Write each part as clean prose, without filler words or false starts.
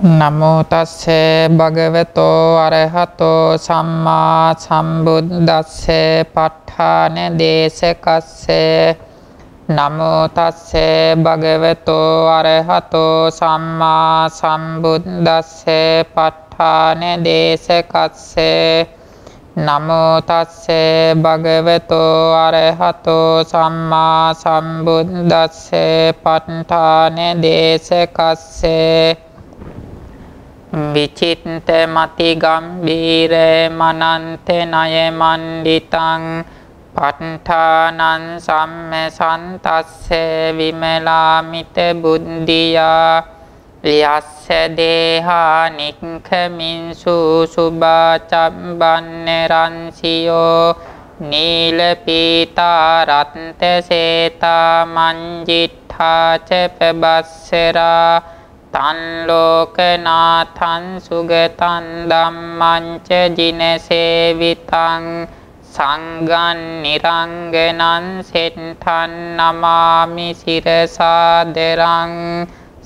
නමෝ තස්සේ භගවතෝ අරහතෝ සම්මා සම්බුද්දස්සේ ප ဋ ාණ දේශකස්සේ නමෝ තස්සේ භගවතෝ අරහතෝ සම්මා සම්බුද්දස්සේ ප ဋ ාණ දේශකස්සේ නමෝ තස්සේ භගවතෝ අරහතෝ සම්මා සම්බුද්දස්සේ ප ဋ ාණ දේශකස්සේ විචිත්ත මති ගම්බීර මනන්ත නය මණ්ඩිතං ප ဋ ාණං සම්මසන්තස්සේ විමලාමිත බුද්ධියා යස්ස දේහා නික්ඛමින්සු සුභාචම්බන්න රන්සියෝ නීල පීතා රත්ත සේතා මංජිත්ථා ච පබස්සරා තන් ලෝකනාථං සුගතං ධම්මං ච ජිනසේවිතං සංඝං නිරංගනං සෙට්ඨං නමාමි සිරසාදරං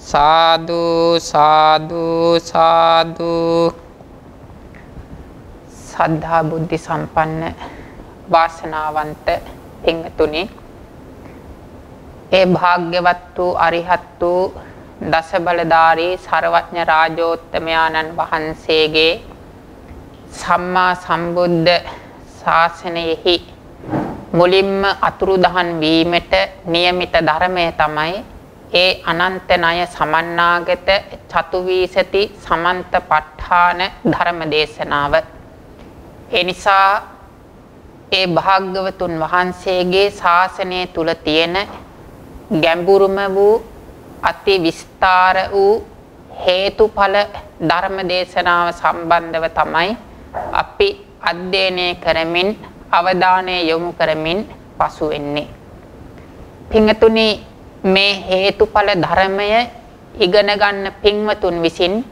සාදු සාදු සාදු. සද්ධා බුද්ධි සම්පන්න වාසනාවන්ත පින්තුනි, ඒ භාග්‍යවත් වූ අරිහත් වූ දස බලධාරී සර්වඥ රාජෝත්තමයාණන් වහන්සේගේ සම්මා සම්බුද්ධ ශාසනයෙහි මුලින්ම අතුරුදහන් වීමට නියමිත ධර්මය තමයි ඒ අනන්ත ණය සමන්නාගත චතුවීසති සමන්ත ප ဋ ාණ ධර්ම දේශනාව. ඒ නිසා ඒ භාග්‍යවතුන් වහන්සේගේ ශාසනය තුල තියෙන ගැඹුරුම වූ අති විස්තර වූ හේතුඵල ධර්ම දේශනාව සම්බන්ධව තමයි අපි අධ්‍යයනය කරමින් අවධානය යොමු කරමින් පසු වෙන්නේ. පින්තුනි, මේ හේතුඵල ධර්මය ඉගෙන ගන්න පින්වතුන් විසින්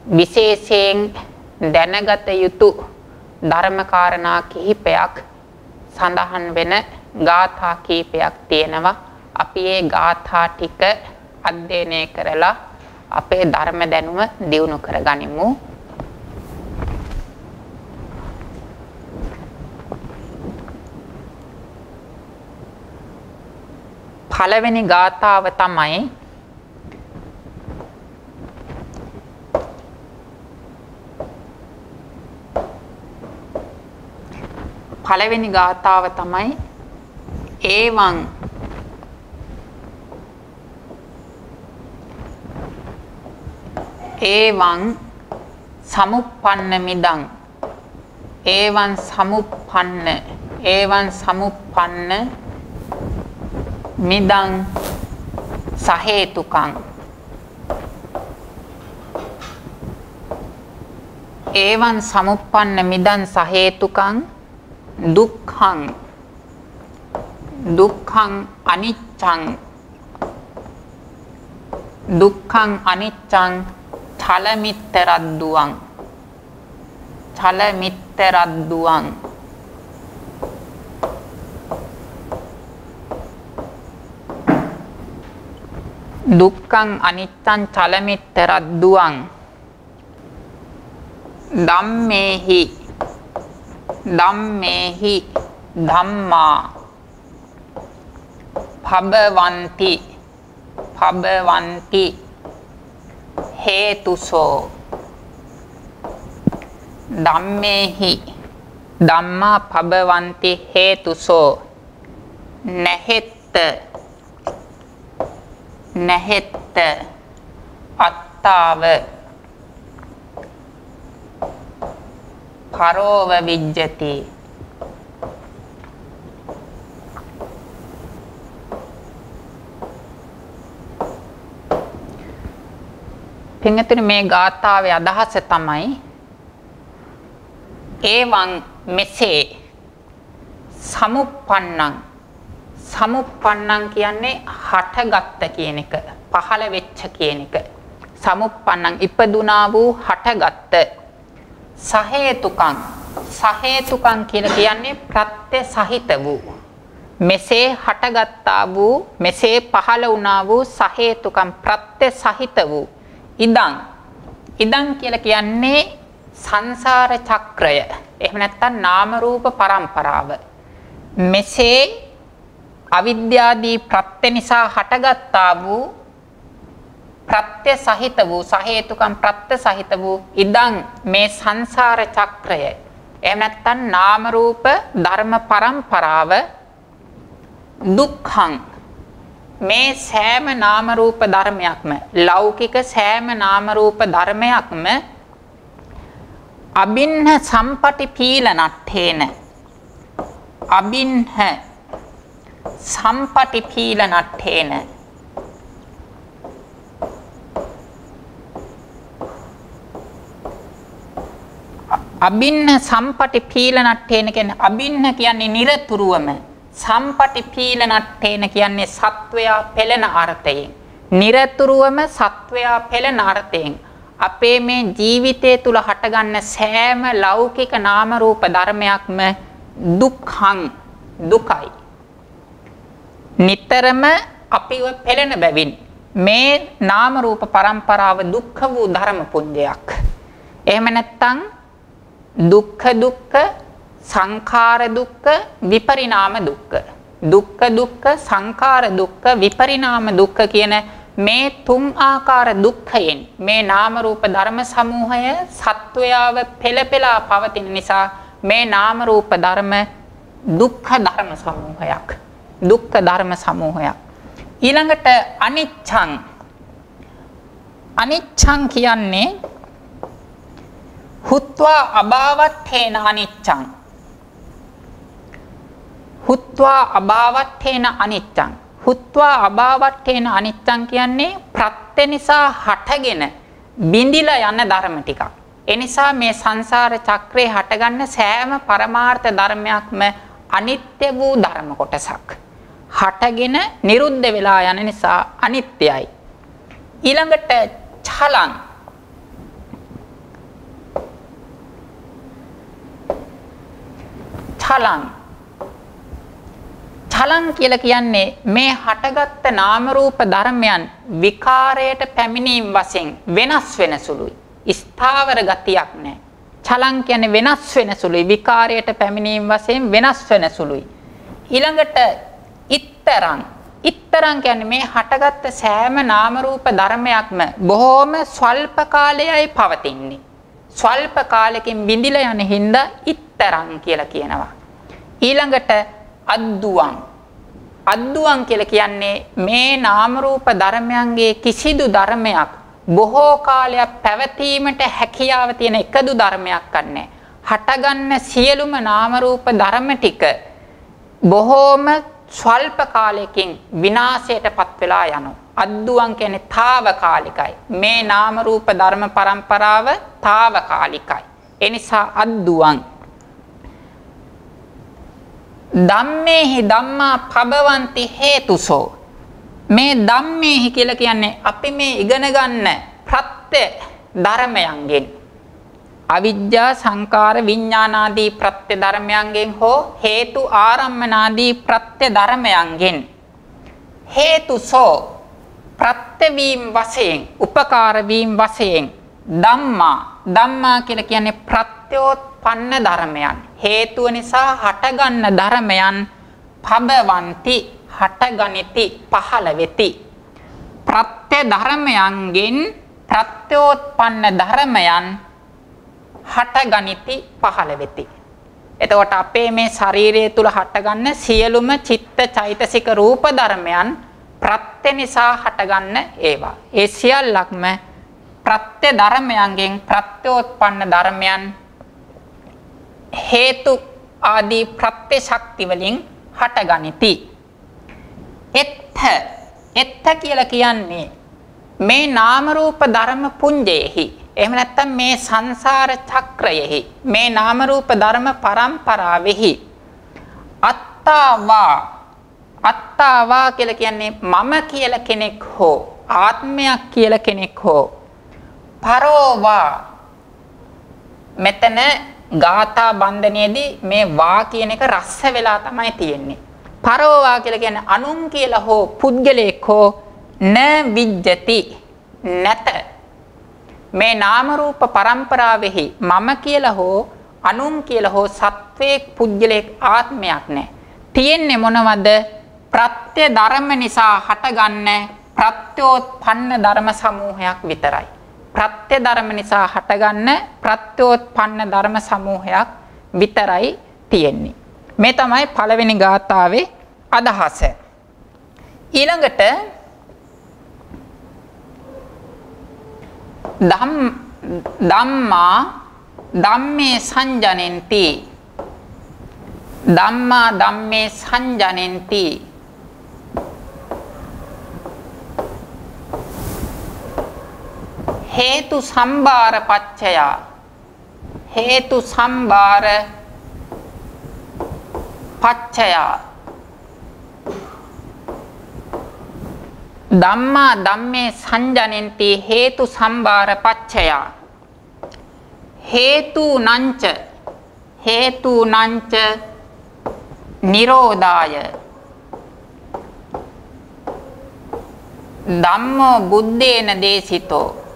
විශේෂයෙන් දැනගත යුතු ධර්ම කාරණා කිහිපයක් සඳහන් වෙන ගාථා කිහිපයක් තියෙනවා. අපි මේ ගාථා ටික අධ්‍යයනය කරලා අපේ ධර්ම දැනුම දියුණු කරගනිමු. පළවෙනි ගාථාව තමයි ඒවං ඒවං සමුප්පන්න මිදං ඒවං සමුප්පන්න මිදං සහේතුකං ඒවං සමුප්පන්න මිදං සහේතුකං දුක්ඛං අනිච්චං ඡලමිත්තරද්දුවං දුක්ඛං අනිච්චං ඡලමිත්තරද්දුවං ධම්මේහි ධම්මා භවන්ති හේතුසෝ ධම්මේහි ධම්මා භවන්ති හේතුසෝ නැහෙත්ත අත්තාව පරෝව විජ්ජති. පින්තුනි, මේ ගාථාවේ අදහස තමයි ඒවං මෙසේ සමුප්පන්නං කියන්නේ හටගත්ත කියන එක, පහළ වෙච්ච කියන එක. සමුප්පන්නං ඉපදුනා වූ, හටගත්ත. සහේතුකං කියලා කියන්නේ ප්‍රත්‍ය සහිත වූ, මෙසේ හටගත්තා වූ, මෙසේ පහළ වුණා වූ, සහේතුකම් ප්‍රත්‍ය සහිත වූ. ඉදං ඉදන් කියලා කියන්නේ සංසාර චක්‍රය. එහෙම නැත්නම් නාම රූප පරම්පරාව. මෙසේ අවිද්‍යාදී ප්‍රත්‍ය නිසා හටගත්තා වූ ප්‍රත්‍ය සහිත වූ සහේතුකම් ප්‍රත්‍ය සහිත වූ ඉදන් මේ සංසාර චක්‍රය. එහෙම නැත්නම් නාම රූප ධර්ම පරම්පරාව දුක්ඛං මේ සෑම නාම රූප ධර්මයක්ම ලෞකික සෑම නාම රූප ධර්මයක්ම අබින්න සම්පටිපීලනට්ඨේන අබින්න සම්පටිපීලනට්ඨේන අබින්න සම්පටිපීලනට්ඨේන කියන්නේ අබින්න කියන්නේ නිරතුරුවම සම්පටිපීලනට්ඨේන කියන්නේ සත්වයා පෙළෙන අර්ථයෙන් නිරතුරුවම සත්වයා පෙළෙන අර්ථයෙන් අපේ මේ ජීවිතය තුල හටගන්න සෑම ලෞකික නාම රූප ධර්මයක්ම දුක්ඛං දුකයි. නිතරම අපිව පෙළෙන බැවින් මේ නාම රූප පරම්පරාව දුක්ඛ වූ ධර්ම පුඤ්ජයක්. එහෙම නැත්නම් දුක්ඛ දුක්ඛ සංඛාර දුක්ඛ විපරිණාම දුක්ඛ දුක්ඛ දුක්ඛ සංඛාර දුක්ඛ විපරිණාම දුක්ඛ කියන මේ තුන් ආකාර දුක්ඛයෙන් මේ නාම රූප ධර්ම සමූහය සත්වයාව පෙළපෙලා පවතින නිසා මේ නාම රූප ධර්ම දුක්ඛ ධර්ම සමූහයක් දුක්ඛ ධර්ම සමූහයක්. ඊළඟට අනිච්ඡං අනිච්ඡං කියන්නේ හුත්වා අභාවට්ඨේන අනිච්ඡං හුත්වා අභාවට්ඨේන අනිච්ඡං හුත්වා අභාවට්ඨේන අනිච්ඡං කියන්නේ ප්‍රත්‍ය නිසා හටගෙන බිඳිලා යන ධර්ම ටිකක්. ඒ නිසා මේ සංසාර චක්‍රේ හටගන්න සෑම පරමාර්ථ ධර්මයක්ම අනිත්‍ය වූ ධර්ම කොටසක්. හටගෙන නිරුද්ධ වෙලා යන නිසා අනිත්‍යයි. ඊළඟට ඡලං ඡලං ඡලං කියලා කියන්නේ මේ හටගත්ත නාම රූප ධර්මයන් විකාරයට පැමිණීම වශයෙන් වෙනස් වෙන සුළුයි. ස්ථාවර ගතියක් නැහැ. ඡලං කියන්නේ වෙනස් වෙන සුළුයි. විකාරයට පැමිණීම වශයෙන් වෙනස් වෙන සුළුයි. ඊළඟට ඉත්තරං ඉත්තරං කියන්නේ මේ හටගත්ත සෑම නාම රූප ධර්මයක්ම බොහෝම ස්වල්ප කාලයයි පවතින්නේ. ස්වල්ප කාලෙකින් බිඳිලා යන හින්දා ඉත්තරං කියලා කියනවා. ඊළඟට අද්දුවං අද්දුවං කියලා කියන්නේ මේ නාම රූප ධර්මයන්ගේ කිසිදු ධර්මයක් බොහෝ කාලයක් පැවතීමට හැකියාව තියෙන එකදු ධර්මයක් නැහැ. හටගන්න සියලුම නාම රූප ධර්ම ටික බොහෝම ස්වල්ප කාලයකින් විනාශයටපත් වෙලා යනවා. අද්දුවං කියන්නේ తాවකාලිකයි. මේ නාම රූප ධර්ම පරම්පරාව తాවකාලිකයි. ඒ නිසා අද්දුවං ධම්මේහි ධම්මා පබවಂತಿ හේතුසෝ මේ ධම්මේහි කියලා කියන්නේ අපි මේ ඉගෙන ගන්න ප්‍රත්‍ය ධර්මයන්ගෙන් අවිජ්ජා සංකාර විඥානාදී ප්‍රත්‍ය ධර්මයන්ගෙන් හෝ හේතු ආරම්මනාදී ප්‍රත්‍ය ධර්මයන්ගෙන් හේතුසෝ ප්‍රත්‍ය වීම වශයෙන් උපකාර වීම වශයෙන් ධම්මා කියලා කියන්නේ ප්‍රත්‍යෝත්පන්න ධර්මයන් හේතුව නිසා හටගන්න ධර්මයන් පබවಂತಿ හටගනිති පහළ වෙති ප්‍රත්‍ය ධර්මයන්ගෙන් ප්‍රත්‍යෝත්පන්න ධර්මයන් හටගනිති පහළ වෙති. එතකොට අපේ මේ ශරීරය තුල හටගන්න සියලුම චිත්ත චෛතසික රූප ධර්මයන් ප්‍රත්‍ය නිසා හටගන්න ඒවා. ඒ සියල්ලක්ම ප්‍රත්‍ය ධර්මයන්ගෙන් ප්‍රත්‍යෝත්පන්න ධර්මයන් හේතු ආදී ප්‍රත්‍ය ශක්ති වලින් හටගනිති. එත්ත කියලා කියන්නේ මේ නාම රූප ධර්ම පුඤ්ජයෙහි එහෙම නැත්නම් මේ සංසාර චක්‍රයෙහි මේ නාම රූප ධර්ම පරම්පරාවෙහි අත්තාවා කියලා කියන්නේ මම කියලා කෙනෙක් හෝ ආත්මයක් කියලා කෙනෙක් හෝ පරෝවා මෙතන ගාථා බන්ධනයේදී මේ වා කියන එක රස්ස වෙලා තමයි තියෙන්නේ. පරෝවා කියලා කියන්නේ අනුන් කියලා හෝ පුද්ගලයෙක් හෝ න විජ්ජති නැත මේ නාම රූප පරම්පරාවෙහි මම කියලා හෝ අනුන් කියලා හෝ සත්වයක් පුජ්‍යලයක් ආත්මයක් නැහැ. තියෙන්නේ මොනවද? ප්‍රත්‍ය ධර්ම නිසා හටගන්න ප්‍රත්‍යෝත්පන්න ධර්ම සමූහයක් විතරයි. ප්‍රත්‍ය ධර්ම නිසා හටගන්න ප්‍රත්‍යෝත්පන්න ධර්ම සමූහයක් විතරයි තියෙන්නේ. මේ තමයි පළවෙනි ගාථාවේ අදහස. ඊළඟට ධම්මා ධම්මේ සංජනන්ති ධම්මා ධම්මේ සංජනන්ති හේතු සම්භාර පච්චය හේතු සම්භාර පච්චය ධම්මා ධම්මේ සංජනන්ති හේතු සම්භාර පච්චය හේතු නංච නිරෝධාය ධම්මෝ බුද්දේන දේශිතෝ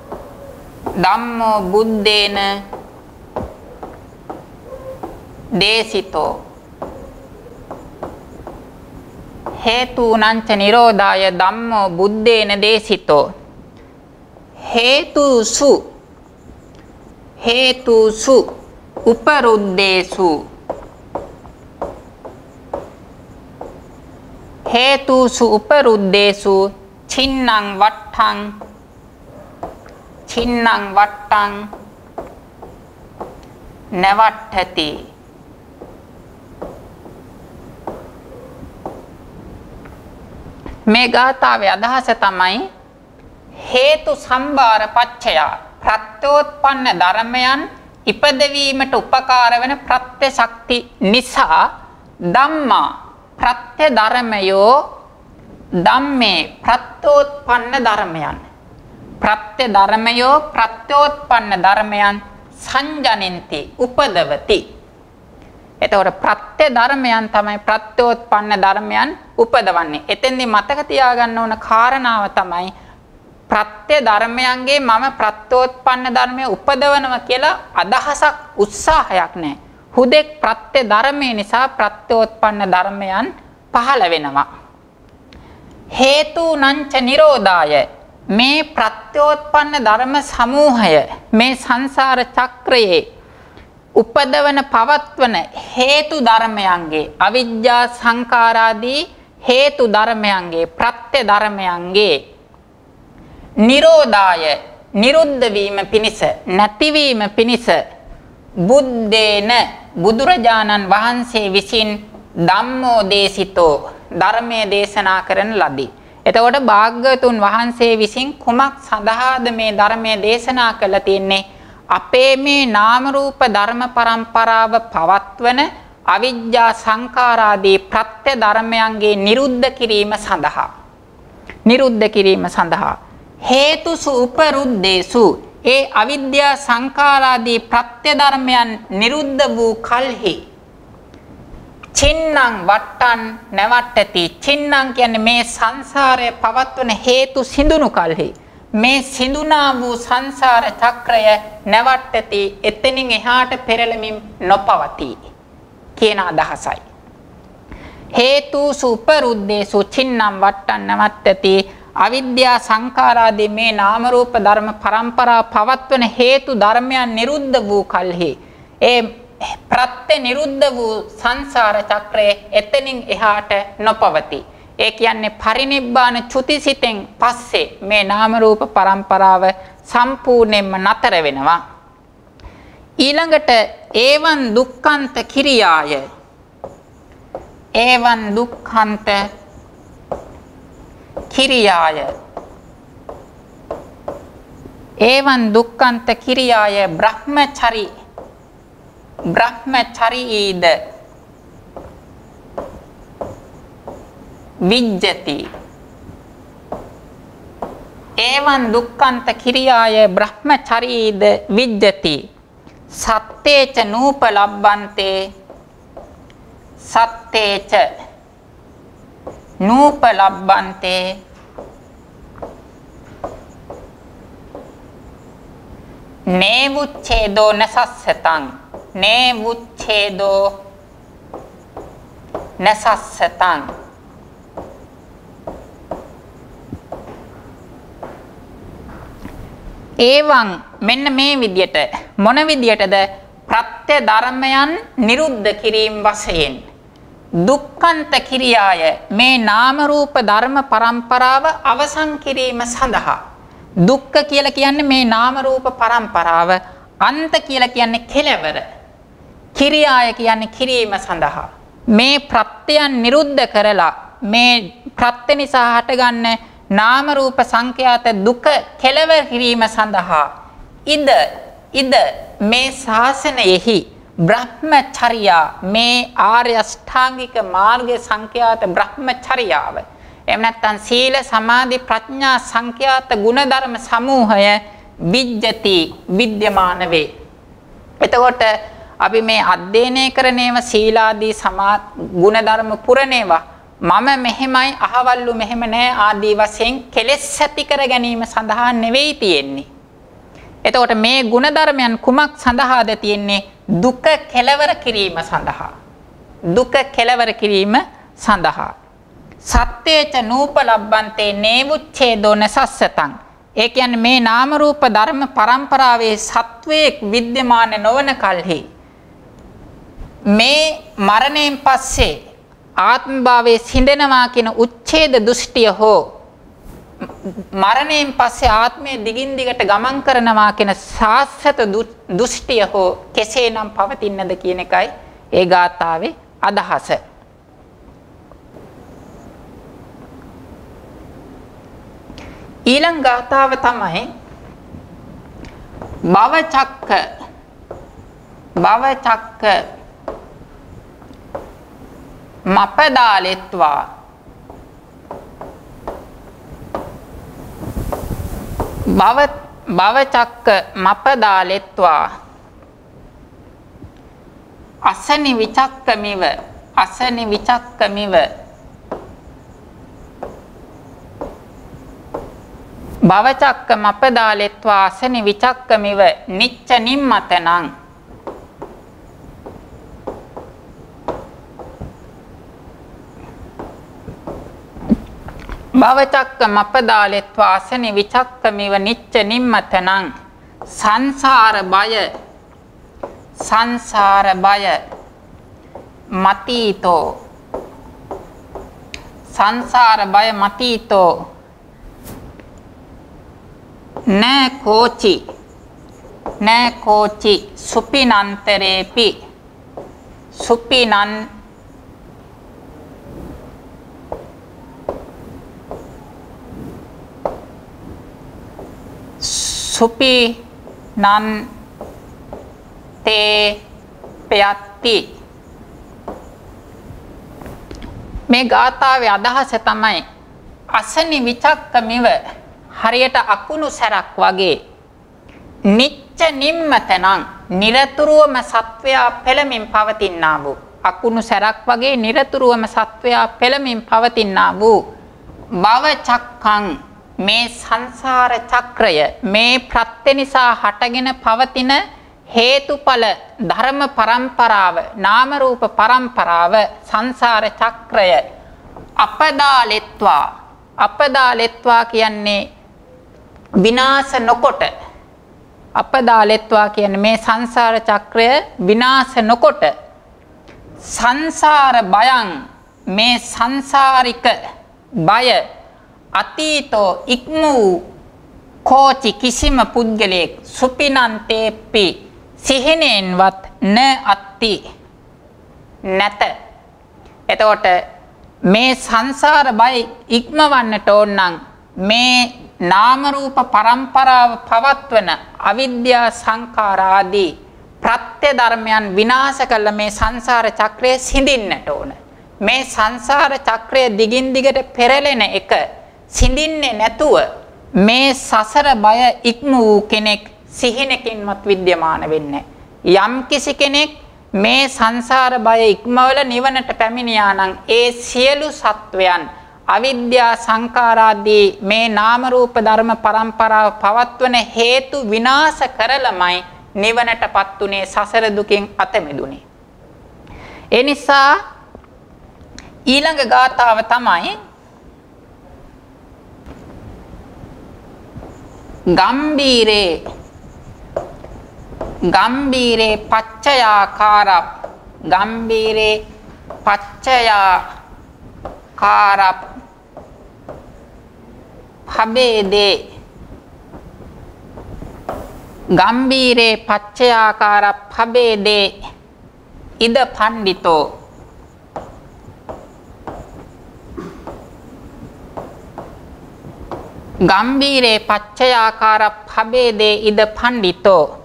ධම්මෝ බුද්දේන දේශිතෝ හේතුනංච නිරෝධාය ධම්මෝ බුද්දේන දේශිතෝ හේතුසු උපරුද්දේසු හේතුසු උපරුද්දේසු චින්නං වට්ටං නවට්ඨති මේ ගාථාවේ අදහස තමයි හේතු සම්භාර පච්චය ප්‍රත්‍යෝත්පන්න ධර්මයන් ඉපදවීමට උපකාර වන ප්‍රත්‍ය ශක්ති නිසා ධම්මා ප්‍රත්‍ය ධර්මයෝ ධම්මේ ප්‍රත්‍යෝත්පන්න ධර්මයන් ප්‍රත්‍ය ධර්මයෝ ප්‍රත්‍යෝත්පන්න ධර්මයන් සංජනන්ති උපදවති. එතකොට ප්‍රත්‍ය ධර්මයන් තමයි ප්‍රත්‍යෝත්පන්න ධර්මයන් උපදවන්නේ. එතෙන්දී මතක තියාගන්න ඕන කාරණාව තමයි ප්‍රත්‍ය ධර්මයන්ගේ මම ප්‍රත්‍යෝත්පන්න ධර්මය උපදවනවා කියලා අදහසක් උත්සාහයක් නැහැ. හුදෙක් ප්‍රත්‍ය ධර්මයේ නිසා ප්‍රත්‍යෝත්පන්න ධර්මයන් පහළ වෙනවා. හේතුනංච නිරෝධාය මේ ප්‍රත්‍යෝත්පන්න ධර්ම සමූහය මේ සංසාර චක්‍රයේ උපදවන පවත්වන හේතු ධර්මයන්ගේ අවිජ්ජා සංඛාරාදී හේතු ධර්මයන්ගේ ප්‍රත්‍ය ධර්මයන්ගේ නිරෝධාය නිරුද්ධ වීම පිණිස නැතිවීම පිණිස බුද්දේන බුදුරජාණන් වහන්සේ විසින් ධම්මෝ දේශිතෝ ධර්මයේ දේශනා කරන ලදී. එතකොට භාග්‍යවතුන් වහන්සේ විසින් කුමක් සඳහාද මේ ධර්මයේ දේශනා කළා තියෙන්නේ? අපේ මේ නාම රූප ධර්ම පරම්පරාව පවත්වන අවිජ්ජා සංඛාරාදී ප්‍රත්‍ය ධර්මයන්ගේ නිරුද්ධ කිරීම සඳහා හේතුසු උපරුද්දේසු ඒ අවිද්‍යා සංඛාරාදී ප්‍රත්‍ය ධර්මයන් නිරුද්ධ වූ කල්හි චින්නං වට්ටන් නවට්ටති. චින්නං කියන්නේ මේ සංසාරය පවත්වන හේතු සිඳුණු කල්හි මේ සිඳුනා වූ සංසාර චක්‍රය නවට්ටති. එතනින් එහාට පෙරළමින් නොපවතී කියන අදහසයි. හේතුසු උපරුද්දේසු චින්නං වට්ටන් නවට්ටති. අවිද්‍යා සංඛාරාදී මේ නාම රූප ධර්ම පරම්පරා පවත්වන හේතු ධර්මයන් නිරුද්ධ වූ කල්හි ඒ ප්‍රත්‍ය නිරුද්ධ වූ සංසාර චක්‍රයේ එතනින් එහාට නොපවතී. ඒ කියන්නේ පරිනිබ්බාන චුතිසිතෙන් පස්සේ මේ නාම රූප පරම්පරාව සම්පූර්ණයෙන්ම නතර වෙනවා. ඊළඟට ඒවන් දුක්ඛන්ත කිරියාය ඒවන් දුක්ඛන්ත කිරියාය ඒවන් දුක්ඛන්ත කිරියාය බ්‍රහ්මචරීද විජ්ජති. ඒවන් දුක්ඛන්ත කිරියාය බ්‍රහ්මචරීද විජ්ජති. සත්තේච නූපලබ්බන්තේ සත්තේච නූපලබ්බන්තේ නේවුච්ඡේදෝ නසස්සතං නේවුච්ඡේදෝ නසස්සතං එවං මෙන්න මේ විදියට මොන විදියටද ප්‍රත්‍ය ධර්මයන් නිරුද්ධ කිරීම වශයෙන් දුක්ඛන්ත කිරියාය මේ නාම රූප ධර්ම පරම්පරාව අවසන් කිරීම සඳහා දුක්ඛ කියලා කියන්නේ මේ නාම රූප පරම්පරාව අන්ත කියලා කියන්නේ කෙලවර කිරියාය කියන්නේ කිරීම සඳහා මේ ප්‍රත්‍යයන් නිරුද්ධ කරලා මේ ප්‍රත්‍ය නිසා හටගන්න නාම රූප සංඛ්‍යාත දුක කෙලවර කිරීම සඳහා ඉද මේ ශාසනයෙහි බ්‍රහ්මචර්යා මේ ආර්ය අෂ්ටාංගික මාර්ගයේ සංඛ්‍යාත බ්‍රහ්මචර්යාව එහෙම නැත්නම් සීල සමාධි ප්‍රඥා සංඛ්‍යාත ගුණධර්ම සමූහය විජ්ජති විද්‍යමාන වේ. එතකොට අපි මේ අධ්‍යයනය කරනේව සීලාදී සමා ගුණධර්ම පුරණේවා මම මෙහෙමයි අහවල්ලු මෙහෙම නෑ ආදී වශයෙන් කෙලෙස් ඇති කර ගැනීම සඳහා නෙවෙයි තියෙන්නේ. එතකොට මේ ගුණධර්මයන් කුමක් සඳහාද තියෙන්නේ? දුක කෙලවර කිරීම සඳහා. දුක කෙලවර කිරීම සඳහා. සත්‍යේච නූපලබ්බන්තේ නේවුච්ඡේදෝ නසස්සතං. ඒ කියන්නේ මේ නාම රූප ධර්ම පරම්පරාවේ සත්වයක් විද්‍යමාන නොවන කල්හි මේ මරණයෙන් පස්සේ ආත්ම භාවයේ සිඳෙනවා කියන උච්ඡේද දෘෂ්ටිය හෝ මරණයෙන් පස්සේ ආත්මය දිගින් දිගට ගමන් කරනවා කියන සාස්වත දෘෂ්ටිය හෝ කෙසේනම් පවතින්නද කියන එකයි ඒ ගාථාවේ අදහස. ඊළඟ ගාථාව තමයි භවචක්ක මපදාලෙත්වා භවචක්ක මපදාලෙත්වා අසනි විචක්කමිව භවචක්ක මපදාලෙත්වා අසනි විචක්කමිව නිච්ච නිම්මතනං භවචක්ක මපදාලෙත්වා අසනි විචක්කමිව නිච්ච නිම්මතනං සංසාර බය මතීතෝ නකෝචි සුපිනන්තරේපි පයත්ති. මේ ගාථාවේ අදහස තමයි අසනි විචක්කමිව හරියට අකුණු සැරක් වගේ නිච්ච නිම්මතනං නිරතුරුවම සත්වයා පෙළමින් පවතිනා වූ අකුණු සැරක් වගේ නිරතුරුවම සත්වයා පෙළමින් පවතිනා වූ භවචක්කං මේ සංසාර චක්‍රය මේ ප්‍රත්‍ය නිසා හටගෙන පවතින හේතුඵල ධර්ම පරම්පරාව නාම රූප පරම්පරාව සංසාර චක්‍රය අපදාලෙත්වා කියන්නේ විනාශ නොකොට අපදාලෙත්වා කියන්නේ මේ සංසාර චක්‍රය විනාශ නොකොට සංසාර බයං මේ සංසාරික බය අතීතෝ ඉක්මු කෝචි කිසිම පුද්ගලයෙක් සුපිනන්තේපි සිහිනෙන්වත් න අත්ති නැත. එතකොට මේ සංසාර බය ඉක්මවන්නට ඕන නම් මේ නාම රූප පරම්පරාව පවත්වන අවිද්‍යා සංඛාර ආදී ප්‍රත්‍ය ධර්මයන් විනාශ කළ මේ සංසාර චක්‍රය සිඳින්නට ඕන. මේ සංසාර චක්‍රය දිගින් දිගට පෙරලෙන එක සිඳින්නේ නැතුව මේ සසර බය ඉක්ම වූ කෙනෙක් සිහිනකින්වත් විද්‍යමාන වෙන්නේ. යම් කිසි කෙනෙක් මේ සංසාර බය ඉක්මවල නිවනට පැමිණියා නම් ඒ සියලු සත්වයන් අවිද්‍යා සංඛාරාදී මේ නාම රූප ධර්ම පරම්පරාව පවත්වන හේතු විනාශ කරලමයි නිවනටපත් උනේ සසර දුකෙන් අත මිදුනේ. ඒ නිසා ඊළඟ ගාථාව තමයි ගම්බීරේ පච්චයාකාර ගම්බීරේ පච්චයාකාර භබේදේ ගම්බීරේ පච්චයාකාර භබේදේ ඉද පණ්ඩිතෝ ගම්බීරේ පච්චයාකාර භබේදේ ඉද පණ්ඩිතෝ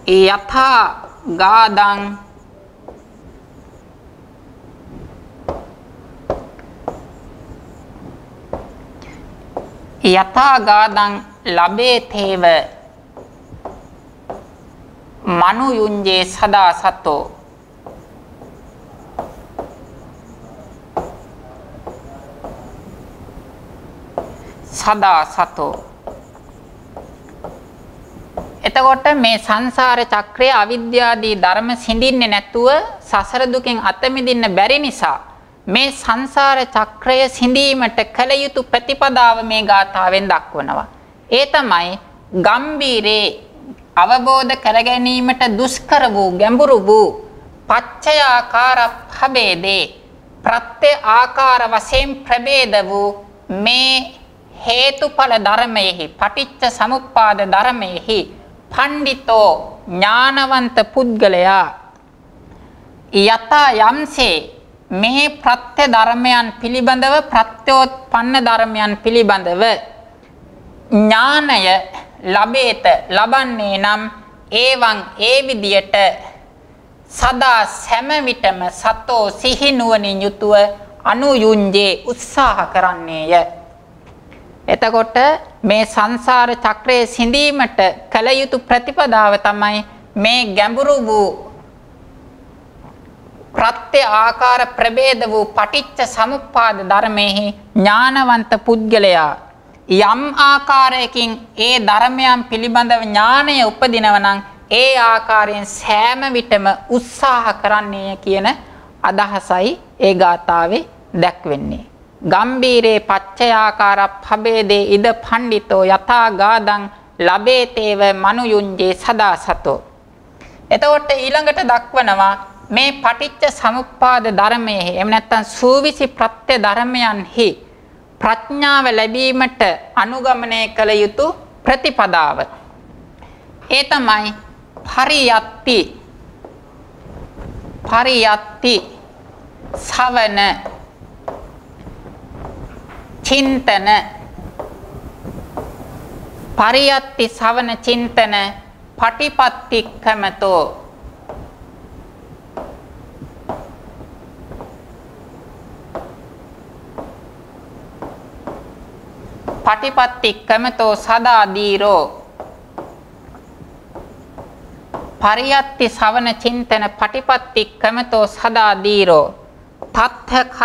යථා ගාදං යථා ගාදං ලබේතේව මනුයුඤ්ජේ සදා සතෝ සදා සතෝ. එතකොට මේ සංසාර චක්‍රයේ අවිද්‍යාදී ධර්ම සිඳින්නේ නැතුව සසර දුකෙන් අත මිදින්න බැරි නිසා මේ සංසාර චක්‍රය සිඳීමට කල යුතු ප්‍රතිපදාව මේ ගාථාවෙන් දක්වනවා. ඒ තමයි ගම්බීරේ අවබෝධ කර ගැනීමට දුෂ්කර වූ ගැඹුරු වූ පච්චයාකාර භබේදේ ප්‍රත්‍ය ආකාර වශයෙන් ප්‍රභේද වූ මේ හේතුඵල ධර්මයෙහි පටිච්ච සමුප්පාද ධර්මයෙහි පණ්ඩිතෝ ඥානවන්ත පුද්ගලයා යතා යම්සේ මේ ප්‍රත්‍ය ධර්මයන් පිළිබඳව ප්‍රත්‍යෝත්පන්න ධර්මයන් පිළිබඳව ඥානය ලැබේත ලබන්නේ නම් ඒවං ඒ විදියට සදා සෑම විටම සතෝ සිහි නුවණින් යුතුව අනුයුඤ්ජේ උත්සාහ කරන්නේය. එතකොට මේ සංසාර චක්‍රයේ සිඳීමට කල යුතු ප්‍රතිපදාව තමයි මේ ගැඹුරු වූ ප්‍රත්‍ය ආකාර ප්‍රභේද වූ පටිච්ච සමුප්පාද ධර්මෙහි ඥානවන්ත පුද්ගලයා යම් ආකාරයකින් ඒ ධර්මයන් පිළිබඳව ඥානය උපදිනව නම් ඒ ආකාරයෙන් සෑම විටම උත්සාහ කරන්නේය කියන අදහසයි ඒ ගාථාවේ දැක්වෙන්නේ. ගම්බීරේ පච්චයාකාර භබේදේ ඉද පණ්ඩිතෝ යථා ගාදං ලබේතේව මනුයුඤ්ජේ සදා සතෝ. එතකොට ඊළඟට දක්වනවා මේ පටිච්ච සමුප්පාද ධර්මයේ එහෙම නැත්නම් සූවිසි ප්‍රත්‍ය ධර්මයන්හි ප්‍රඥාව ලැබීමට අනුගමනය කළ යුතු ප්‍රතිපදාව. ඒ තමයි පරියත්ති සවන චින්තන පරියත්ති සවන චින්තන පටිපත්තික්කමතෝ පටිපත්තික්කමතෝ සදා දීරෝ පරියත්ති සවන චින්තන පටිපත්තික්කමතෝ සදා දීරෝ තත්ථ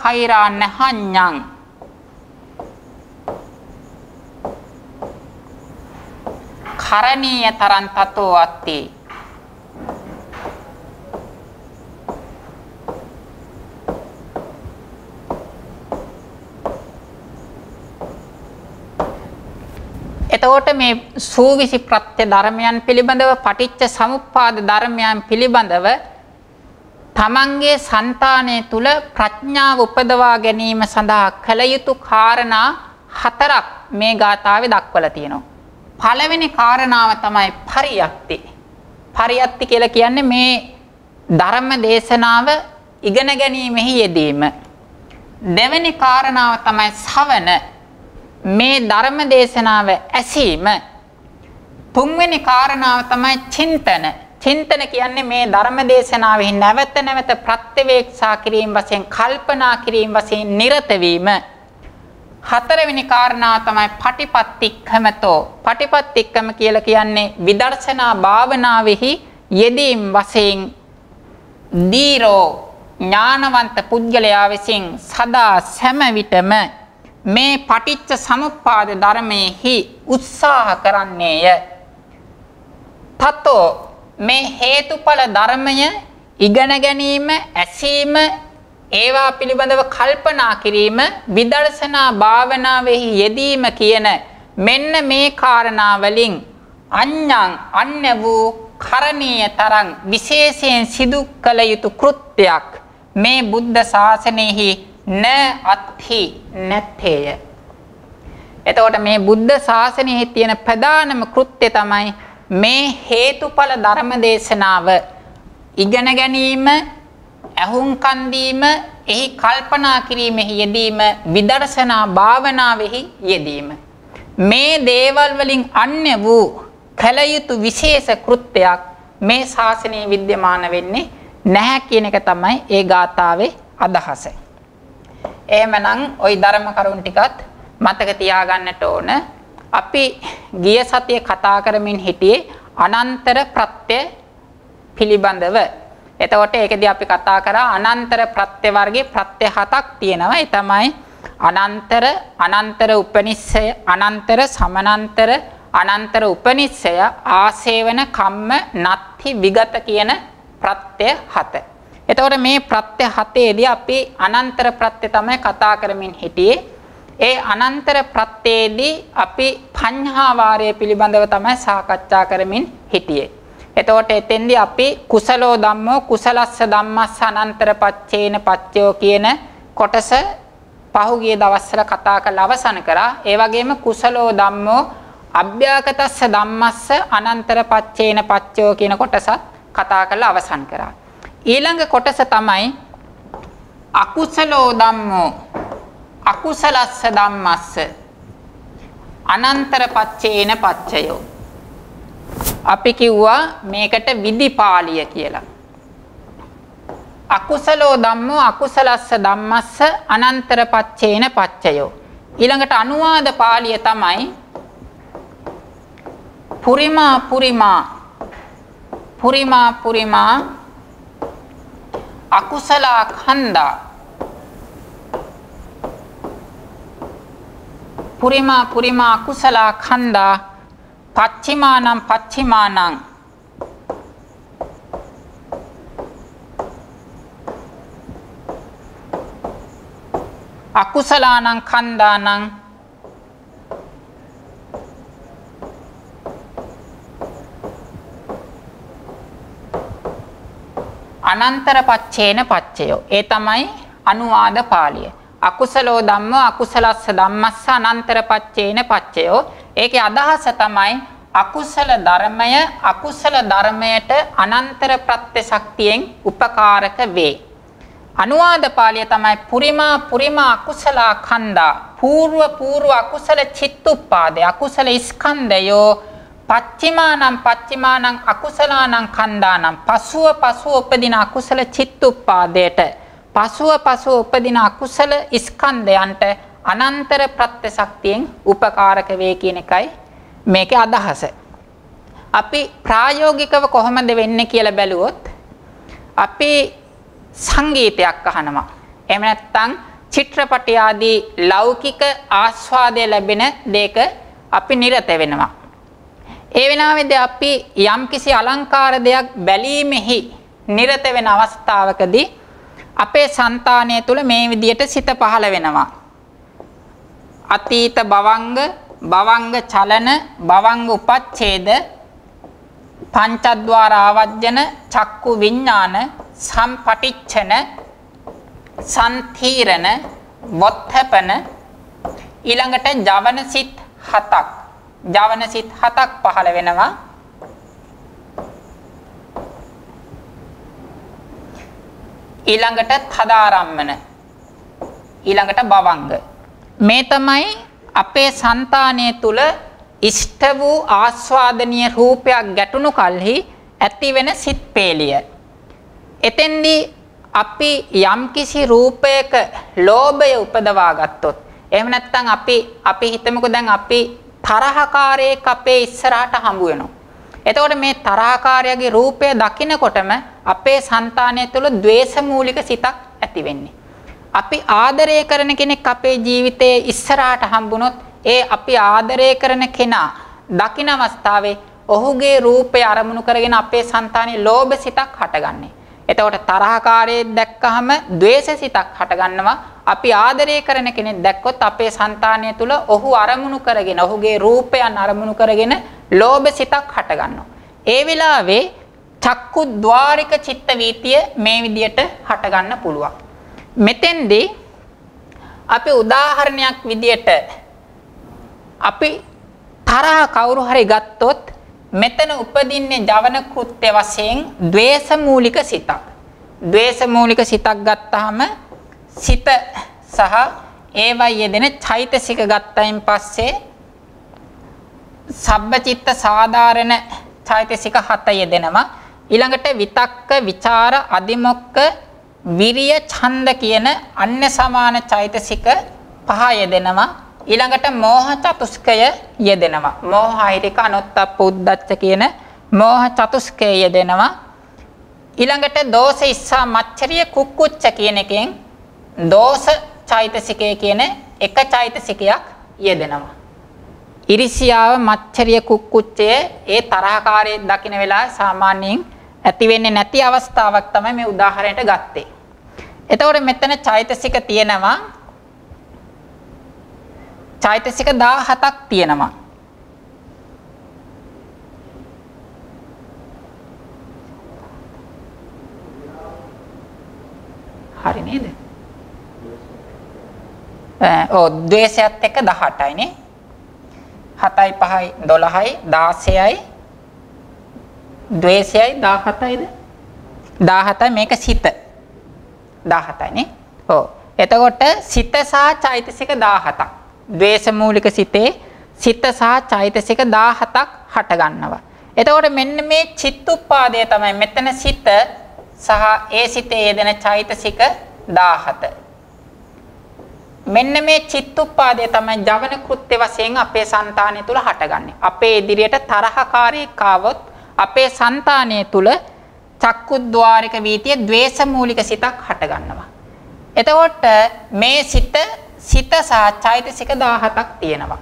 khairaa නහඤ්ඤං කරණීය තරං තතෝ අත්ති. එතකොට මේ සූවිසි ප්‍රත්‍ය ධර්මයන් පිළිබඳව පටිච්ච සමුප්පාද ධර්මයන් පිළිබඳව තමන්ගේ సంతානය තුල ප්‍රඥාව උපදවා ගැනීම සඳහා කළ යුතු කාරණා හතරක් මේ ගාථාවේ දක්වලා තියෙනවා. පළවෙනි කාරණාව තමයි පරියත්ති. පරියත්ති කියලා කියන්නේ මේ ධර්ම දේශනාව ඉගෙන ගැනීමෙහි යෙදීම. දෙවෙනි කාරණාව තමයි ශ්‍රවණ. මේ ධර්ම දේශනාව ඇසීම. තුන්වෙනි කාරණාව තමයි චින්තන. චින්තන කියන්නේ මේ ධර්ම දේශනාවෙහි නැවත නැවත ප්‍රත්‍යවේක්ෂා කිරීම වශයෙන් කල්පනා කිරීම වශයෙන් නිරත වීම. හතරවෙනි කාරණාව තමයි පටිපත්තික්කමතෝ. පටිපත්තික්කම කියලා කියන්නේ විදර්ශනා භාවනාවෙහි යෙදීම් වශයෙන් දීරෝ ඥානවන්ත පුද්ගලයා විසින් සදා සෑම විටම මේ පටිච්ච සමුප්පාද ධර්මයේහි උත්සාහ කරන්නේය. තතෝ මේ හේතුඵල ධර්මය ඉගෙන ගැනීම, ඇසීම, ඒවා පිළිබඳව කල්පනා කිරීම, විදර්ශනා භාවනාවෙහි යෙදීම කියන මෙන්න මේ කාරණා වලින් අඤ්ඤං අන්‍ය වූ කරණීය තරම් විශේෂයෙන් සිදු කළ යුතු කෘත්‍යයක් මේ බුද්ධ ශාසනයෙහි න අත්හි නැත්තේය. එතකොට මේ බුද්ධ ශාසනයෙහි තියෙන ප්‍රධානම කෘත්‍යය තමයි මේ හේතුඵල ධර්ම දේශනාව ඉගෙන ගැනීම, ඇහුම්කන් දීම, එහි කල්පනා කිරීමෙහි යෙදීම, විදර්ශනා භාවනාවෙහි යෙදීම. මේ දේවල් වලින් අන්‍ය වූ කළ යුතු විශේෂ කෘත්‍යයක් මේ ශාසනයේ विद्यमान වෙන්නේ නැහැ කියන එක තමයි ඒ ගාථාවේ අදහස. එහෙමනම් ওই ධර්ම කරුණ ටිකත් මතක තියාගන්නට ඕන. අපි ගිය සතියේ කතා කරමින් හිටියේ අනන්තර ප්‍රත්‍ය පිළිබඳව. එතකොට ඒකදී අපි කතා කරා අනන්තර ප්‍රත්‍ය වර්ගයේ ප්‍රත්‍ය හතක් තියෙනවා. ඒ තමයි අනන්තර, අනන්තර උපනිස්සය, අනන්තර සමනන්තර, අනන්තර උපනිස්සය, ආසේවන, කම්ම, නත්ති, විගත කියන ප්‍රත්‍ය හත. එතකොට මේ ප්‍රත්‍ය හතේදී අපි අනන්තර ප්‍රත්‍ය තමයි කතා කරමින් හිටියේ. ඒ අනන්තර ප්‍රත්‍යයේදී අපි පඤ්හා වාරය පිළිබඳව තමයි සාකච්ඡා කරමින් හිටියේ. එතකොට එතෙන්දී අපි කුසලෝ ධම්මෝ කුසලස්ස ධම්මස්ස අනන්තර පච්චේන පච්චයෝ කියන කොටස පහුගිය දවස්වල කතා කරලා අවසන් කරා. ඒ වගේම කුසලෝ ධම්මෝ අභ්‍යාකතස්ස ධම්මස්ස අනන්තර පච්චේන පච්චයෝ කියන කොටසත් කතා කරලා අවසන් කරා. ඊළඟ කොටස තමයි අකුසලෝ ධම්මෝ අකුසලස්ස ධම්මස්ස අනන්තර පච්චේන පච්චයෝ. අපි කිව්වා මේකට විදිපාලිය කියලා. අකුසලෝ ධම්මෝ අකුසලස්ස ධම්මස්ස අනන්තර පච්චේන පච්චයෝ. ඊළඟට අනුවාද පාළිය තමයි පුරිමා පුරිමා පුරිමා පුරිමා අකුසල ඛණ්ඩා පුරිමා පුරිමා අකුසල ඛණ්ඩා පච්චිමානං පච්චිමානං අකුසලානං ඛණ්ඩානං අනන්තර පච්චේන පච්චයෝ. ඒ තමයි අනුවාද පාළිය. අකුසලෝ ධම්මෝ අකුසලස්ස ධම්මස්ස අනන්තර පච්චේන පච්චයෝ. ඒකේ අදහස තමයි අකුසල ධර්මය අකුසල ධර්මයට අනන්තර ප්‍රත්‍ය ශක්තියෙන් උපකාරක වේ. අනුවාද පාළිය තමයි පුරිමා පුරිමා අකුසල ඛණ්ඩා పూర్ව අකුසල චිත්තුප්පාදේ අකුසල ස්කන්ධයෝ පච්චිමානං පච්චිමානං අකුසලානං ඛණ්ඩානං පසුව උපදින අකුසල චිත්තුප්පාදයට පසුව උපදින අකුසල ස්කන්ධයන්ට අනන්තර ප්‍රත්‍ය ශක්තියෙන් උපකාරක වේ කියන එකයි මේකේ අදහස. අපි ප්‍රායෝගිකව කොහොමද වෙන්නේ කියලා බැලුවොත් අපි සංගීතයක් අහනවා. එහෙම නැත්නම් චිත්‍රපටය ආදී ලෞකික ආස්වාදය ලැබෙන දෙයක අපි නිරත වෙනවා. ඒ වෙනාවේදී අපි යම්කිසි අලංකාර දෙයක් බැලීමෙහි නිරත වෙන අවස්ථාවකදී අපේ సంతානය තුළ මේ විදියට සිත පහළ වෙනවා. අතීත භවංග, භවංග චලන, භවංග උපච්ඡේද, පංචද්වාර ආවජ්ජන, චක්කු විඥාන, සම්පටිච්ඡන, සම්ථීරණ, වොත්තපන, ඊළඟට ජවන සිත් 7ක්. ජවන සිත් 7ක් පහළ වෙනවා. ඊළඟට තදාරම්මන, ඊළඟට භවංග. මේ තමයි අපේ సంతානය තුල ඉෂ්ට වූ ආස්වාදනීය රූපයක් ගැටුණු කලෙහි ඇතිවෙන සිත් පේලිය. එතෙන්දී අපි යම්කිසි රූපයක ලෝභය උපදවා ගත්තොත්, එහෙම නැත්නම් අපි හිතමුකෝ දැන් අපි තරහකාරයෙක් අපේ ඉස්සරහට හම්බ වෙනවා. එතකොට මේ තරහකාරයාගේ රූපය දකිනකොටම අපේ సంతානය තුළ ද්වේෂ මූලික සිතක් ඇති වෙන්නේ. අපි ආදරය කරන කෙනෙක් අපේ ජීවිතයේ ඉස්සරහට හම්බුනොත් ඒ අපි ආදරය කරන කෙනා දකින අවස්ථාවේ ඔහුගේ රූපය අරමුණු කරගෙන අපේ సంతානයේ ලෝභ සිතක් හටගන්නේ. එතකොට තරහකාරයෙක් දැක්කහම ද්වේෂ සිතක් හටගන්නවා. අපි ආදරය කරන කෙනෙක් දැක්කොත් අපේ సంతානය තුල ඔහු අරමුණු කරගෙන ඔහුගේ රූපයන් අරමුණු කරගෙන ලෝභ සිතක් හටගන්නවා. ඒ වෙලාවේ චක්කුද්්වාරික චිත්ත වීතිය මේ විදියට හටගන්න පුළුවන්. මෙතෙන්දී අපි උදාහරණයක් විදියට අපි තරහ කවුරු හරි ගත්තොත් මෙතන උපදින්නේ ජවන කෘත්‍ය වශයෙන් ද්වේෂ මූලික සිතක්. ද්වේෂ මූලික සිතක් ගත්තාම සිත සහ ඒවා යෙදෙන චෛතසික ගත්තයින් පස්සේ සබ්බචිත්ත සාධාරණ චෛතසික 7 යෙදෙනවා. ඊළඟට විතක්ක විචාර අදිමොක්ක විරිය ඡන්ද කියන අන්‍ය සමාන චෛතසික 5 යෙදෙනවා. ඊළඟට මෝහ චතුස්කය යෙදෙනවා. මෝහ අහිරික අනුත්තප්ප උද්දච්ච කියන මෝහ චතුස්කය යෙදෙනවා. ඊළඟට දෝෂ ඉස්සා මච්චරිය කුක්කුච්ච කියන එකෙන් දෝෂ චෛතසිකය කියන එක චෛතසිකයක් යෙදෙනවා. ඉරිසියාව මච්චරිය කුක්කුච්චය ඒ තරහකාරයේ දකින්න වෙලාව සාමාන්‍යයෙන් ඇති වෙන්නේ නැති අවස්ථාවක් තමයි මේ උදාහරණයට ගත්තේ. එතකොට මෙතන චෛතසික තියෙනවා. චෛතසික 17ක් තියෙනවා. හරි නේද? ද්වේෂයත් එක්ක 18යි නේ. 7යි 5යි 12යි 16යි ද්වේෂයයි 17යිද? 17යි මේක සිත. 17යි නේ. ඔව්. එතකොට සිත සහ චෛතසික 17ක්. ද්වේෂ මූලික සිතේ සිත සහ චෛතසික 17ක් හට ගන්නවා. එතකොට මෙන්න මේ චිත්තුප්පාදය තමයි මෙතන සිත සහ ඒ සිතේ යෙදෙන චෛතසික 17. මෙන්න මේ චිත්තුප්පාදය තමයි ජවන කෘත්‍ය වශයෙන් අපේ సంతානය තුල හටගන්නේ. අපේ ඉදිරියට තරහකාරයෙක් ආවොත් අපේ సంతානය තුල චක්කුද්්වාරික වීතිය ද්වේෂ මූලික සිතක් හටගන්නවා. එතකොට මේ සිත සහ චෛතසික 17ක් තියෙනවා.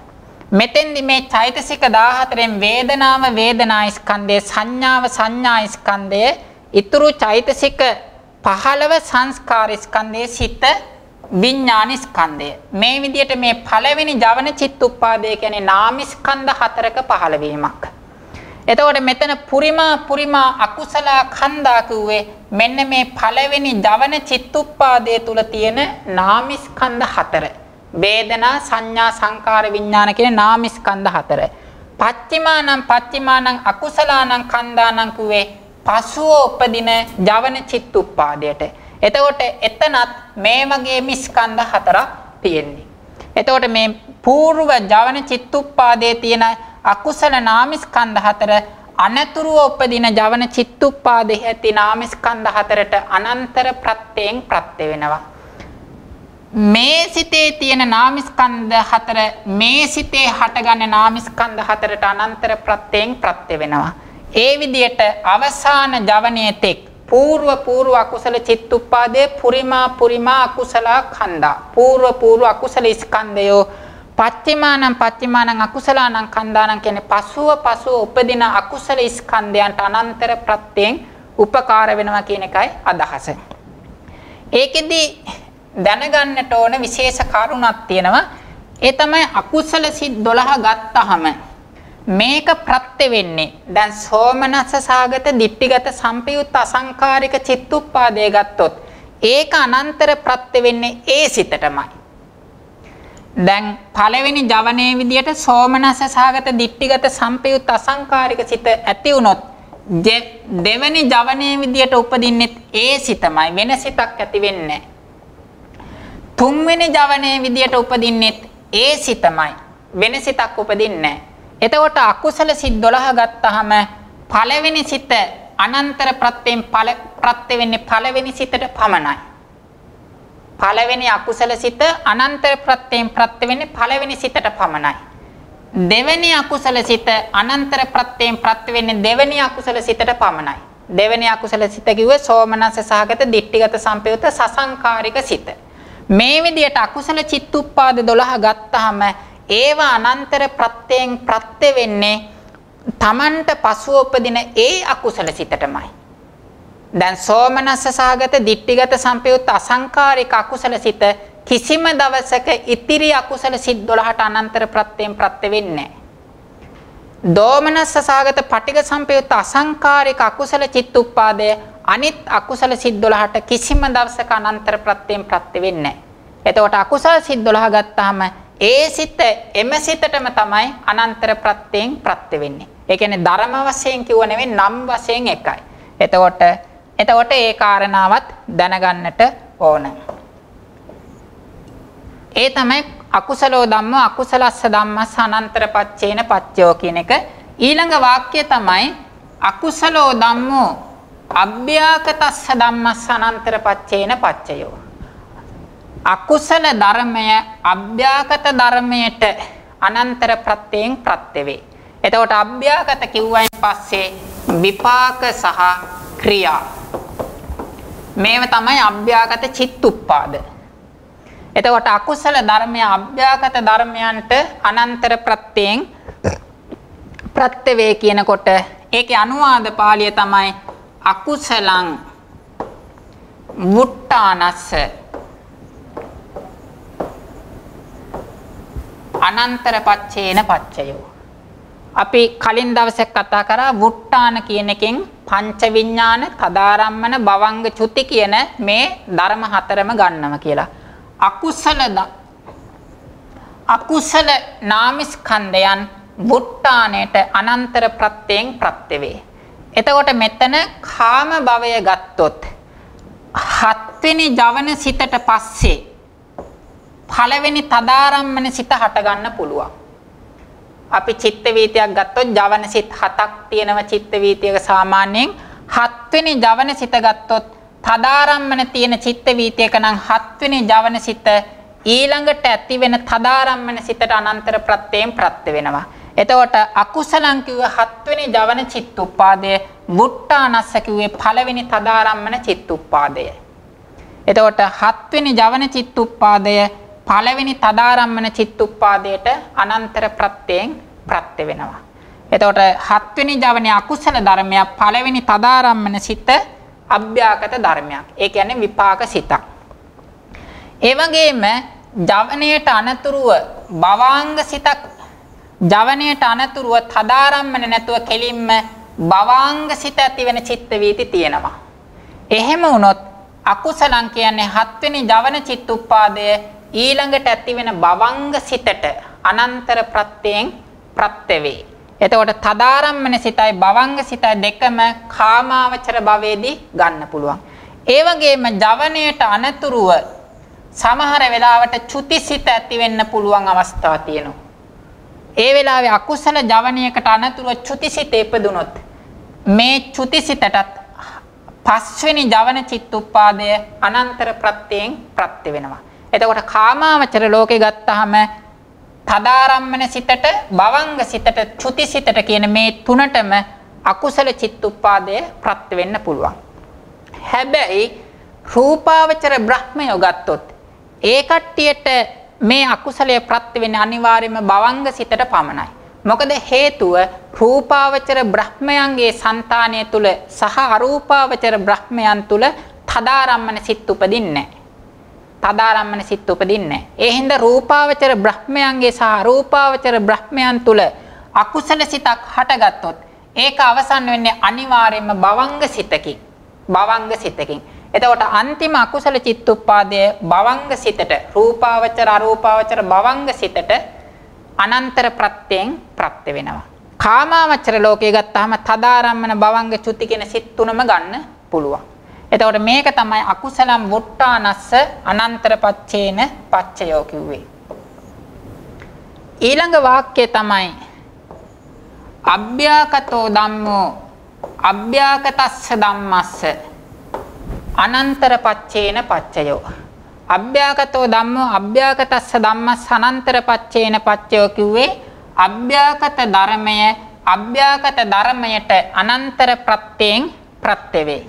මෙතෙන්දි මේ චෛතසික 14න් වේදනාව වේදනා ස්කන්ධය, සංඥාව සංඥා ස්කන්ධය, ඊතුරු චෛතසික 15 සංස්කාර ස්කන්ධය, සිත විඥාන ස්කන්ධය. මේ විදිහට මේ පළවෙනි ජවන චිත්තුප්පාදය කියන්නේ නාම ස්කන්ධ 4ක පහළ වීමක්. එතකොට මෙතන පුරිමා අකුසල කන්දා කිව්වේ මෙන්න මේ පළවෙනි ජවන චිත්තුප්පාදයේ තුල තියෙන නාම ස්කන්ධ 4. වේදනා සංඥා සංකාර විඥාන කියන නාම ස්කන්ධ 4. පච්චිමානං අකුසලානං කන්දානං කිව්වේ පසුව උපදින ජවන චිත්තුප්පාදයට. එතකොට එතනත් මේ වගේ ස්කන්ධ 4ක් තියෙන්නේ. එතකොට මේ పూర్ව ජවන චිත්තුප්පාදයේ තියෙන අකුසල නාම ස්කන්ධ 4 අනතුරුව උපදින ජවන චිත්තුප්පාදයේ ඇති නාම ස්කන්ධ 4ට අනන්තර ප්‍රත්‍යයෙන් ප්‍රත්‍ය වෙනවා. මේ සිතේ තියෙන නාම ස්කන්ධ 4 මේ සිතේ හටගන්න නාම ස්කන්ධ 4ට අනන්තර ප්‍රත්‍යයෙන් ප්‍රත්‍ය වෙනවා. ඒ විදිහට අවසාන ජවනයේ තෙක් పూర్ව අකුසල චිත්තුප්පාදේ පුරිමා අකුසල කන්දා పూర్ව අකුසල ස්කන්ධයෝ පච්චිමානං අකුසලානං කන්දානං කියන්නේ පසුව උපදින අකුසල ස්කන්ධයන්ට අනන්තර ප්‍රත්‍යයෙන් උපකාර වෙනවා කියන එකයි අදහස. ඒකෙදි දැනගන්නට ඕන විශේෂ කරුණක් තියෙනවා. ඒ තමයි අකුසල සිත් 12 ගත්තහම මේක ප්‍රත්‍ය වෙන්නේ දැන් සෝමනස්ස සාගත දිට්ඨිගත සම්පයුත් අසංකාරික චිත්තුප්පාදය ගත්තොත් ඒක අනන්තර ප්‍රත්‍ය වෙන්නේ ඒ සිතටමයි. දැන් පළවෙනි ජවනයේ විදියට සෝමනස්ස සාගත දිට්ඨිගත සම්පයුත් අසංකාරික සිත ඇති වුණොත් දෙවෙනි ජවනයේ විදියට උපදින්නේ ඒ සිතමයි, වෙන සිතක් ඇති වෙන්නේ. තුන්වෙනි ජවනයේ විදියට උපදින්නේ ඒ සිතමයි, වෙන සිතක් උපදින්නේ. එතකොට අකුසල සිත් 12 ගත්තාම පළවෙනි සිත අනන්තර ප්‍රත්‍යයෙන් ප්‍රත්‍ය වෙන්නේ පළවෙනි සිතට පමණයි. පළවෙනි අකුසල සිත අනන්තර ප්‍රත්‍යයෙන් ප්‍රත්‍ය වෙන්නේ පළවෙනි සිතට පමණයි. දෙවෙනි අකුසල සිත අනන්තර ප්‍රත්‍යයෙන් ප්‍රත්‍ය වෙන්නේ දෙවෙනි අකුසල සිතට පමණයි. දෙවෙනි අකුසල සිත කිව්වේ සෝමනස්ස සහගත දිට්ඨිගත සංපයුත සසංකාරික සිත. මේ විදියට අකුසල චිත්තුප්පාද 12 ගත්තාම ඒවා අනන්තර ප්‍රත්‍යයෙන් ප්‍රත්‍ය වෙන්නේ තමන්ට පසුව උපදින ඒ අකුසල සිතටමයි. දැන් සෝමනස්ස සහගත දිට්ඨිගත සංපයුත් අසංකාරික අකුසල සිත කිසිම දවසක ඉතිරි අකුසල සිත් 12ට අනන්තර ප්‍රත්‍යයෙන් ප්‍රත්‍ය වෙන්නේ නැහැ. දෝමනස්ස සහගත පටිඝ සංපයුත් අසංකාරික අකුසල චිත්තුප්පාදය අනිත් අකුසල සිත් 12ට කිසිම දවසක අනන්තර ප්‍රත්‍යයෙන් ප්‍රත්‍ය වෙන්නේ නැහැ. එතකොට අකුසල සිත් 12 ගත්තාම ඒ සිත එම සිතටම තමයි අනන්තර ප්‍රත්‍යයෙන් ප්‍රත්‍ය වෙන්නේ. ඒ කියන්නේ ධර්ම වශයෙන් කිව්ව නෙවෙයි නම් වශයෙන් එකයි. එතකොට ඒ කාරණාවත් දැනගන්නට ඕන. ඒ තමයි අකුසලෝ ධම්මෝ අකුසලස්ස ධම්මස්ස අනන්තර පච්චේන පච්චයෝ කියන එක. ඊළඟ වාක්‍යය තමයි අකුසලෝ ධම්මෝ අභ්‍යාකතස්ස ධම්මස්ස අනන්තර පච්චේන පච්චයෝ. අකුසල ධර්මය අභ්‍යාකත ධර්මයට අනන්තර ප්‍රත්‍යයෙන් ප්‍රත්‍ය වේ. එතකොට අභ්‍යාකත කිව්වයින් පස්සේ විපාක සහ ක්‍රියා. මේව තමයි අභ්‍යාකත චිත්තුප්පාද. එතකොට අකුසල ධර්මය අභ්‍යාකත ධර්මයන්ට අනන්තර ප්‍රත්‍යයෙන් ප්‍රත්‍ය වේ කියනකොට ඒකේ අනුවාද පාළිය තමයි අකුසලං වුට්ටානස්ස අනන්තර පච්චේන පච්චයෝ. අපි කලින් දවසේ කතා කරා වුට්ටාන කියන එකෙන් පංච විඥාන තදාරම්මන භවංග චුති කියන මේ ධර්ම හතරම ගන්නම කියලා. අකුසල නාමස්කන්ධයන් වුට්ටානයට අනන්තර ප්‍රත්‍යයෙන් ප්‍රත්‍ය වේ. එතකොට මෙතන කාම භවය ගත්තොත් හත්වෙනි ජවන සිතට පස්සේ පළවෙනි තදාරම්මන සිත හට ගන්න පුළුවන්. අපි චිත්ත වීතියක් ගත්තොත් ජවන සිත් 7ක් තියෙනවා චිත්ත වීතියක සාමාන්‍යයෙන්. හත්වෙනි ජවන සිත ගත්තොත් තදාරම්මන තියෙන චිත්ත වීතියක නම් හත්වෙනි ජවන සිත ඊළඟට ඇති වෙන තදාරම්මන සිතට අනන්තර ප්‍රත්‍යයෙන් ප්‍රත්‍ය වෙනවා. එතකොට අකුසලං කිව්ව හත්වෙනි ජවන චිත්තුප්පාදය, වුට්ටානස්ස කිව්වේ පළවෙනි තදාරම්මන චිත්තුප්පාදය. එතකොට හත්වෙනි ජවන චිත්තුප්පාදය පළවෙනි තදාරම්මන චිත්තුප්පාදයට අනන්තර ප්‍රත්‍යයෙන් ප්‍රත්‍ය වෙනවා. එතකොට හත්වෙනි ජවනේ අකුසල ධර්මයක් පළවෙනි තදාරම්මන සිත අභ්‍යාකත ධර්මයක්. ඒ කියන්නේ විපාක සිතක්. ඒ වගේම ජවනයේට අනතුරුව භවාංග සිතක් ජවනයේට අනතුරුව තදාරම්මන නැතුව කෙලින්ම භවාංග සිත ඇති වෙන චිත්ත වීති තියෙනවා. එහෙම වුණොත් අකුසලං කියන්නේ හත්වෙනි ජවන චිත්තුප්පාදය ඊළඟට ඇති වෙන භවංග සිතට අනන්තර ප්‍රත්‍යයෙන් ප්‍රත්‍ය වේ. එතකොට තදාරම්මන සිතයි භවංග සිතයි දෙකම කාමාවචර භවයේදී ගන්න පුළුවන්. ඒ වගේම ජවනයේට අනතුරුව සමහර වෙලාවට චුතිසිත ඇති වෙන්න පුළුවන් අවස්ථා තියෙනවා. ඒ වෙලාවේ අකුසල ජවනයකට අනතුරුව චුතිසිත ඉපදුනොත් මේ චුතිසිතටත් පස්වෙනි ජවන චිත්තුප්පාදය අනන්තර ප්‍රත්‍යයෙන් ප්‍රත්‍ය වෙනවා. එතකොට කාමාවචර ලෝකේ ගත්තාම තදාරම්මන සිතට භවංග සිතට චුති සිතට කියන මේ තුනටම අකුසල චිත්තුප්පාදය ප්‍රත්‍ය වෙන්න පුළුවන්. හැබැයි රූපාවචර බ්‍රහ්මයෝ ගත්තොත් ඒ කට්ටියට මේ අකුසලයේ ප්‍රත්‍ය වෙන්නේ අනිවාර්යයෙන්ම භවංග සිතට පමණයි. මොකද හේතුව රූපාවචර බ්‍රහ්මයන්ගේ సంతානය තුල සහ අරූපාවචර බ්‍රහ්මයන් තුල තදාරම්මන සිත් උපදින්නේ නැහැ. තදාරම්මන සිත් උපදින්නේ. ඒ හින්දා රූපාවචර බ්‍රහ්මයන්ගේ සහ අරූපාවචර බ්‍රහ්මයන් තුල අකුසල සිතක් හටගත්තොත් ඒක අවසන් වෙන්නේ අනිවාර්යයෙන්ම භවංග සිතකින්. භවංග සිතකින්. එතකොට අන්තිම අකුසල චිත්තුප්පාදයේ භවංග සිතට රූපාවචර අරූපාවචර භවංග සිතට අනන්තර ප්‍රත්‍යයෙන් ප්‍රත්‍ය වෙනවා. කාමාවචර ලෝකයේ ගත්තාම තදාරම්මන භවංග චුති කියන සිත් තුනම ගන්න පුළුවන්. එතකොට මේක තමයි අකුසලම් වුට්ටානස්ස අනන්තර පච්චේන පච්චයෝ කිව්වේ. ඊළඟ වාක්‍යය තමයි අභ්‍යාකතෝ ධම්මෝ අභ්‍යාකතස්ස ධම්මස්ස අනන්තර පච්චේන පච්චයෝ. අභ්‍යාගතෝ ධම්මෝ අභ්‍යාගතස්ස ධම්මස්ස අනන්තර පච්චේන පච්චයෝ කිව්වේ අභ්‍යාගත ධර්මය අභ්‍යාගත ධර්මයට අනන්තර ප්‍රත්‍යයෙන් ප්‍රත්‍ය වේ.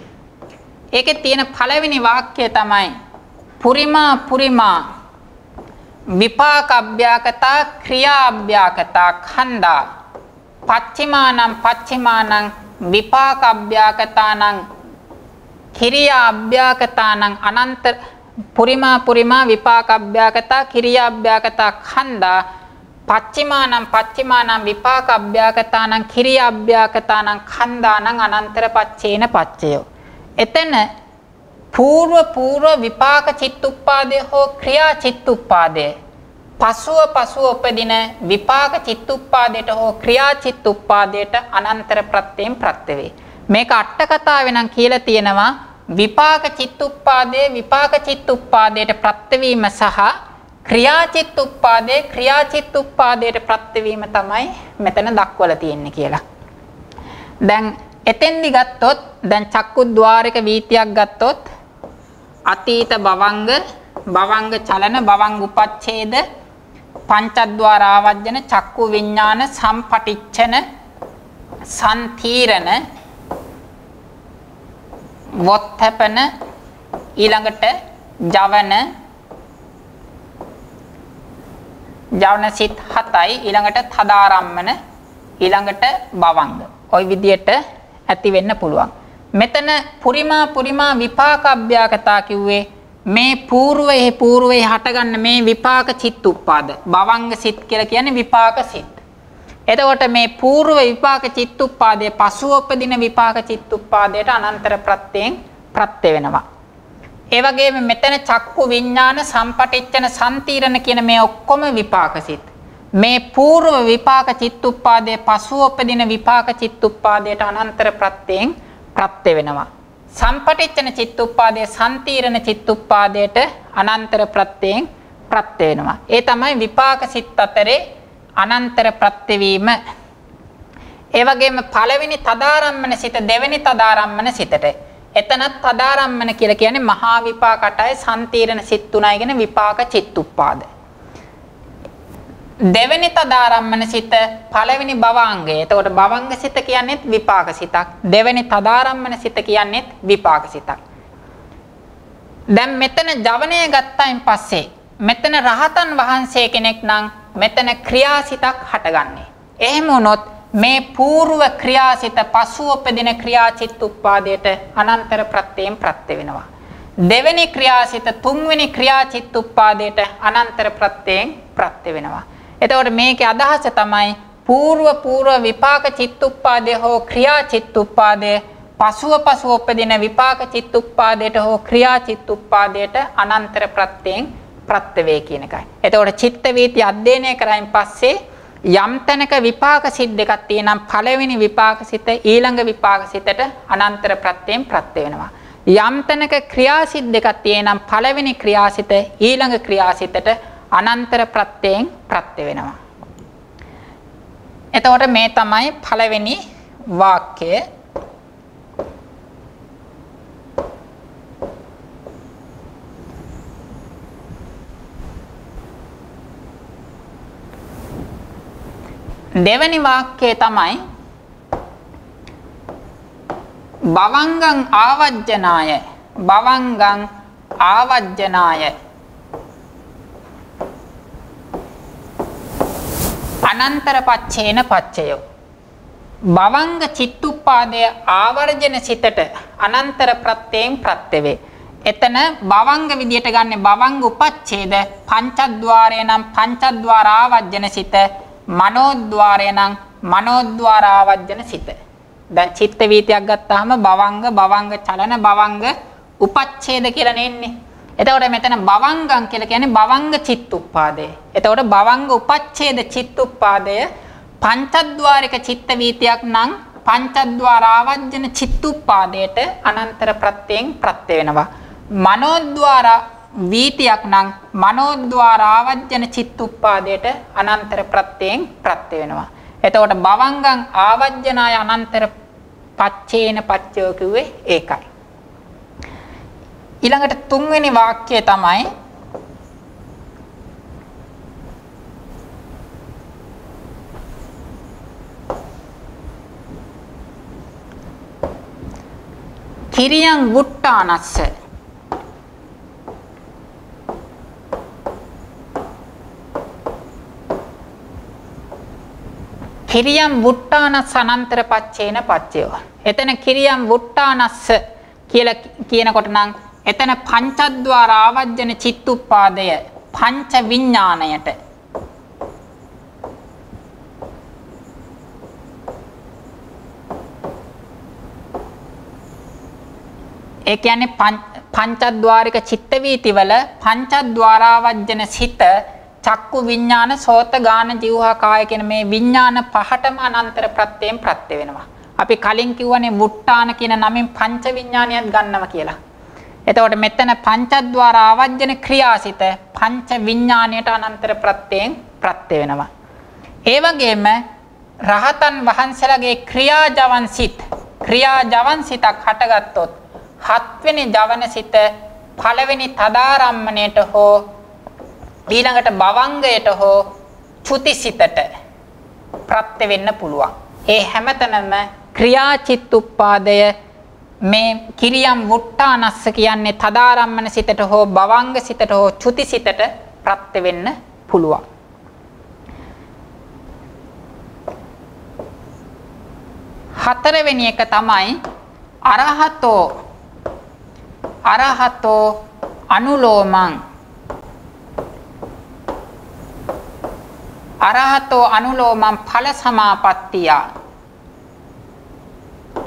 ඒකේ තියෙන පළවෙනි වාක්‍යය තමයි පුරිමා පුරිමා විපාක අභ්‍යාගතා ක්‍රියා අභ්‍යාගතා khanda පච්චිමානං පච්චිමානං විපාක අභ්‍යාගතානං කිරියා අභ්‍යාගතානං අනන්තර පුරිමා පුරිමා විපාක අභ්‍යාගතා කිරියා අභ්‍යාගතා khanda පච්චිමානං පච්චිමානං විපාක අභ්‍යාගතානං කිරියා අභ්‍යාගතානං khanda නං අනන්තර පච්චේන පච්චයෝ. එතන పూర్ව විපාක චිත්තුප්පාදය හෝ ක්‍රියා චිත්තුප්පාදය පසුව උපදින විපාක චිත්තුප්පාදයට හෝ ක්‍රියා චිත්තුප්පාදයට අනන්තර ප්‍රත්‍යයෙන් ප්‍රත්‍ය වේ. මේක අට කතාවේ නම් කියලා තියෙනවා විපාක චිත්තුප්පාදයට ප්‍රත්‍ය වීම සහ ක්‍රියා චිත්තුප්පාදයට ප්‍රත්‍ය වීම තමයි මෙතන දක්වලා තියෙන්නේ කියලා. දැන් එතෙන්දි ගත්තොත් දැන් චක්කුද්්වාරික වීතියක් ගත්තොත් අතීත භවංග චලන භවංග උපච්ඡේද පංචද්වාර ආවජ්ජන චක්කු විඥාන සම්පටිච්ඡන සම්තිරණ වොත්තපන ඊළඟට ජවන සිත් 7යි ඊළඟට තදාරම්මන ඊළඟට භවංග ওই විදියට ඇති වෙන්න පුළුවන්. මෙතන පුරිමා විපාක අභ්‍යාගතා කිව්වේ මේ పూర్වයේ හටගන්න මේ විපාක චිත්තුප්පාද භවංග සිත් කියලා කියන්නේ විපාක සිත්. එතකොට මේ పూర్ව විපාක චිත්තුප්පාදයේ පසුව උපදින විපාක චිත්තුප්පාදයට අනන්තර ප්‍රත්‍යයෙන් ප්‍රත්‍ය වෙනවා. ඒ වගේම මෙතන චක්කු විඥාන සම්පටිච්ඡන සම්තිරණ කියන මේ ඔක්කොම විපාක සිත්. මේ పూర్ව විපාක චිත්තුප්පාදයේ පසුව උපදින විපාක චිත්තුප්පාදයට අනන්තර ප්‍රත්‍යයෙන් ප්‍රත්‍ය වෙනවා. සම්පටිච්ඡන චිත්තුප්පාදයේ සම්තිරණ චිත්තුප්පාදයට අනන්තර ප්‍රත්‍යයෙන් ප්‍රත්‍ය වෙනවා. ඒ තමයි විපාක සිත් අතරේ අනන්තර ප්‍රත්‍ය වීම. ඒ වගේම පළවෙනි තදාරම්මන සිත දෙවෙනි තදාරම්මන සිතට. එතනත් තදාරම්මන කියලා කියන්නේ මහා විපාකටයි සම්තිරණ සිත් තුනයි කියන විපාක චිත්තුප්පාද. දෙවෙනි තදාරම්මන සිත පළවෙනි භවංගය. එතකොට භවංග සිත කියන්නේත් විපාක සිතක්. දෙවෙනි තදාරම්මන සිත කියන්නේත් විපාක සිතක්. දැන් මෙතන ජවනය ගත්තයින් පස්සේ මෙතන රහතන් වහන්සේ කෙනෙක් නම් මෙතන ක්‍රියාසිතක් හටගන්නේ. එහෙම වුණොත් මේ పూర్ව ක්‍රියාසිත පසුව උපදින ක්‍රියාචිත්තුප්පාදයට අනන්තර ප්‍රත්‍යයෙන් ප්‍රත්‍ය වෙනවා. දෙවෙනි ක්‍රියාසිත තුන්වෙනි ක්‍රියාචිත්තුප්පාදයට අනන්තර ප්‍රත්‍යයෙන් ප්‍රත්‍ය වෙනවා. එතකොට මේකේ අදහස තමයි పూర్ව විපාක චිත්තුප්පාදය හෝ ක්‍රියා චිත්තුප්පාදය පසුව උපදින විපාක චිත්තුප්පාදයට හෝ ක්‍රියා චිත්තුප්පාදයට අනන්තර ප්‍රත්‍යයෙන් ප්‍රත්‍ය වේ කියන එකයි. එතකොට චිත්ත වීති අධ්‍යයනය කරායින් පස්සේ යම් තැනක විපාක සිත් දෙකක් තියෙනම් පළවෙනි විපාක සිත ඊළඟ විපාක සිතට අනන්තර ප්‍රත්‍යයෙන් ප්‍රත්‍ය වෙනවා. යම් තැනක ක්‍රියාසිත දෙකක් තියෙනම් පළවෙනි ක්‍රියාසිත ඊළඟ ක්‍රියාසිතට අනන්තර ප්‍රත්‍යයෙන් ප්‍රත්‍ය වෙනවා. එතකොට මේ තමයි පළවෙනි වාක්‍යය. දෙවැනි වාක්‍යය තමයි භවංගං ආවජ්ජනාය අනන්තර පච්චේන පච්චයෝ. භවංග චිත්තුප්පාදය ආවර්ජන සිතට අනන්තර ප්‍රත්‍යයෙන් ප්‍රත්‍ය වේ. එතන භවංග විදියට ගන්න භවංග උපච්ඡේද පංචද්වාරය නම් පංචද්වාර ආවර්ජන සිත මනෝද්වාරය නම් මනෝද්වාර ආවර්ජන සිත. දැන් චිත්ත වීතියක් ගත්තාම භවංග චලන භවංග උපච්ඡේද කියලා නෙන්නේ. එතකොට මෙතන භවංගං කියලා කියන්නේ භවංග චිත්තුප්පාදය. එතකොට භවංග උපච්ඡේද චිත්තුප්පාදය පංචද්වාරික චිත්ත වීතියක් නම් පංචද්වාර ආවර්ජන චිත්තුප්පාදයට අනන්තර ප්‍රත්‍යයෙන් ප්‍රත්‍ය වෙනවා. මනෝද්වාර වීතියක් නම් මනෝද්වාර ආවර්ජන චිත්තුප්පාදයට අනන්තර ප්‍රත්‍යයෙන් ප්‍රත්‍ය වෙනවා. එතකොට භවංගං ආවර්ජනාය අනන්තර පච්චේන පච්චයෝ කිව්වේ ඒකයි. ඊළඟට තුන්වෙනි වාක්‍යය තමයි කිරියං වුට්ටානස්ස කිරියම් වුට්ටානස්ස අනන්තර පච්චේන පච්චයෝ. එතන කිරියම් වුට්ටානස්ස කියලා කියනකොට නම් එතන පංචද්වාර ආවජ්ජන චිත්තුප්පාදය පංච විඥාණයට ඒ කියන්නේ පංචද්වාරික චිත්ත වීතිවල පංචද්වාරාවජ්ජන සිත චක්කු විඥාන සෝත ගාන જીවහා කාය කියන මේ විඥාන පහටම අනන්තර ප්‍රත්‍යයෙන් ප්‍රත්‍ය වෙනවා. අපි කලින් කිව්වනේ වුට්ටාන කියන නමින් පංච විඥානියත් ගන්නවා කියලා. එතකොට මෙතන පංචද්වාර ආවජ්ජන ක්‍රියාසිත පංච විඥාණයට අනන්තර ප්‍රත්‍යයෙන් ප්‍රත්‍ය වෙනවා. ඒ වගේම රහතන් වහන්සේලාගේ ක්‍රියාජවන් සිතක් හටගත්තොත් හත්වෙනි ජවන සිත පළවෙනි තදාරම්මණයට හෝ ඊළඟට භවංගයට හෝ චුතිසිතට ප්‍රත්‍ය වෙන්න පුළුවන්. ඒ හැමතැනම ක්‍රියාචිත්තුප්පාදය මේ කිරියම් වුට්ටානස්ස කියන්නේ තදාරම්මන සිතට හෝ භවංග සිතට හෝ චුතිසිතට ප්‍රත්‍ය වෙන්න පුළුවන්. හතරවෙනි එක තමයි අරහතෝ අනුලෝමං අරහතෝ අනුලෝමං ඵල සමාපත්තිය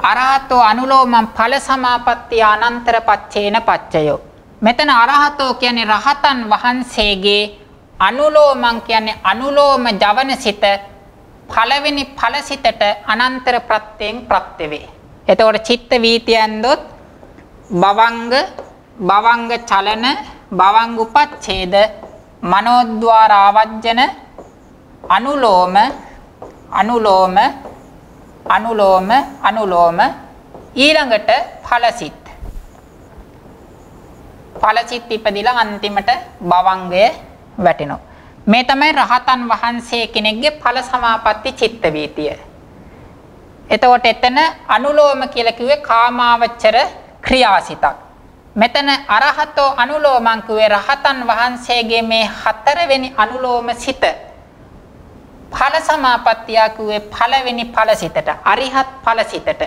අරහතෝ අනුලෝමං ඵල සමාපත්තිය අනන්තර පච්චේන පච්චයෝ. මෙතන අරහතෝ කියන්නේ රහතන් වහන්සේගේ අනුලෝමං කියන්නේ අනුලෝම ජවන සිත පළවෙනි ඵලසිතට අනන්තර ප්‍රත්‍යයෙන් ප්‍රත්‍ය වේ. එතකොට චිත්ත වීතියෙන්දොත් භවංග චලන භවංග උපච්ඡේද මනෝද්වාර ආවජ්ජන අනුලෝම ඊළඟට ඵලසිත ඉපදිලා අන්තිමට භවංගය වැටෙනවා. මේ තමයි රහතන් වහන්සේ කෙනෙක්ගේ ඵල සමාපatti චිත්ත වීතිය. එතකොට එතන අනුලෝම කියලා කිව්වේ කාමාවචර ක්‍රියාසිතක්. මෙතන අරහතෝ අනුලෝමං කිව්වේ රහතන් වහන්සේගේ මේ හතරවෙනි අනුලෝම සිත ඵල සමාපත්තිය කිව්වේ පළවෙනි ඵලසිතට අරිහත් ඵලසිතට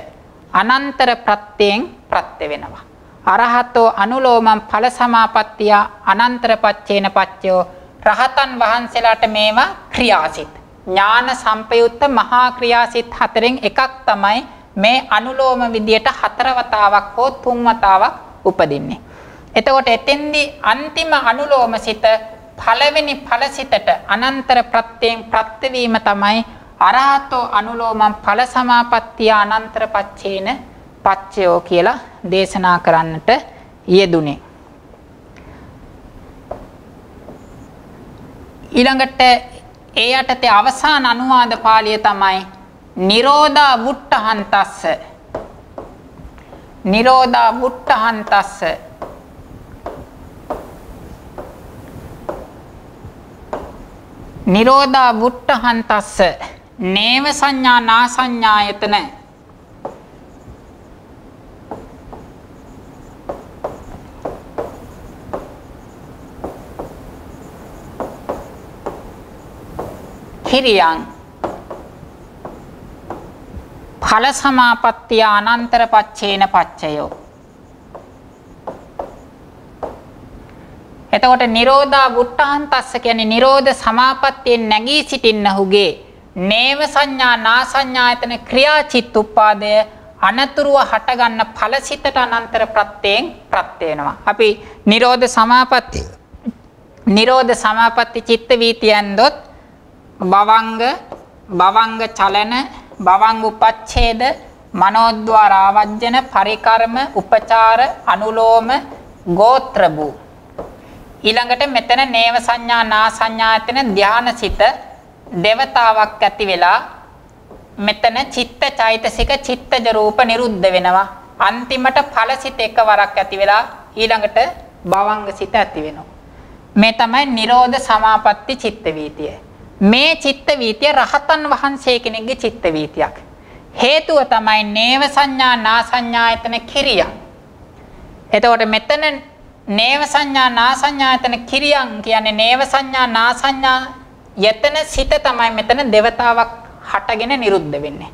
අනන්තර ප්‍රත්‍යයෙන් ප්‍රත්‍ය වෙනවා. අරහතෝ අනුලෝමං ඵල සමාපත්තිය අනන්තර පච්චේන පච්චයෝ රහතන් වහන්සේලාට මේවා ක්‍රියාසිත. ඥාන සම්පයුත්ත මහා ක්‍රියාසිත හතරෙන් එකක් තමයි මේ අනුලෝම විදියට හතර වතාවක් හෝ තුන් වතාවක් උපදින්නේ. එතකොට එතෙන්දී අන්තිම අනුලෝම සිත පළවෙනි ඵලසිතට අනන්තර ප්‍රත්‍යයෙන් ප්‍රත්‍ය වීම තමයි අරහතෝ අනුලෝමං ඵල සමාපත්තිය අනන්තර පච්චේන පච්චයෝ කියලා දේශනා කරන්නට යෙදුනේ. ඊළඟට ඒ යටතේ අවසාන අනුවාද පාළිය තමයි නිරෝධා වුට්ටහන්තස්ස නිරෝධා වුට්ටහන්තස්ස නේව සංඥා නා සංඥායතන කිරියං ඵල සමාපත්තිය අනන්තර පච්චේන පච්චයෝ. එතකොට නිරෝධා වුට්ටහන්තස්ස කියන්නේ නිරෝධ සමාපත්තියෙන් නැගී සිටින්නහුගේ නේව සංඥා නා සංඥායතන ක්‍රියාචිත්තුප්පාදය අනතුරුව හටගන්න ඵලසිතට අනන්තර ප්‍රත්‍යයෙන් ප්‍රත්‍ය වෙනවා. අපි නිරෝධ සමාපatti චිත්ත වීතියෙන්දොත් භවංග චලන භවංග උපච්ඡේද මනෝද්වාර ආවජ්ජන පරිකර්ම උපචාර අනුලෝම ගෝත්‍ර භූ ඊළඟට මෙතන නේව සංඥා නා සංඥායතන ධානසිත දේවතාවක් ඇති වෙලා මෙතන චිත්ත චෛතසික චිත්තජ රූප නිරුද්ධ වෙනවා. අන්තිමට ඵලසිත එකවරක් ඇති වෙලා ඊළඟට භවංග සිත ඇති වෙනවා. මේ තමයි නිරෝධ සමාපatti චිත්ත වීතිය. මේ චිත්ත වීතිය රහතන් වහන්සේ කෙනෙක්ගේ චිත්ත වීතියක්. හේතුව තමයි නේව සංඥා නා සංඥායතන කිරිය. එතකොට මෙතන නේව සංඥා නා සංඥා යතන කිරියන් කියන්නේ නේව සංඥා නා සංඥා යතන සිත තමයි මෙතන දෙවතාවක් හටගෙන නිරුද්ධ වෙන්නේ.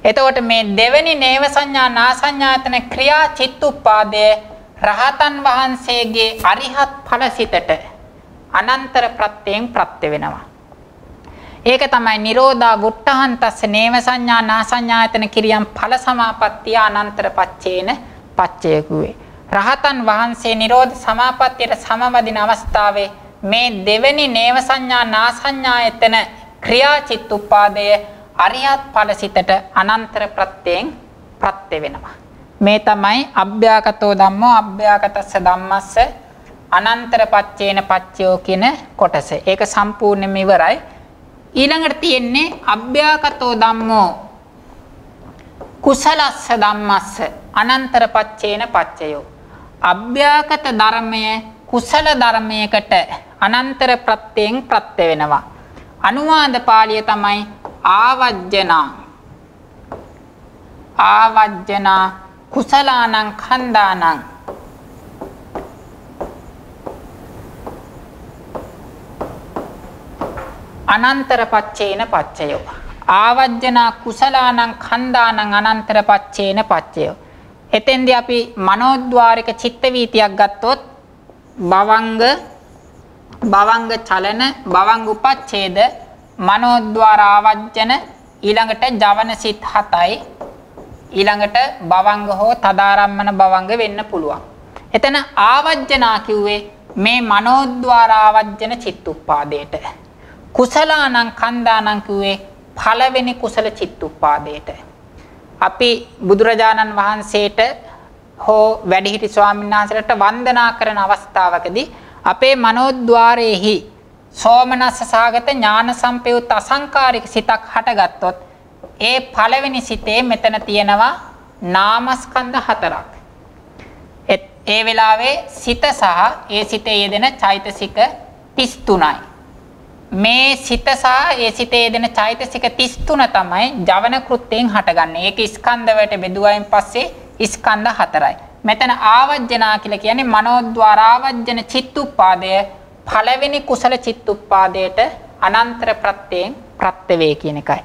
එතකොට මේ දෙවෙනි නේව සංඥා නා සංඥා යතන ක්‍රියා චිත්තුප්පාදයේ රහතන් වහන්සේගේ අරිහත් ඵලසිතට අනන්තර ප්‍රත්‍යයෙන් ප්‍රත්‍ය වෙනවා. ඒක තමයි නිරෝධා වුට්ටහන්තස්ස නේව සංඥා නා සංඥායතන කිරියම් ඵල සමාපත්තිය අනන්තර පච්චේන පච්චය කිව්වේ. රහතන් වහන්සේ නිරෝධ සමාපත්තියට සමවදින අවස්ථාවේ මේ දෙවෙනි නේව සංඥා නා සංඥායතන ක්‍රියා චිත්තුප්පාදයේ අරිහත් ඵලසිතට අනන්තර ප්‍රත්‍යයෙන් ප්‍රත්‍ය වෙනවා. මේ තමයි අභ්‍යාකතෝ ධම්මෝ අභ්‍යාකතස්ස ධම්මස්ස අනන්තර පච්චේන පච්චයෝ කියන කොටස. ඒක සම්පූර්ණයෙන්ම ඉවරයි. ඊළඟට තියෙන්නේ අභ්‍යාකතෝ ධම්මෝ කුසලස්ස ධම්මස්ස අනන්තර පච්චේන පච්චයෝ. අභ්‍යාකත ධර්මය කුසල ධර්මයකට අනන්තර ප්‍රත්‍යයෙන් ප්‍රත්‍ය වෙනවා. අනුවාද පාළිය තමයි ආවජ්ජනා. ආවජ්ජනා කුසලානං ඛණ්ඩානං අනන්තර පච්චේන පච්චයෝ. ආවජ්ජනා කුසලානං ඛණ්ඩානං අනන්තර පච්චේන පච්චයෝ. එතෙන්දී අපි මනෝද්වාරික චිත්ත වීතියක් ගත්තොත් භවංග චලන භවංග උපච්ඡේද මනෝද්වාර ආවජ්ජන ඊළඟට ජවන සිත් 7යි ඊළඟට භවංග හෝ තදාරම්මන භවංග වෙන්න පුළුවන්. එතන ආවජ්ජනා කිව්වේ මේ මනෝද්වාර ආවජ්ජන චිත්තුප්පාදයට. කුසලානං ඛණ්ඩානං කිව්වේ පළවෙනි කුසල චිත්තුප්පාදයට. අපි බුදුරජාණන් වහන්සේට හෝ වැඩිහිටි ස්වාමීන් වහන්සේලාට වන්දනා කරන අවස්ථාවකදී අපේ මනෝද්වාරයේහි සෝමනස්ස සාගත ඥාන සම්පයුත් අසංකාරික සිතක් හටගත්තොත් ඒ පළවෙනි සිතේ මෙතන තියෙනවා නාමස්කන්ධ 4ක්. ඒ වෙලාවේ සිත සහ ඒ සිතේ යෙදෙන චෛතසික 33යි. මේ සිත සහ ඒ සිතේ යෙදෙන චෛතසික 33 තමයි ජවන කෘත්‍යයෙන් හටගන්නේ. ඒක ස්කන්ධ වලට බෙදුවයින් පස්සේ ස්කන්ධ 4යි. මෙතන ආවජ්ජනා කියලා කියන්නේ මනෝද්වාර ආවජ්ජන චිත්තුප්පාදය පළවෙනි කුසල චිත්තුප්පාදයට අනන්තර ප්‍රත්‍යයෙන් ප්‍රත්‍ය වේ කියන එකයි.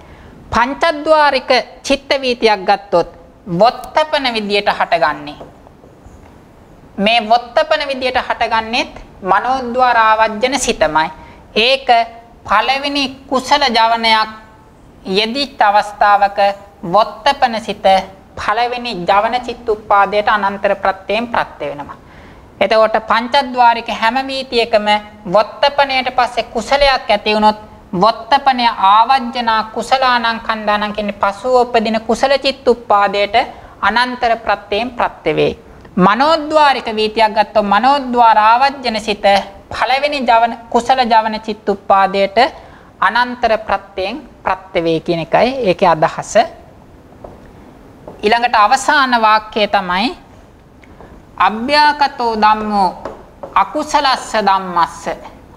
පංචද්වාරික චිත්ත වීතියක් ගත්තොත් වොත්තපන විදියට හටගන්නේ. මේ වොත්තපන විදියට හටගන්නේත් මනෝද්වාර ආවජ්ජන සිතමයි. ඒක පළවෙනි කුසල ජවනයක් යෙදිච්ච අවස්ථාවක වොත්තපන සිත පළවෙනි ජවන චිත්තුප්පාදයට අනන්තර ප්‍රත්‍යයෙන් ප්‍රත්‍ය වෙනවා. එතකොට පංචද්වාරික හැම වීතියකම වොත්තපනයට පස්සේ කුසලයක් ඇති වුණොත් වොත්තපනය ආවජ්ජනා කුසලානං ඛණ්ඩානං කියන්නේ පසුව උපදින කුසල චිත්තුප්පාදයට අනන්තර ප්‍රත්‍යයෙන් ප්‍රත්‍ය වේ. මනෝද්වාරික වීතියක් ගත්තොත් මනෝද්වාර ආවජ්ජන සිත පළවෙනි ජවන කුසල ජවන චිත්තුප්පාදයට අනන්තර ප්‍රත්‍යයෙන් ප්‍රත්‍ය වේ කියන එකයි ඒකේ අදහස. ඊළඟට අවසාන වාක්‍යය තමයි අභ්‍යාකතෝ ධම්මෝ අකුසලස්ස ධම්මස්ස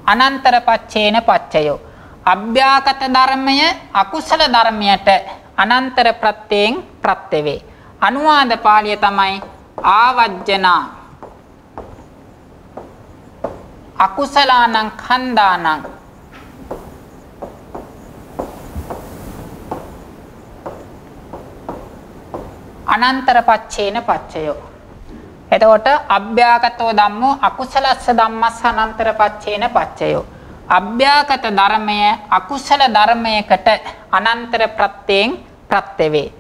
අනන්තර පච්චේන පච්චයෝ. අභ්‍යාකත ධර්මය අකුසල ධර්මයට අනන්තර ප්‍රත්‍යයෙන් ප්‍රත්‍ය වේ. අනුවාද පාළිය තමයි ආවජ්ජනා අකුසලානං ඛණ්ඩානං අනන්තර පච්චේන පච්චයෝ. එතකොට අභ්‍යාකතෝ ධම්මෝ අකුසලස්ස ධම්මස්ස අනන්තර පච්චේන පච්චයෝ. අභ්‍යාකත ධර්මය අකුසල ධර්මයකට අනන්තර ප්‍රත්‍යයෙන් ප්‍රත්‍ය වේ.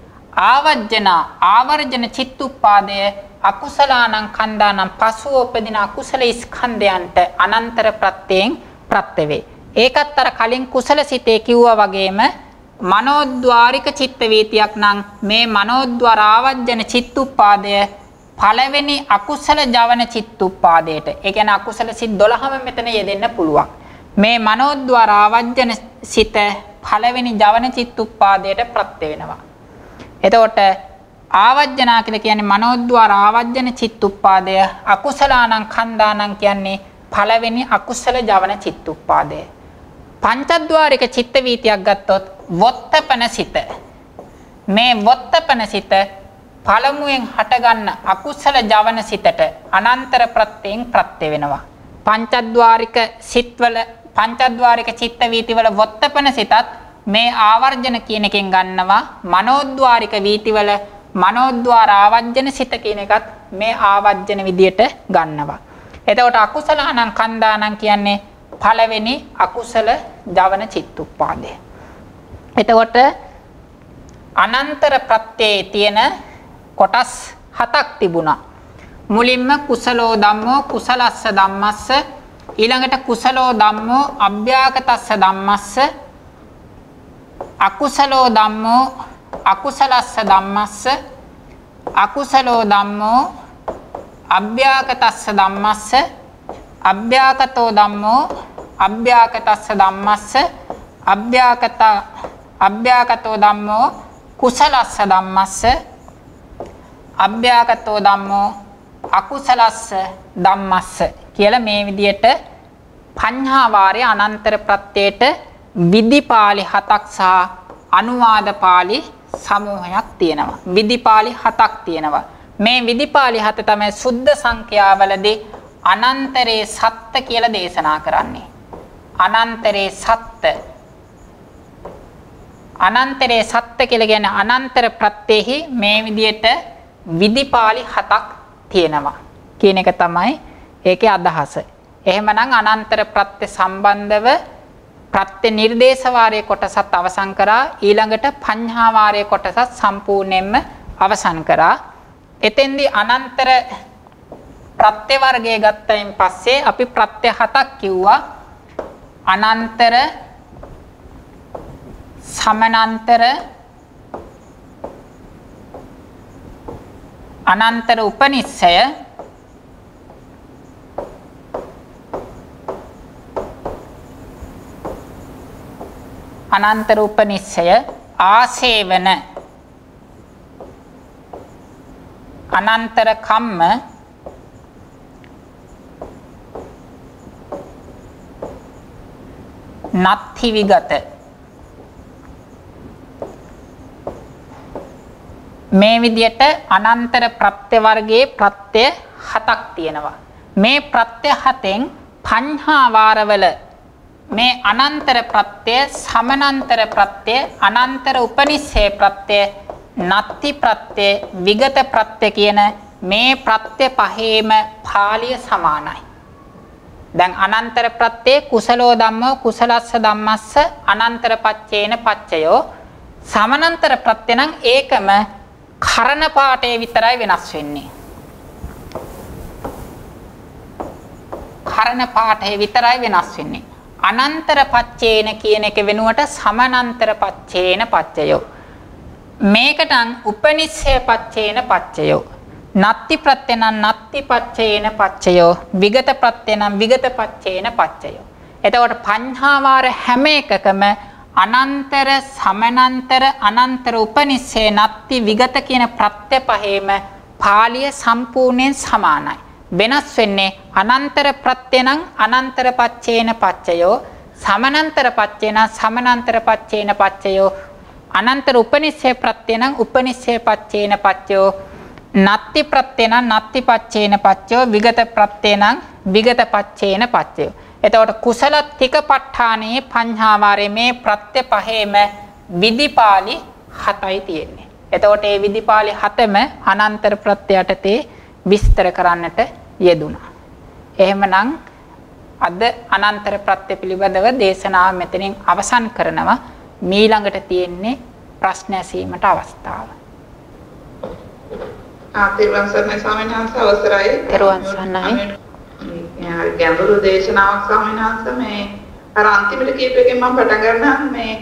ආවජ්ජනා ආවර්ජන චිත්තුප්පාදය අකුසලානං ඛණ්ඩානං පසුව උපදින අකුසල ස්කන්ධයන්ට අනන්තර ප්‍රත්‍යයෙන් ප්‍රත්‍ය වේ. ඒකත් අර කලින් කුසල සිතේ කිව්වා වගේම මනෝද්වාරික චිත්ත වීතියක් නම් මේ මනෝද්වාර ආවජ්ජන චිත්තුප්පාදය පළවෙනි අකුසල ජවන චිත්තුප්පාදයට. ඒ කියන්නේ අකුසල සිත් 12ම මෙතන යෙදෙන්න පුළුවන්. මේ මනෝද්වාර ආවජ්ජන සිත පළවෙනි ජවන චිත්තුප්පාදයට ප්‍රත්‍ය වෙනවා. එතකොට ආවජ්ජනා කියලා කියන්නේ මනෝද්වාර ආවජ්ජන චිත්තුප්පාදය. අකුසලානං ඛණ්ඩානං කියන්නේ පළවෙනි අකුසල ජවන චිත්තුප්පාදය. පංචද්වාරික චිත්ත වීතියක් ගත්තොත් වොත්තපන සිත. මේ වොත්තපන සිත පළමුවෙන් හටගන්න අකුසල ජවන සිතට අනන්තර ප්‍රත්‍යයෙන් ප්‍රත්‍ය වෙනවා. පංචද්වාරික සිත්වල පංචද්වාරික චිත්ත වීතිවල වොත්තපන සිතත් මේ ආවර්ජන කියන එකෙන් ගන්නවා. මනෝද්වාරික වීතිවල මනෝද්වාර ආවර්ජන සිත කියන එකත් මේ ආවර්ජන විදියට ගන්නවා. එතකොට අකුසලානං කන්දානං කියන්නේ පළවෙනි අකුසල ජවන චිත්තුප්පාදය. එතකොට අනන්තර ප්‍රත්‍යයේ තියෙන කොටස් 7ක් තිබුණා. මුලින්ම කුසලෝ ධම්මෝ කුසලස්ස ධම්මස්ස, ඊළඟට කුසලෝ ධම්මෝ අභ්‍යාගතස්ස ධම්මස්ස, අකුසලෝ ධම්මෝ අකුසලස්ස ධම්මස්ස, අකුසලෝ ධම්මෝ අභ්‍යාගතස්ස ධම්මස්ස, අභ්‍යාගතෝ ධම්මෝ අභ්‍යාගතස්ස ධම්මස්ස, අභ්‍යාගතෝ ධම්මෝ කුසලස්ස ධම්මස්ස, අභ්‍යාගතෝ ධම්මෝ අකුසලස්ස ධම්මස්ස කියලා මේ විදියට පඤ්ඤා වාරයේ අනන්තර ප්‍රත්‍යයට විදිපාලි 7ක් සහ අනුවාද පාලි සමූහයක් තියෙනවා. විදිපාලි 7ක් තියෙනවා. මේ විදිපාලි 7 තමයි සුද්ධ සංඛ්‍යාවලදී අනන්තරේ සත්ත්‍ය කියලා දේශනා කරන්නේ. අනන්තරේ සත්ත්‍ය. අනන්තරේ සත්ත්‍ය කියලා කියන්නේ අනන්තර ප්‍රත්‍යෙහි මේ විදියට විදිපාලි 7ක් තියෙනවා කියන එක තමයි ඒකේ අදහස. එහෙමනම් අනන්තර ප්‍රත්‍ය සම්බන්ධව ප්‍රත්‍ය නිර්දේශ වාරයේ කොටසත් අවසන් කරා. ඊළඟට පඤ්ඤා වාරයේ කොටසත් සම්පූර්ණයෙන්ම අවසන් කරා. එතෙන්දී අනන්තර ප්‍රත්‍ය වර්ගය ගත්තයින් පස්සේ අපි ප්‍රත්‍ය 7ක් කිව්වා. අනන්තර, සමානන්තර, අනන්තර උපනිස්සය, අනන්තර උපනිස්සය, ආසේවන, අනන්තර කම්ම, නත්ථි විගත. මේ විදියට අනන්තර ප්‍රත්‍ය වර්ගයේ ප්‍රත්‍ය 7ක් තියෙනවා. මේ ප්‍රත්‍ය 7න් පඤ්ඤා වාරවල මේ අනන්තර ප්‍රත්‍ය, සමානන්තර ප්‍රත්‍ය, අනන්තර උපනිස්සය ප්‍රත්‍ය, නත්ති ප්‍රත්‍ය, විගත ප්‍රත්‍ය කියන මේ ප්‍රත්‍ය පහේම පාලිය සමානයි. දැන් අනන්තර ප්‍රත්‍ය කුසලෝ ධම්මෝ කුසලස්ස ධම්මස්ස අනන්තර පච්චේන පච්චයෝ. සමානන්තර ප්‍රත්‍ය නම් ඒකම කරණ පාඨය විතරයි වෙනස් වෙන්නේ. කරණ පාඨය විතරයි වෙනස් වෙන්නේ. අනන්තර පච්චේන කියන එක වෙනුවට සමානන්තර පච්චේන පච්චයෝ. මේකට උපනිස්සය පච්චේන පච්චයෝ. නත්ති ප්‍රත්‍ය නම් නත්ති පච්චේන පච්චයෝ. විගත ප්‍රත්‍ය නම් විගත පච්චේන පච්චයෝ. එතකොට පඤ්ඤා වාර හැම එකකම අනන්තර, සමානන්තර, අනන්තර උපනිස්සය, නත්ති විගත කියන ප්‍රත්‍ය පහේම පාලිය සම්පූර්ණයෙන් සමානයි. වෙනස් වෙන්නේ අනන්තර ප්‍රත්‍ය නම් අනන්තර පච්චේන පච්චයෝ, සමානන්තර පච්චේ නම් සමානන්තර පච්චේන පච්චයෝ, අනන්තර උපනිස්සය ප්‍රත්‍ය නම් උපනිස්සය පච්චේන පච්චයෝ, නත්ති ප්‍රත්‍ය නම් නත්ති පච්චේන පච්චයෝ, විගත ප්‍රත්‍ය නම් විගත පච්චේන පච්චයෝ. එතකොට කුසල ත්‍ික ප ဋ ාණයේ පඤ්ඤා වාරයේ මේ ප්‍රත්‍ය පහේම විදිපාලි 7යි තියෙන්නේ. එතකොට මේ විදිපාලි 7ම අනන්තර ප්‍රත්‍ය යටතේ විස්තර කරන්නට යෙදුණා. එහෙමනම් අද අනන්තර ප්‍රත්‍ය පිළිබඳව දේශනාව මෙතනින් අවසන් කරනවා. මීළඟට තියෙන්නේ ප්‍රශ්න ඇසීමට අවස්ථාව. තෙරුවන් සරණයි ස්වාමීන් වහන්සේ අවසරයි. තෙරුවන් සරණයි. ගැඹුරු දේශනාවක් ස්වාමීන් වහන්සේ මේ අර අන්තිමට කියප එකෙන් මම පටන් ගන්නම් මේ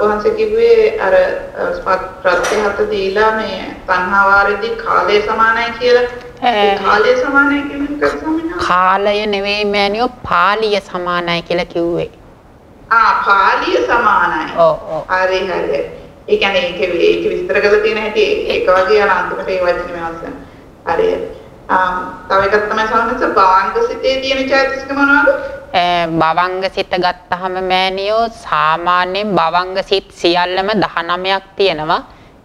වහන්සේ කිව්වේ අර ප්‍රත්‍ය 7 දීලා මේ තණ්හා වාරෙදි කාලය සමානයි කියලා. කාලය සමානයි කියන්නේ මොකක්ද ස්වාමීන් වහන්සේ? කාලය නෙවෙයි මෑනියෝ පාලිය සමානයි කියලා කිව්වේ. පාලිය සමානයි. ඔව් ඔව්. හරි හරි. ඒ කියන්නේ ඒක විස්තර කරලා තියෙන හැටි ඒක වගේ අර අන්තිමට ඒ වචනේ වෙනස් වෙනවා. හරි. තව එකක් තමයි සමහරවිට භවංග සිතේ තියෙන චෛතසික මොනවද? භවංග සිත ගත්තාම මෑනියෝ සාමාන්‍යයෙන් භවංග සිත් සියල්ලම 19ක් තියෙනවා.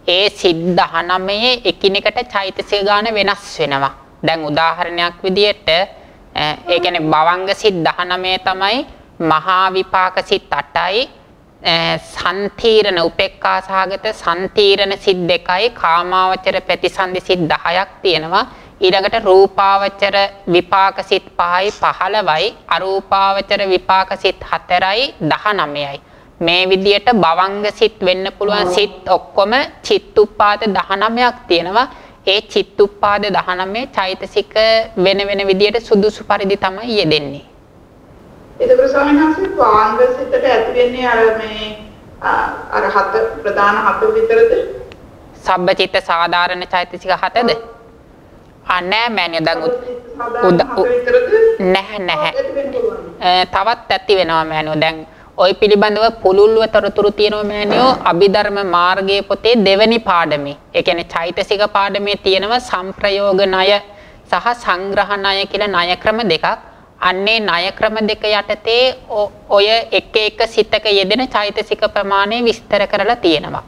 ඒ සිත් 19 එකිනෙකට චෛතසික ගාන වෙනස් වෙනවා. දැන් උදාහරණයක් විදියට ඒ කියන්නේ භවංග සිත් 19 තමයි මහා විපාක සිත් 8යි සම්තිරණ උපේක්ඛා සහගත සම්තිරණ සිත් 2යි කාමාවචර ප්‍රතිසන්දි සිත් 10ක් තියෙනවා. ඊළඟට රූපාවචර විපාක සිත් 5යි 15යි අරූපාවචර විපාක සිත් 4යි 19යි. මේ විදියට භවංග සිත් වෙන්න පුළුවන් සිත් ඔක්කොම චිත්තුප්පාද 19ක් තියෙනවා. ඒ චිත්තුප්පාද 19 චෛතසික වෙන වෙන විදියට සුදුසු පරිදි තමයි යෙදෙන්නේ. ඒකේ ස්වාමීන් වහන්සේ භවංග සිතට ඇති වෙන්නේ අර හත ප්‍රධාන හත විතරද? සබ්බචිත්ත සාධාරණ චෛතසික 7ද? නෑ මෑණියෝ දැන් නැහැ තවත් ඇති වෙනවා මෑණියෝ. දැන් ඔය පිළිබඳව පුළුල්ව තොරතුරු තියෙනවා මෑණියෝ අභිධර්ම මාර්ගයේ පොතේ දෙවැනි පාඩමේ. ඒ කියන්නේ චෛතසික පාඩමේ තියෙනවා සම්ප්‍රයෝග ණය සහ සංග්‍රහ ණය කියලා ණය ක්‍රම දෙකක්. අන්නේ ණය ක්‍රම දෙක යටතේ ඔය එක එක සිතක යෙදෙන චෛතසික ප්‍රමාණය විස්තර කරලා තියෙනවා.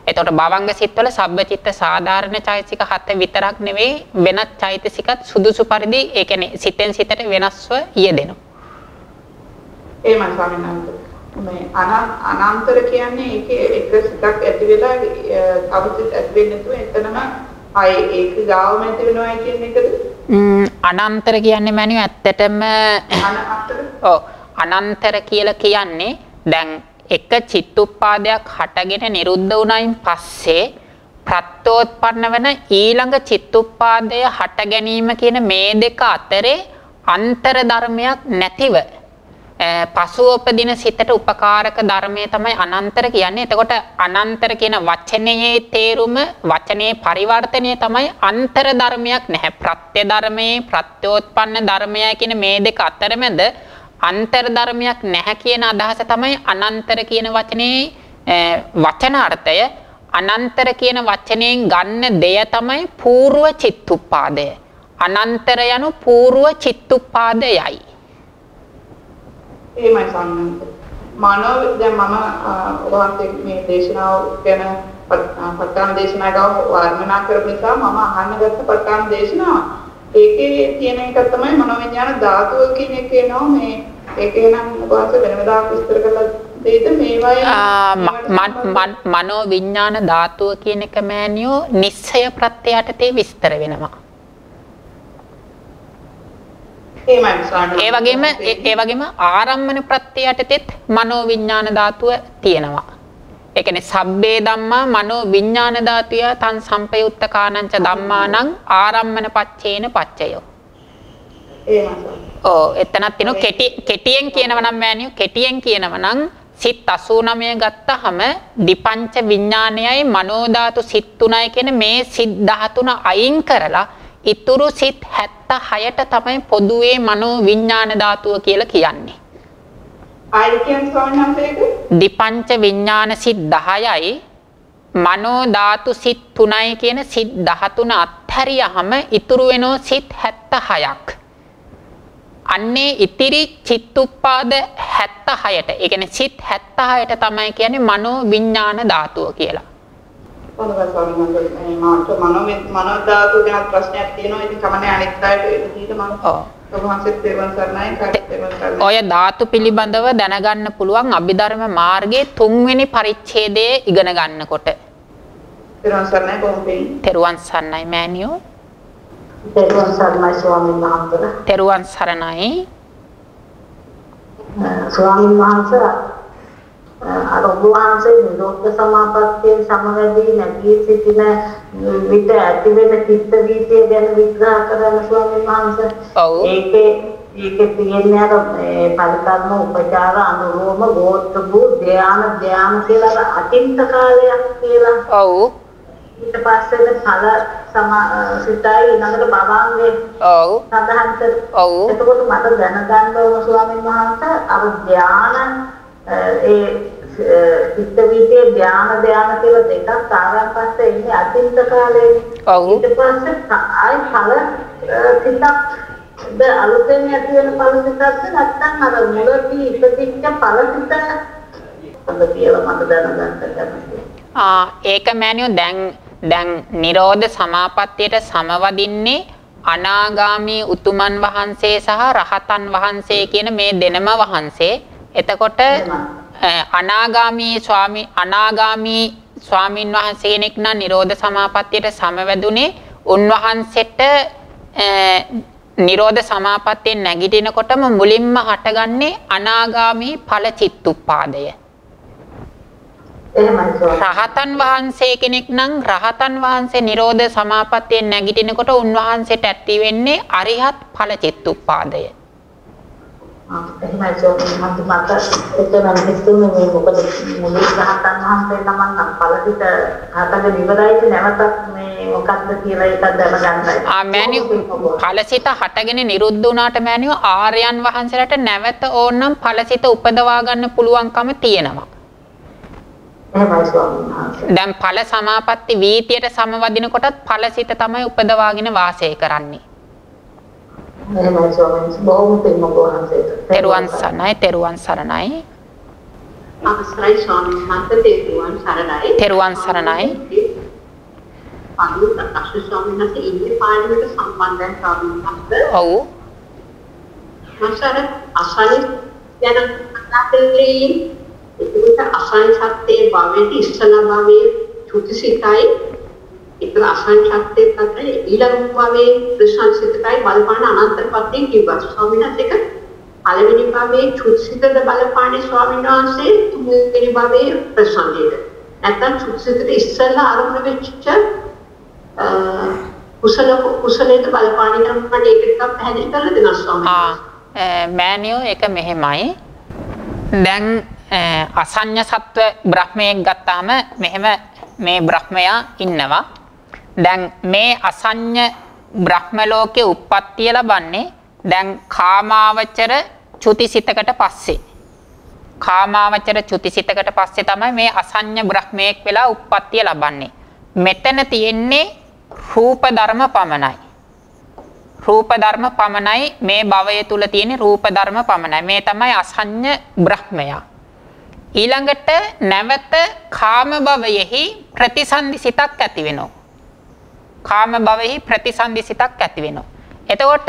එතකොට භවංග සිත්වල සබ්බචිත්ත සාධාරණ චෛතසික 7 විතරක් නෙවෙයි වෙනත් චෛතසිකත් සුදුසු පරිදි ඒ කියන්නේ සිතෙන් සිතට වෙනස්ව යෙදෙනවා. එහෙමයි ස්වාමීන් වහන්සේ. මේ අනන්තර කියන්නේ ඒකේ එක සිතක් ඇති වෙලා අවසිත ඇති වෙන්නේ නැතුව එතනම ආයේ ඒක ගාවම ඇති වෙනවා කියන එකද? අනන්තර කියන්නේ මෑණියෝ ඇත්තටම අනන්තර කියලා කියන්නේ දැන් එක චිත්තුප්පාදයක් හටගෙන නිරුද්ධ වුණයින් පස්සේ ප්‍රත්‍යෝත්පන්න වෙන ඊළඟ චිත්තුප්පාදය හට ගැනීම කියන මේ දෙක අතරේ අන්තර ධර්මයක් නැතිව පසුව උපදින සිතට උපකාරක ධර්මය තමයි අනන්තර කියන්නේ. එතකොට අනන්තර කියන වචනයේ තේරුම වචනේ පරිවර්තනය තමයි අන්තර ධර්මයක් නැහැ. ප්‍රත්‍ය ධර්මයේ ප්‍රත්‍යෝත්පන්න ධර්මයයි කියන මේ දෙක අතරමැද අන්තර් ධර්මයක් නැහැ කියන අදහස තමයි අනන්තර කියන වචනේ වචනාර්ථය. අනන්තර කියන වචනයෙන් ගන්න දෙය තමයි పూర్ව චිත්තුප්පාදය. අනන්තර යනු పూర్ව චිත්තුප්පාදයයි. එහෙමයි සම්මත. මනෝ දැන් මම ඔබවහන්සේ මේ දේශනාව ගැන පටන් දේශනාව වර්ණනා කරපු නිසා මම අහන්න ගත්ත පටන් දේශනාව ඒකේ තියෙන එක තමයි මනෝවිඥාන ධාතුව කියන එක එනවා මේ ඒකේ නම් ඔබවහන්සේ වෙනදාක් විස්තර කරලා දෙයිද මේවයි මනෝවිඥාන ධාතුව කියන එක මෑනියෝ නිස්සය ප්‍රත්‍ය යටතේ විස්තර වෙනවා. ඒ වගේම ආරම්මන ප්‍රත්‍ය යටතේත් මනෝවිඥාන ධාතුව තියෙනවා. ඒ කියන්නේ සබ්බේ ධම්මා මනෝවිඥාන ධාතුය තං සම්පයුත්ත කානංච ධම්මානං ආරම්මන පච්චේන පච්චයෝ. එතනත් තියෙන කෙටියෙන් කියනවා නම් මෑනියෝ කෙටියෙන් කියනවා නම් සිත් 89 ගත්තහම දිපංච විඥානයයි මනෝ ධාතු සිත් 3යි කියන මේ සිත් 13 අයින් කරලා ඉතුරු සිත් 76ට තමයි පොදුවේ මනෝ විඥාන ධාතුව කියලා කියන්නේ. ආයතන සෝනම්පේක දිපංච විඥාන සිත් 10යි මනෝ ධාතු සිත් 3යි කියන සිත් 13 අත්හැරියහම ඉතුරු වෙනෝ සිත් 76ක්. අන්නේ ඉතිරි චිත්තුප්පාද 76ට ඒ කියන්නේ සිත් 76ට තමයි කියන්නේ මනෝ විඥාන ධාතුව කියලා. මනෝ ධාතු ගැන ප්‍රශ්නයක් තියෙනවා. ඉතින් කමන්නේ අනිත් අයට විදිහට මම ඔය ධාතු පිළිබඳව දැනගන්න පුළුවන් අභිධර්ම මාර්ගයේ 3 වෙනි පරිච්ඡේදයේ ඉගෙන ගන්නකොට. තෙරුවන් සරණයි මෑනියෝ. තෙරුවන් සරණයි ස්වාමීන් වහන්සේ. තෙරුවන් සරණයි. ස්වාමීන් වහන්සේ අර ඔබ වහන්සේ නිරෝධ සමාපත්තිය සමවැදී නැගී සිටින විට ඇති වෙන චිත්ත වීතිය ගැන විග්‍රහ කරන ස්වාමීන් වහන්සේ. ඒකේ තියෙන්නේ අර පරිකර්ම උපචාර අනුරෝම ගෝත්‍රභූ ධ්‍යාන කියලා අතින්ත කාලයක් කියලා. ඔව්. ඊට පස්සේ ඵල සිතයි ඊළඟට භවංගේ. ඔව්. සඳහන් කර. ඔව්. එතකොට මට දැනගන්න ඕන ස්වාමීන් වහන්සේ අර ධ්‍යාන චිත්ත වීතිය ධ්‍යාන කියලා දෙකක් ආරම්භ පස්සේ ඉන්නේ අතීත කාලේ. ඊට පස්සේ ආයි ඵල සිතක් ද අලුතෙන් ඇති වෙන ඵල සිතක්ද නැත්නම් අර මුලදී ඉපදිච්ච ඵල සිත කියලා මට දැනගන්න කැමතියි. ඒක මෑනියෝ දැන් නිරෝධ සමාපත්තියට සමවදින්නේ අනාගාමී උතුමන් වහන්සේ සහ රහතන් වහන්සේ කියන මේ දෙනම වහන්සේ. එතකොට අනාගාමී ස්වාමීන් වහන්සේ කෙනෙක් නම් නිරෝධ සමාපත්තියට සමවැදුනේ උන්වහන්සේට නිරෝධ සමාපත්තියෙන් නැගිටිනකොටම මුලින්ම හටගන්නේ අනාගාමී ඵල චිත්තුප්පාදය. රහතන් වහන්සේ කෙනෙක් නම් රහතන් වහන්සේ නිරෝධ සමාපත්තියෙන් නැගිටිනකොට උන්වහන්සේට ඇති වෙන්නේ අරිහත් ඵල චිත්තුප්පාදය. එහෙමයි සෝමි මට එතන හිතුනේ මේ මොකද මුලින් රහතන් වහන්සේ තමන් නම් ඵලසිත හතක ඉවරයි නැවතත් මේ මොකක්ද කියලා ඒක දැනගන්නයි. මෑණියෝ ඵලසිත හටගෙන නිරුද්ධ වුණාට මෑණියෝ ආර්යයන් වහන්සේලාට නැවත ඕනනම් ඵලසිත උපදවා ගන්න පුළුවන්කම තියෙනවා. දැන් ඵල සමාපatti වීතියට සමවදිනකොටත් ඵලසිත තමයි උපදවාගෙන වාසය කරන්නේ. එහෙමයි ස්වාමීනි බොහොම පින්ම වහන්සේට. තෙරුවන් සරණයි. අවසරයි ස්වාමීන් වහන්සේ තෙරුවන් සරණයි. අනුත් අක්ෂර ස්වාමීන් වහන්සේ ඉන්නේ පාඩමට සම්බන්ධයෙන් ස්වාමීන් වහන්සේ. ඔව්. මාසාර අසනි යන කතාවේ ඒක අසනි සත්‍යයේ භවයේ ඉස්සලා භවයේ චුතිසිතයි ඒක අසනි සත්‍යයේ තමයි ඊළඟ භවයේ ප්‍රසන්නසිතයි බලපාන අනන්තපත්තිය කිව්වා ස්වාමීන් වහන්සේ. පළවෙනි භවයේ චුතිසිතද බලපාන්නේ ස්වාමීන් වහන්සේ තුන්වෙනි භවයේ ප්‍රසන්නසිත. නැත්නම් චුතිසිතේ ඉස්සලා ආරම්භ වෙච්ච කුසලයට බලපාන නම් මට ඒක ටිකක් පැහැදිලි කරලා දෙන්න ස්වාමීන්. මෑණියෝ ඒක මෙහෙමයි. දැන් අසඤ්ඤ සත්ව බ්‍රහ්මයෙක් ගත්තාම මෙහෙම මේ බ්‍රහ්මයා ඉන්නවා. දැන් මේ අසඤ්ඤ බ්‍රහ්ම ලෝකේ උප්පත්තිය ලබන්නේ දැන් කාමාවචර චුතිසිතකට පස්සේ. කාමාවචර චුතිසිතකට පස්සේ තමයි මේ අසඤ්ඤ බ්‍රහ්මයෙක් වෙලා උප්පත්තිය ලබන්නේ. මෙතන තියෙන්නේ රූප ධර්ම පමණයි. රූප ධර්ම පමණයි මේ භවය තුල තියෙන රූප ධර්ම පමණයි. මේ තමයි අසඤ්ඤ බ්‍රහ්මයා. ඊළඟට නැවත කාම භවයෙහි ප්‍රතිසන්දි සිතක් ඇති වෙනවා. කාම භවයෙහි ප්‍රතිසන්දි සිතක් ඇති වෙනවා. එතකොට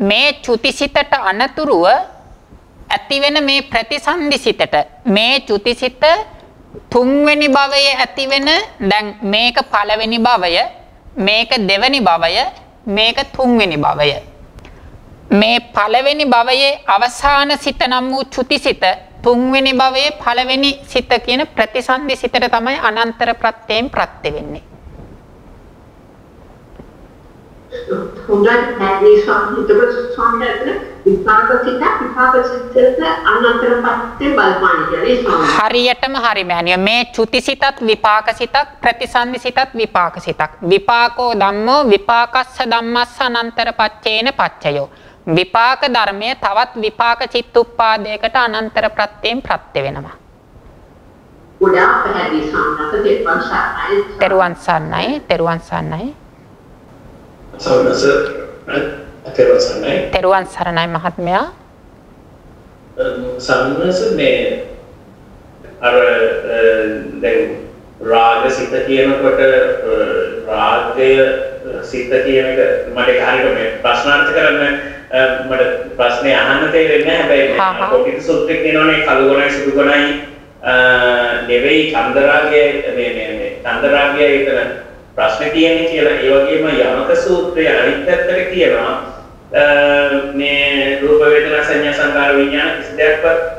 මේ චුතිසිතට අනතුරුව ඇති වෙන මේ ප්‍රතිසන්දි සිතට මේ චුතිසිත තුන්වෙනි භවයේ ඇති වෙන දැන් මේක පළවෙනි භවය, මේක දෙවෙනි භවය, මේක තුන්වෙනි භවය. මේ පළවෙනි භවයේ අවසාන සිත නම් වූ චුතිසිත තුන්වෙනි භවයේ පළවෙනි සිත කියන ප්‍රතිසන්දි සිතට තමයි අනන්තර ප්‍රත්‍යයෙන් ප්‍රත්‍ය වෙන්නේ. හොඳයි නැදී ස්වාමීන් හරියටම හරි මෑණියෝ මේ චුතිසිතත් විපාක සිතක් ප්‍රතිසන්දි සිතත් විපාක සිතක්. විපාකෝ ධම්මෝ විපාකස්ස ධම්මස්ස අනන්තර පච්චේන පච්චයෝ. විපාක ධර්මය තවත් විපාක චිත්තුප්පාදයකට අනන්තර ප්‍රත්‍යයෙන් ප්‍රත්‍ය වෙනවා. තෙරුවන් සරණයි. තෙරුවන් සරණයි මහත්මයා. සම්මස මේ අර දැන් රාග සිත කියනකොට රාගය සිත කියන එක මට හරියට මේ ප්‍රශ්නාර්ථ කරන්න මට ප්‍රශ්නේ අහන්න තේරෙන්නේ නැහැ. හැබැයි කොටිත සූත්‍රයේ කියනෝනේ කළු ගුණයි සුදු ගුණයි නෙවෙයි චන්දරාගය මේ චන්දරාගය විතර ප්‍රශ්නේ තියෙන්නේ කියලා. ඒ වගේම යමක සූත්‍රයේ අනිත් පැත්තට කියනවා මේ රූප වේදනා සංඥා සංකාර විඥාන කිසි දෙයක්වත්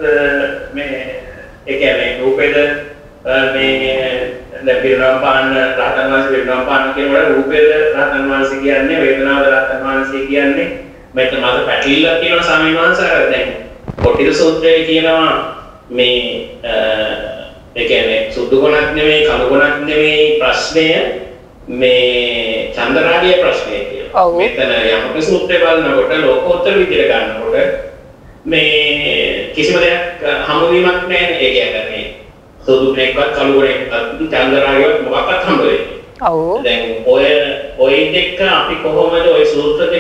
මේ ඒ කියන්නේ රූපේද මේ ලැබිරම් පාන රහතන් වහන්සේ වෙනවා පාන කියනකොට රූපේද රහතන් වහන්සේ කියන්නේ වේදනාවද රහතන් වහන්සේ කියන්නේ මෙතන මාත පැටලිලා තියෙනවා ස්වාමීන් වහන්සේ. දැන් කොටිත සූත්‍රයේ කියනවා මේ ඒ කියන්නේ සුදු ගුණක් නෙමෙයි කළු ගුණක් නෙමෙයි ප්‍රශ්නය මේ චන්දරාගය ප්‍රශ්නය කියලා. මෙතන යමක සූත්‍රය බලනකොට ලෝකෝත්තර විදිහට ගන්නකොට මේ කිසිම දෙයක් හමුවීමක් නැහැ. ඒ කියන්නේ සුදු ගුණයක්වත් කළු ගුණයක්වත් චන්දරාගයවත් මොකක්වත් හම්බ වෙන්නේ. ඔව්. දැන් ඔය දෙක අපි කොහොමද ඔය සූත්‍ර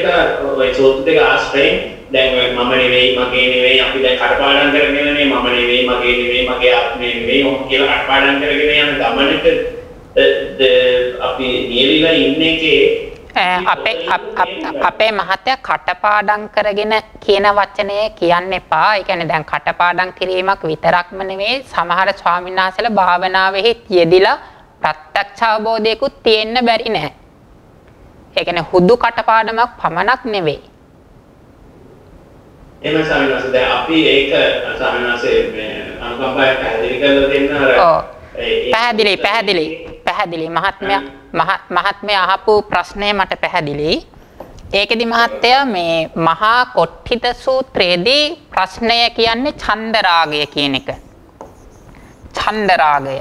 දෙක ආශ්‍රයෙන් දැන් මම නෙවෙයි මගේ නෙවෙයි අපි දැන් කටපාඩම් කරගෙනනේ මම නෙවෙයි මගේ නෙවෙයි මගේ ආත්මය නෙවෙයි ඔහොම කියලා කටපාඩම් කරගෙන යන ගමනට අපි නියවිලා ඉන්නේ කේ අපේ මහත්තයා කටපාඩම් කරගෙන කියන වචනය කියන්න එපා. ඒ කියන්නේ දැන් කටපාඩම් කිරීමක් විතරක්ම නෙවෙයි සමහර ස්වාමීන් වහන්සේලා භාවනාවෙහි යෙදිලා ප්‍රත්‍යක්ෂ අවබෝධයකුත් තියෙන්න බැරි නෑ. ඒ කියන්නේ හුදු කටපාඩමක් පමණක් නෙවෙයි. එහෙම ස්වාමීන් වහන්සේ දැන් අපි ඒක ස්වාමීන් වහන්සේ මේ අනුකම්පාවෙන් පැහැදිලි කරලා දෙන්න අර පැහැදිලි මහත්මයා අහපු ප්‍රශ්නය මට පැහැදිලි. ඒකෙදි මහත්තයා මේ මහා කොට්ඨිත සූත්‍රයේදී ප්‍රශ්නය කියන්නේ ඡන්ද රාගය කියන එක. ඡන්ද රාගය.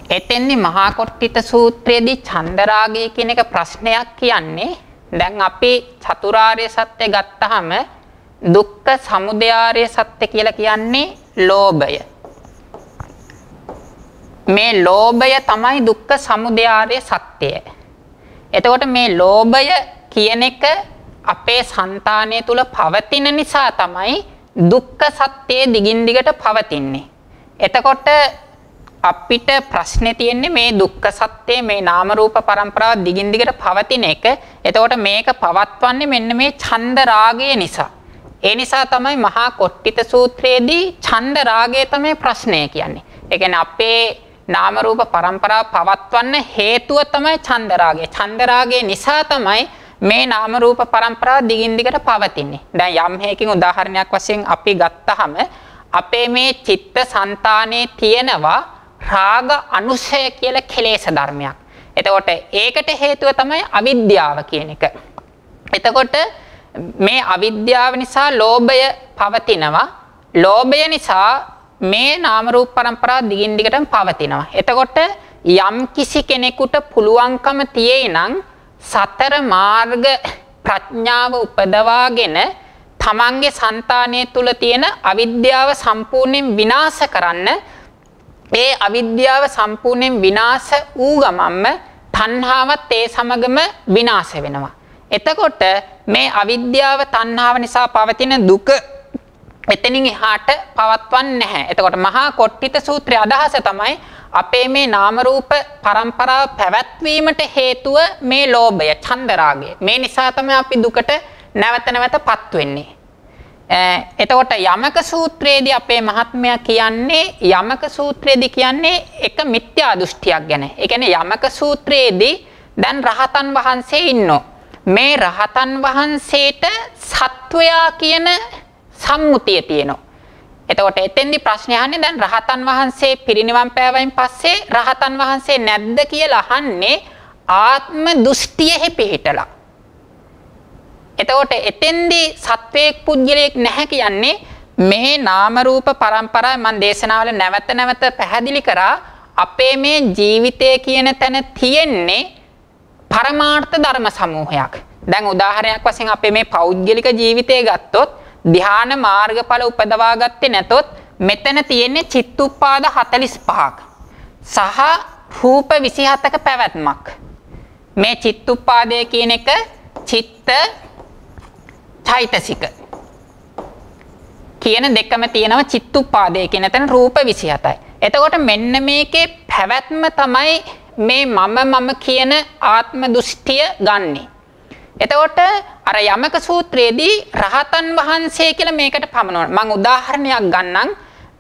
එතෙන්දි මහා කොට්ඨිත සූත්‍රයේදී ඡන්ද රාගය කියන එක ප්‍රශ්නයක් කියන්නේ දැන් අපි චතුරාර්ය සත්‍ය ගත්තාම දුක්ඛ සමුදයාර්ය සත්‍ය කියලා කියන්නේ ලෝභය. මේ ලෝභය තමයි දුක්ඛ සමුදයාර්ය සත්‍යය. එතකොට මේ ලෝභය කියන එක අපේ సంతානය තුල පවතින නිසා තමයි දුක්ඛ සත්‍යයේ දිගින් දිගට පවතින්නේ. එතකොට අපිට ප්‍රශ්නේ තියෙන්නේ මේ දුක්ඛ සත්‍යයේ මේ නාම රූප පරම්පරාව දිගින් දිගට පවතින එක. එතකොට මේක පවත්වන්නේ මෙන්න මේ ඡන්ද රාගය නිසා. ඒ නිසා තමයි මහා කොට්ඨිත සූත්‍රයේදී ඡන්ද රාගය තමයි ප්‍රශ්නය කියන්නේ. ඒ කියන්නේ අපේ නාම රූප පරම්පරාව පවත්වන්න හේතුව තමයි ඡන්ද රාගය. ඡන්ද රාගය නිසා තමයි මේ නාම රූප පරම්පරාව දිගින් දිගට පවතින්නේ. දැන් යම් හේකින් උදාහරණයක් වශයෙන් අපි ගත්තාම අපේ මේ චිත්ත සංතානයේ තියෙනවා රාග අනුසය කියලා කෙලෙස් ධර්මයක්. එතකොට ඒකට හේතුව තමයි අවිද්‍යාව කියන එක. එතකොට මේ අවිද්‍යාව නිසා ලෝභය පවතිනවා. ලෝභය නිසා මේ නාම රූප පරම්පරාව දිගින් දිගටම පවතිනවා. එතකොට යම් කිසි කෙනෙකුට පුළුවන්කම තියෙයි නම් සතර මාර්ග ප්‍රඥාව උපදවාගෙන තමන්ගේ సంతානය තුල තියෙන අවිද්‍යාව සම්පූර්ණයෙන් විනාශ කරන්න ඒ අවිද්‍යාව සම්පූර්ණයෙන් විනාශ වූ ගමන්ම තණ්හාවත් ඒ සමගම විනාශ වෙනවා. එතකොට මේ අවිද්‍යාව තණ්හාව නිසා පවතින දුක එතනින් එහාට පවත්වන්නේ නැහැ. එතකොට මහා කොට්ඨිත සූත්‍රයේ අදහස තමයි අපේ මේ නාම රූප පරම්පරාව පැවැත්වීමට හේතුව මේ ලෝභය, ඡන්ද රාගය. මේ නිසා තමයි අපි දුකට නැවත නැවතපත් වෙන්නේ. එතකොට යමක සූත්‍රයේදී අපේ මහත්මයා කියන්නේ එක මිත්‍යා දෘෂ්ටියක් ගැන. ඒ කියන්නේ යමක සූත්‍රයේදී දැන් රහතන් වහන්සේ ඉන්නෝ. මේ රහතන් වහන්සේට සත්වයා කියන සම්මුතිය තියෙනවා. එතකොට එතෙන්දි ප්‍රශ්නේ අහන්නේ දැන් රහතන් වහන්සේ පිරිනිවන් පෑවයින් පස්සේ රහතන් වහන්සේ නැද්ද කියලා අහන්නේ ආත්ම දෘෂ්ටියෙහි පිහිටලා. එතකොට එතෙන්දි සත්වයක් පුද්ගලයෙක් නැහැ කියන්නේ මේ නාම රූප පරම්පරාව මම දේශනාවල නැවත නැවත පැහැදිලි කරා අපේ මේ ජීවිතය කියන තැන තියෙන්නේ පරමාර්ථ ධර්ම සමූහයක්. දැන් උදාහරණයක් වශයෙන් අපේ මේ පෞද්ගලික ජීවිතය ගත්තොත් ධ්‍යාන මාර්ගඵල උපදවා ගත්තේ නැතොත් මෙතන තියෙන්නේ චිත්තුප්පාද 45ක් සහ රූප 27ක පැවැත්මක්. මේ චිත්තුප්පාදය කියන එක චිත්ත චෛතසික කියන දෙකම තියෙනවා. චිත්තුප්පාදය කියන තැන රූප 27යි. එතකොට මෙන්න මේකේ පැවැත්ම තමයි මේ මම කියන ආත්ම දෘෂ්ටිය ගන්නෙ. එතකොට අර යමක සූත්‍රයේදී රහතන් වහන්සේ කියලා මේකට පමනවනවා. මම උදාහරණයක් ගන්නම්.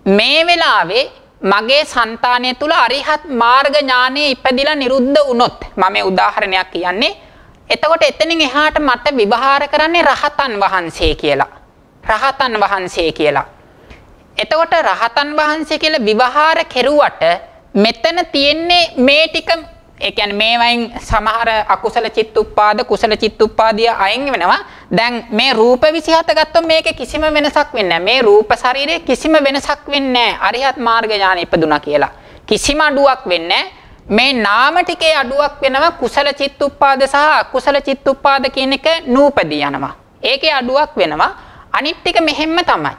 මේ වෙලාවේ මගේ సంతානය තුල අරිහත් මාර්ග ඥානෙ ඉපදිලා නිරුද්ධ වුණොත් මම මේ උදාහරණයක් කියන්නේ. එතකොට එතනින් එහාට මට විවහාර කරන්නේ රහතන් වහන්සේ කියලා. රහතන් වහන්සේ කියලා. එතකොට රහතන් වහන්සේ කියලා විවහාර කෙරුවට මෙතන තියෙන්නේ මේ ටික. ඒ කියන්නේ මේවයින් සමහර අකුසල චිත්තුප්පාද කුසල චිත්තුප්පාදිය අයින් වෙනවා. දැන් මේ රූප 27 ගත්තොත් මේකේ කිසිම වෙනසක් වෙන්නේ නැහැ. මේ රූප ශරීරයේ කිසිම වෙනසක් වෙන්නේ නැහැ. අරිහත් මාර්ග ඥාන ඉපදුනා කියලා. කිසිම අඩුවක් වෙන්නේ නැහැ. මේ නාම ටිකේ අඩුවක් වෙනවා කුසල චිත්තුප්පාද සහ අකුසල චිත්තුප්පාද කියන එක නූපදී යනවා. ඒකේ අඩුවක් වෙනවා. අනිත් ටික මෙහෙම්ම තමයි.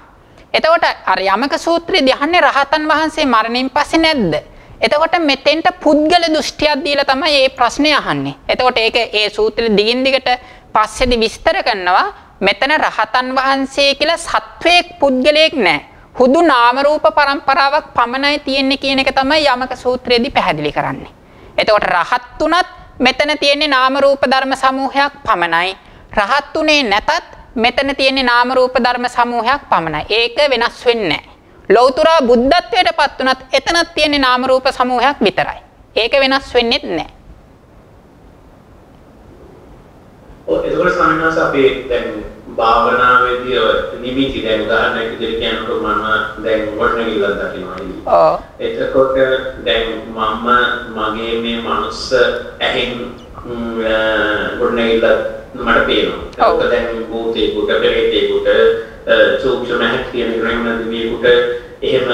එතකොට අර යමක සූත්‍රයේදී අහන්නේ රහතන් වහන්සේ මරණින් පස්සේ නැද්ද? එතකොට මෙතෙන්ට පුද්ගල දෘෂ්ටියක් දීලා තමයි මේ ප්‍රශ්නේ අහන්නේ. එතකොට ඒක ඒ සූත්‍රෙ දිගින් දිගට පස්සේදී විස්තර කරනවා මෙතන රහතන් වහන්සේ කියලා සත්වයක් පුද්ගලයෙක් නැහැ. හුදු නාම රූප પરම්පරාවක් පමණයි තියෙන්නේ කියන එක තමයි යමක සූත්‍රයේදී පැහැදිලි කරන්නේ. එතකොට රහත් උනත් මෙතන තියෙන්නේ නාම රූප ධර්ම සමූහයක් පමණයි. රහත් උනේ නැතත් මෙතන තියෙන්නේ නාම රූප ධර්ම සමූහයක් පමණයි. ඒක වෙනස් වෙන්නේ නැහැ. ලෞතර බුද්ධත්වයට පත් උනත් එතනත් තියෙන්නේ නාම රූප සමූහයක් විතරයි. ඒක වෙනස් වෙන්නේ නැහැ. එතකොට ස්වාමීන් වහන්සේ අපේ දැන් භාවනාවේදී නිමිති දැන් උදාහරණයක් විදිහට කියනකොට මම දැන් වටනගිල්ලක් දකිනවා. ඔව්. එතකොට දැන් මම මගේ මේ මනුස්ස ඇහෙන් වටනගිල්ල මට පේනවා. ඒක දැන් භූතේකට පෙරේතේකට සූක්ෂම හැකියන ග්‍රහණ දිවියකට එහෙම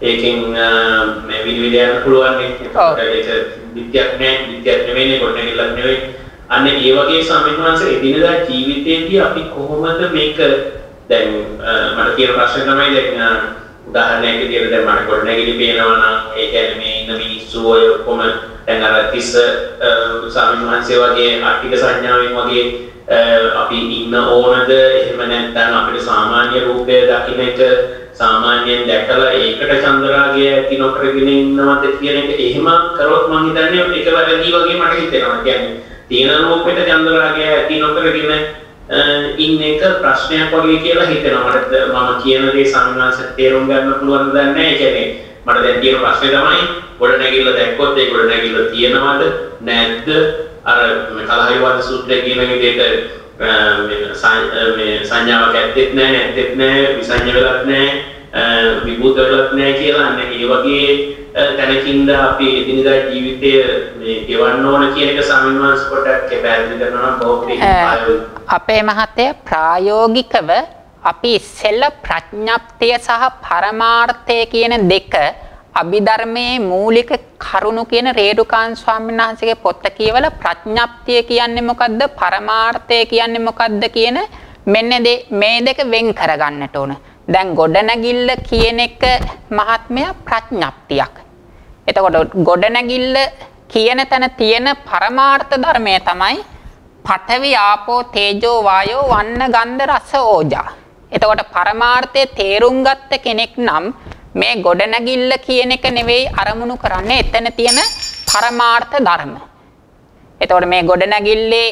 ඒකෙන් මේ විවිධ යන පුළුවන් නේ. ඒක විද්‍යාවක් නෙවෙයි වටනගිල්ලක් නෙවෙයි. අන්න ඒ වගේ ස්වාමීන් වහන්සේ එදිනදා ජීවිතයේදී අපි කොහොමද මේක දැන් මට කියන ප්‍රශ්නේ තමයි දැන් උදාහරණයක් විදිහට දැන් මට ගොඩනැගිලි පේනවා නම් ඒ කියන්නේ මේ ඉන්න මිනිස්සු ඔය ඔක්කොම දැන් අර 30 ස්වාමීන් වහන්සේ වගේ ආර්ථික සංඥාවෙන් වගේ අපි ඉන්න ඕනද එහෙම නැත්නම් අපිට සාමාන්‍ය රූපය දකින්න එක සාමාන්‍යයෙන් දැකලා ඒකට චන්ද්‍රාගය ඇති නොකරගෙන ඉන්නවද කියන එක එහෙම කරොත් මම හිතන්නේ ඒක වැරදි වගේ මට හිතෙනවා. කියන්නේ තියෙන රූපෙට චන්ද්‍රාගය ඇති නොකරගෙන ඉන්න එක ප්‍රශ්නයක් වගේ කියලා හිතෙනවා. මම කියන දේ සම්මාසයෙන් තේරුම් ගන්න පුළුවන් දන්නේ නැහැ. ඒ කියන්නේ මට දැන් තියෙන ප්‍රශ්නේ තමයි ගොඩනැගිල්ල දැක්කොත් ඒ ගොඩනැගිල්ල තියෙනවද නැද්ද? අර කලහයවද සූත්‍රයේ කියන විදිහට මේ සංඥාවක් ඇත්තෙත් නැහැ නැත්තෙත් නැහැ විසඤ්ඤ වෙලත් නැහැ විභූත වෙලත් නැහැ කියලා අන්න ඒ වගේ තැනකින්ද අපි එදිනදා ජීවිතය මේ ගෙවන්න ඕන කියන එක සමින්වන්ස් පොඩක් පැහැදිලි කරනවා නම් බොහෝ අපේ මහත්තයා ප්‍රායෝගිකව අපි ඉස්සෙල්ල ප්‍රඥප්තිය සහ පරමාර්ථය කියන දෙක අභිධර්මයේ මූලික කරුණු කියන රේරුකාන් ස්වාමීන් වහන්සේගේ පොත කියවලා ප්‍රඥප්තිය කියන්නේ මොකද්ද පරමාර්ථය කියන්නේ මොකද්ද කියන මෙන්න මේ දෙක වෙන් කරගන්නට ඕන. දැන් ගොඩනැගිල්ල කියන එක මහත්මයා ප්‍රඥප්තියක්. එතකොට ගොඩනැගිල්ල කියන තැන තියෙන පරමාර්ථ ධර්මය තමයි පඨවි ආපෝ තේජෝ වායෝ වන්න ගන්ධ රස ඕජා. එතකොට පරමාර්ථයේ තේරුම් ගත්ත කෙනෙක් නම් මේ ගොඩනැගිල්ල කියන එක නෙවෙයි අරමුණු කරන්නේ එතන තියෙන පරමාර්ථ ධර්ම. එතකොට මේ ගොඩනැගිල්ලේ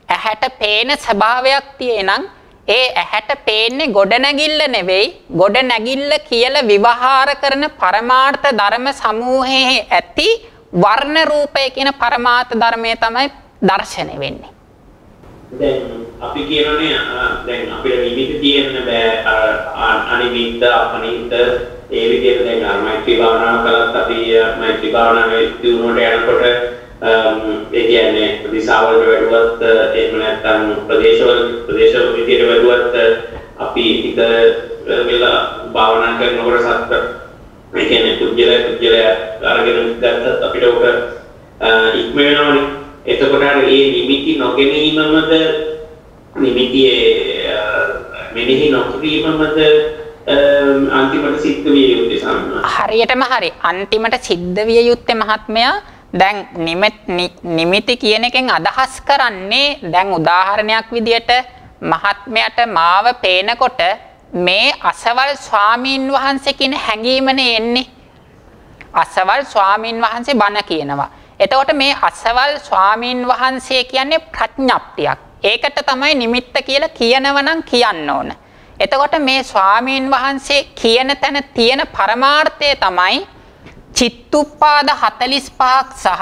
ඇහැට පේන ස්වභාවයක් තියෙනනම් ඒ ඇහැට පේන්නේ ගොඩනැගිල්ල නෙවෙයි ගොඩනැගිල්ල කියලා විවහාර කරන පරමාර්ථ ධර්ම සමූහයේ ඇති වර්ණ රූපය කියන පරමාර්ථ ධර්මය තමයි දර්ශනය වෙන්නේ. දැන් අපි කියනනේ දැන් අපිට නිමිති තියෙන්න බෑ අනිමිත්ත අපනිත්ත ඒ විදිහට දැන් අර මෛත්‍රී භාවනාව කළත් අපි මෛත්‍රී භාවනාවේ දිනුවට යනකොට ඒ කියන්නේ දිශාවලට වැටුවත් එහෙම නැත්නම් ප්‍රදේශ විදිහට වැටුවත් අපි හිත වෙලා භාවනා කරනකොට සත්‍ය ඒ කියන්නේ කුජල අරගෙන ගත්තත් අපිට ඔක ඉක්ම වෙනවනේ. එතකොට අර මේ නිමිති නොගැනීමමද නිමිතියේ මෙනෙහි නොකිරීමමද අන්තිමට සිද්ධ විය යුත්තේ සම්මා. හරියටම හරි. අන්තිමට සිද්ධ විය යුත්තේ මහත්මයා දැන් නිමිති කියන එකෙන් අදහස් කරන්නේ දැන් උදාහරණයක් විදියට මහත්මයාට මාව පේනකොට මේ අසවල් ස්වාමීන් වහන්සේ කියන හැඟීමනේ එන්නේ. අසවල් ස්වාමීන් වහන්සේ බණ කියනවා. එතකොට මේ අසවල් ස්වාමීන් වහන්සේ කියන්නේ ප්‍රඥප්තියක්. ඒකට තමයි නිමිත්ත කියලා කියනවනම් කියන්න ඕන. එතකොට මේ ස්වාමීන් වහන්සේ කියන තැන තියෙන පරමාර්ථය තමයි චිත්තුප්පාද 45ක් සහ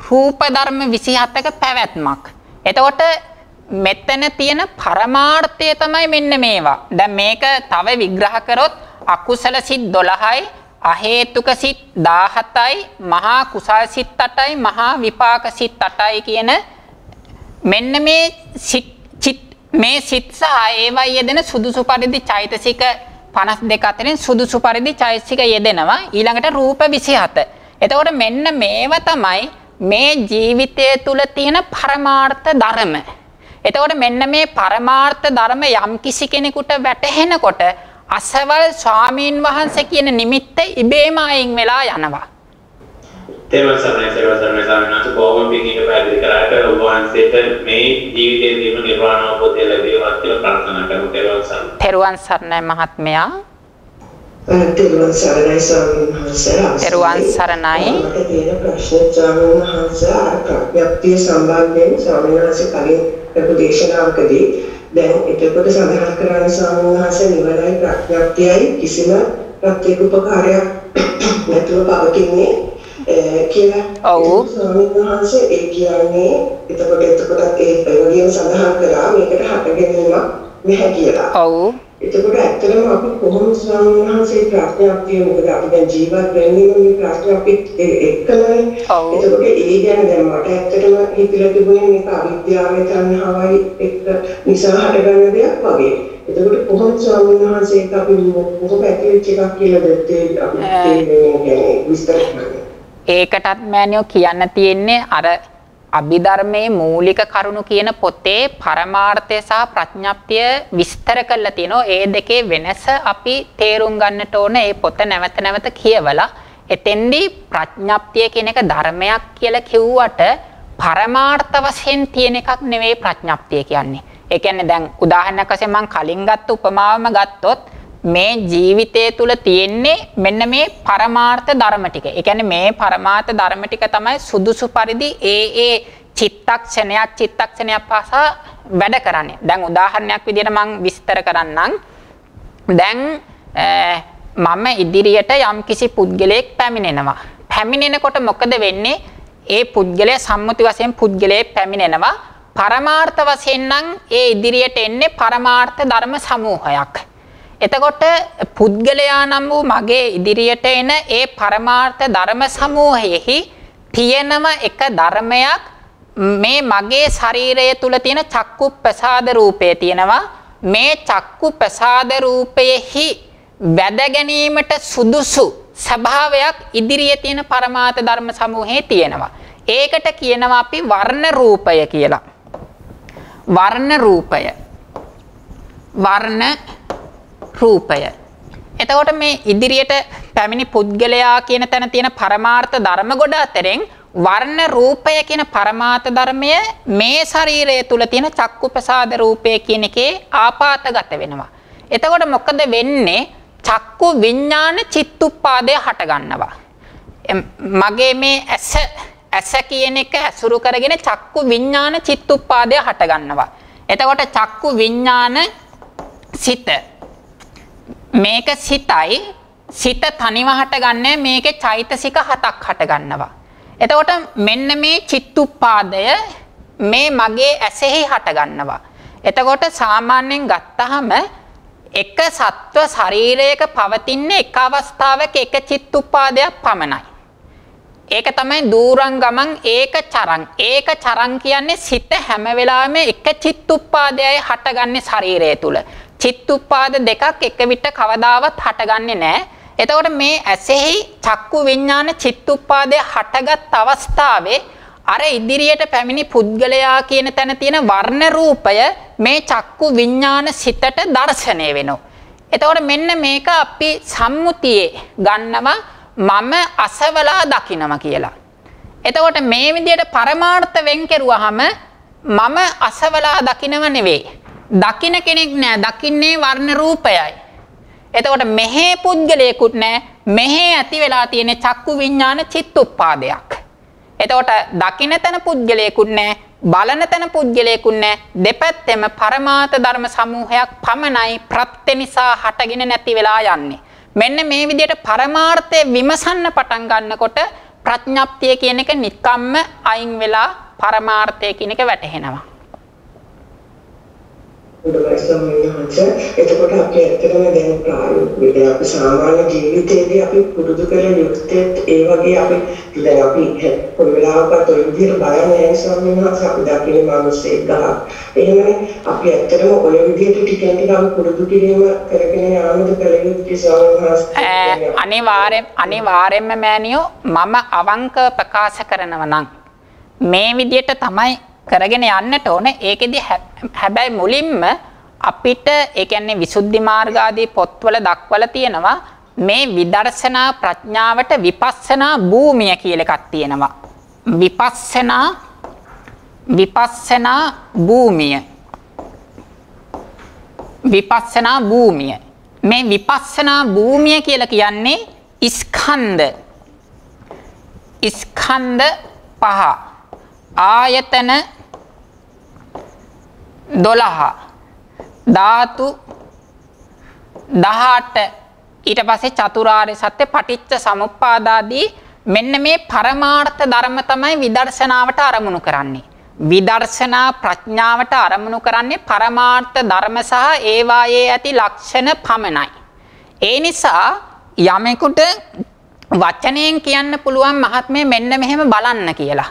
රූප ධර්ම 27ක පැවැත්මක්. එතකොට මෙතන තියෙන පරමාර්ථය තමයි මෙන්න මේවා. දැන් මේක තව විග්‍රහ කරොත් අකුසල සිත් 12යි අහේතුක සිත් 17යි මහා කුසල සිත් 8යි මහා විපාක සිත් 8යි කියන මෙන්න මේ සිත් සහ ඒවා යෙදෙන සුදුසු පරිදි චෛතසික 52 අතරින් සුදුසු පරිදි චෛතසික යෙදෙනවා. ඊළඟට රූප 27. එතකොට මෙන්න මේව තමයි මේ ජීවිතය තුල තියෙන පරමාර්ථ ධර්ම. එතකොට මෙන්න මේ පරමාර්ථ ධර්ම යම් කිසි කෙනෙකුට වැටහෙනකොට අසවල් ස්වාමීන් වහන්සේ කියන නිමිත්ත ඉබේම අයින් වෙලා යනවා. තේරුම් ගන්න සම්මාස බොහොම පිටින් පැහැදිලි කරාට ඔබ වහන්සේට මේ ජීවිතයේදීම නිර්වාණ අවබෝධය ලැබේවා කියලා ප්‍රාර්ථනා කරමු. තෙරුවන් සරණයි මහත්මයා. තෙරුවන් සරණයි ස්වාමීන් වහන්සේ. තෙරුවන් සරණයි. මට තියෙන ප්‍රශ්න ස්වාමීන් වහන්සේ අර ප්‍රඥප්තිය සම්බන්ධයෙන් ස්වාමීන් වහන්සේ කලින් කරපු දේශනාවකදී දැන් එතකොට සඳහන් කරන්නේ ස්වාමීන් වහන්සේ නිවනයි ප්‍රඥප්තියයි කිසිම ප්‍රතිඋපකාරයක් නැතුව පවතින්නේ කියලා. ඔව්. ස්වාමීන් වහන්සේ ඒ කියන්නේ එතකොට ඒ ප්‍රයෝගයෙන් සඳහන් කරා මේකට හට ගැනීමක් නැහැ කියලා. ඔව්. එතකොට ඇත්තටම අපි කොහොමද ස්වාමීන් වහන්සේ ප්‍රඥාප්තිය මොකද අපි දැන් ජීවත් වෙන්නේ මේ ප්‍රඥාප්තියත් එක්කමනේ. එතකොට ඒ ගැන දැන් මට ඇත්තටම හිතලා තිබුණේ මේක අවිද්‍යාවේ තණ්හාවයි එක්ක නිසා හටගන්න දෙයක් වගේ. එතකොට කොහොමද ස්වාමීන් වහන්සේ ඒක අපි කොහොම ඇතිවෙච්ච එකක් කියලා දෙත්තේ අපි කියන්නේ විස්තර කරන්න. ඒකටත් මෑනියෝ කියන්න තියෙන්නේ අර අභිධර්මයේ මූලික කරුණු කියන පොතේ පරමාර්ථය සහ ප්‍රඥප්තිය විස්තර කරලා තියෙනවා. ඒ දෙකේ වෙනස අපි තේරුම් ගන්නට ඕන. ඒ පොත නැවත නැවත කියවලා එතෙන්දී ප්‍රඥප්තිය කියන එක ධර්මයක් කියලා කිව්වට පරමාර්ථ වශයෙන් තියෙන එකක් නෙවෙයි ප්‍රඥප්තිය කියන්නේ. ඒ කියන්නේ දැන් උදාහරණයක් වශයෙන් මම කලින් ගත්ත උපමාවම ගත්තොත් මේ ජීවිතය තුල තියෙන්නේ මෙන්න මේ පරමාර්ථ ධර්ම ටික. ඒ කියන්නේ මේ පරමාර්ථ ධර්ම ටික තමයි සුදුසු පරිදි ඒ චිත්තක්ෂණයක් පාසා වැඩ කරන්නේ. දැන් උදාහරණයක් විදිහට මම විස්තර කරන්නම්. දැන් මම ඉදිරියට යම්කිසි පුද්ගලයෙක් පැමිණෙනවා. පැමිණෙනකොට මොකද වෙන්නේ? ඒ පුද්ගලයා සම්මුති වශයෙන් පුද්ගලයෙක් පැමිණෙනවා. පරමාර්ථ වශයෙන් නම් ඒ ඉදිරියට එන්නේ පරමාර්ථ ධර්ම සමූහයක්. එතකොට පුද්ගලයා නම් වූ මගේ ඉදිරියට එන ඒ පරමාර්ථ ධර්ම සමූහයෙහි තියෙනම එක ධර්මයක් මේ මගේ ශරීරය තුල තියෙන චක්කු ප්‍රසාද රූපය තියෙනවා. මේ චක්කු ප්‍රසාද රූපයෙහි වැද ගැනීමට සුදුසු ස්වභාවයක් ඉදිරියේ තියෙන පරමාර්ථ ධර්ම සමූහයේ තියෙනවා. ඒකට කියනවා අපි වර්ණ රූපය කියලා. වර්ණ රූපය. එතකොට මේ ඉදිරියට පැමිණි පුද්ගලයා කියන තැන තියෙන පරමාර්ථ ධර්ම ගොඩ අතරින් වර්ණ රූපය කියන පරමාර්ථ ධර්මය මේ ශරීරය තුල තියෙන චක්කු ප්‍රසාද රූපය කියන එකේ ආපාතගත වෙනවා. එතකොට මොකද වෙන්නේ? චක්කු විඥාන චිත්තුප්පාදය හට ගන්නවා. මගේ මේ ඇස කියන එක ඇසුරු කරගෙන චක්කු විඥාන චිත්තුප්පාදය හට ගන්නවා. එතකොට චක්කු විඥාන සිත මේක සිතයි. සිත තනිව හටගන්නේ මේකේ චෛතසික 7ක් හටගන්නවා. එතකොට මෙන්න මේ චිත්තුප්පාදය මේ මගේ ඇසෙහි හටගන්නවා. එතකොට සාමාන්‍යයෙන් ගත්තහම එක සත්ව ශරීරයක පවතින එක අවස්ථාවක එක චිත්තුප්පාදයක් පමණයි. ඒක තමයි දූරං ගමන් ඒක චරං. ඒක චරං කියන්නේ සිත හැම වෙලාවෙම එක චිත්තුප්පාදයයි හටගන්නේ ශරීරය තුල. චිත්තුප්පාද දෙකක් එක විට කවදාවත් හටගන්නේ නැහැ. එතකොට මේ ඇසෙහි චක්කු විඥාන චිත්තුප්පාදය හටගත් අවස්ථාවේ අර ඉදිරියට පැමිණි පුද්ගලයා කියන තැන තියෙන වර්ණ රූපය මේ චක්කු විඥාන සිතට දැర్శණය වෙනවා. එතකොට මෙන්න මේක අපි සම්මුතියේ ගන්නවා මම අසවලා දකින්නවා කියලා. එතකොට මේ විදිහට පරමාර්ථ වෙන් කෙරුවාම මම අසවලා දකින්නව නෙවෙයි. දකින්න කෙනෙක් නෑ. දකින්නේ වර්ණ රූපයයි. එතකොට මෙහි පුද්ගලයෙකුත් නෑ. මෙහි ඇති වෙලා තියෙන චක්කු විඥාන චිත්තුප්පාදයක්. එතකොට දකින්න තන පුද්ගලයෙකුත් නෑ. බලන තන පුද්ගලයෙකුත් නෑ. දෙපැත්තෙම පරමාර්ථ ධර්ම සමූහයක් පමණයි ප්‍රත්‍ය නිසා හටගෙන නැති වෙලා යන්නේ. මෙන්න මේ විදිහට පරමාර්ථය විමසන්න පටන් ගන්නකොට ප්‍රඥප්තිය කියන එක නිකම්ම අයින් වෙලා පරමාර්ථය කියන එක වැටහෙනවා. එතකොට අපි ඇත්තටම දැන් ප්‍රායෝගිකව අපි සාමාන්‍ය ජීවිතයේදී අපි පුරුදු කරන යුක්තේ ඒ වගේ අපි දැන් අපි පොඩි වෙලාවකට ඔය විදිහට බලන්නේ ස්වාමීන් වහන්සේ අපි දකින්නේ මානසික ගහ. එහෙමනේ අපි ඇත්තටම ඔය විදිහට ටිකෙන් ටික අපි පුරුදු කිරීම කරගෙන යාමද කල යුත්තේ ස්වාමීන් වහන්සේ. අනිවාර්යෙන්ම මෑනියෝ මම අවංක ප්‍රකාශ කරනවා නම් මේ විදිහට තමයි කරගෙන යන්නට ඕන. ඒකෙදි හැබැයි මුලින්ම අපිට ඒ කියන්නේ විසුද්ධි මාර්ග ආදී පොත්වල දක්වලා තියෙනවා මේ විදර්ශනා ප්‍රඥාවට විපස්සනා භූමිය කියලා එකක් තියෙනවා. විපස්සනා භූමිය. විපස්සනා භූමිය. මේ විපස්සනා භූමිය කියලා කියන්නේ ස්කන්ධ පහ. ආයතන 12 ධාතු 18 ඊට පස්සේ චතුරාර්ය සත්‍ය පටිච්ච සමුප්පාදාදී මෙන්න මේ පරමාර්ථ ධර්ම තමයි විදර්ශනාවට අරමුණු කරන්නේ. විදර්ශනා ප්‍රඥාවට අරමුණු කරන්නේ පරමාර්ථ ධර්ම සහ ඒවායේ ඇති ලක්ෂණ පමණයි. ඒ නිසා යමෙකුට වචනයෙන් කියන්න පුළුවන් මහත්මය මෙන්න මෙහෙම බලන්න කියලා.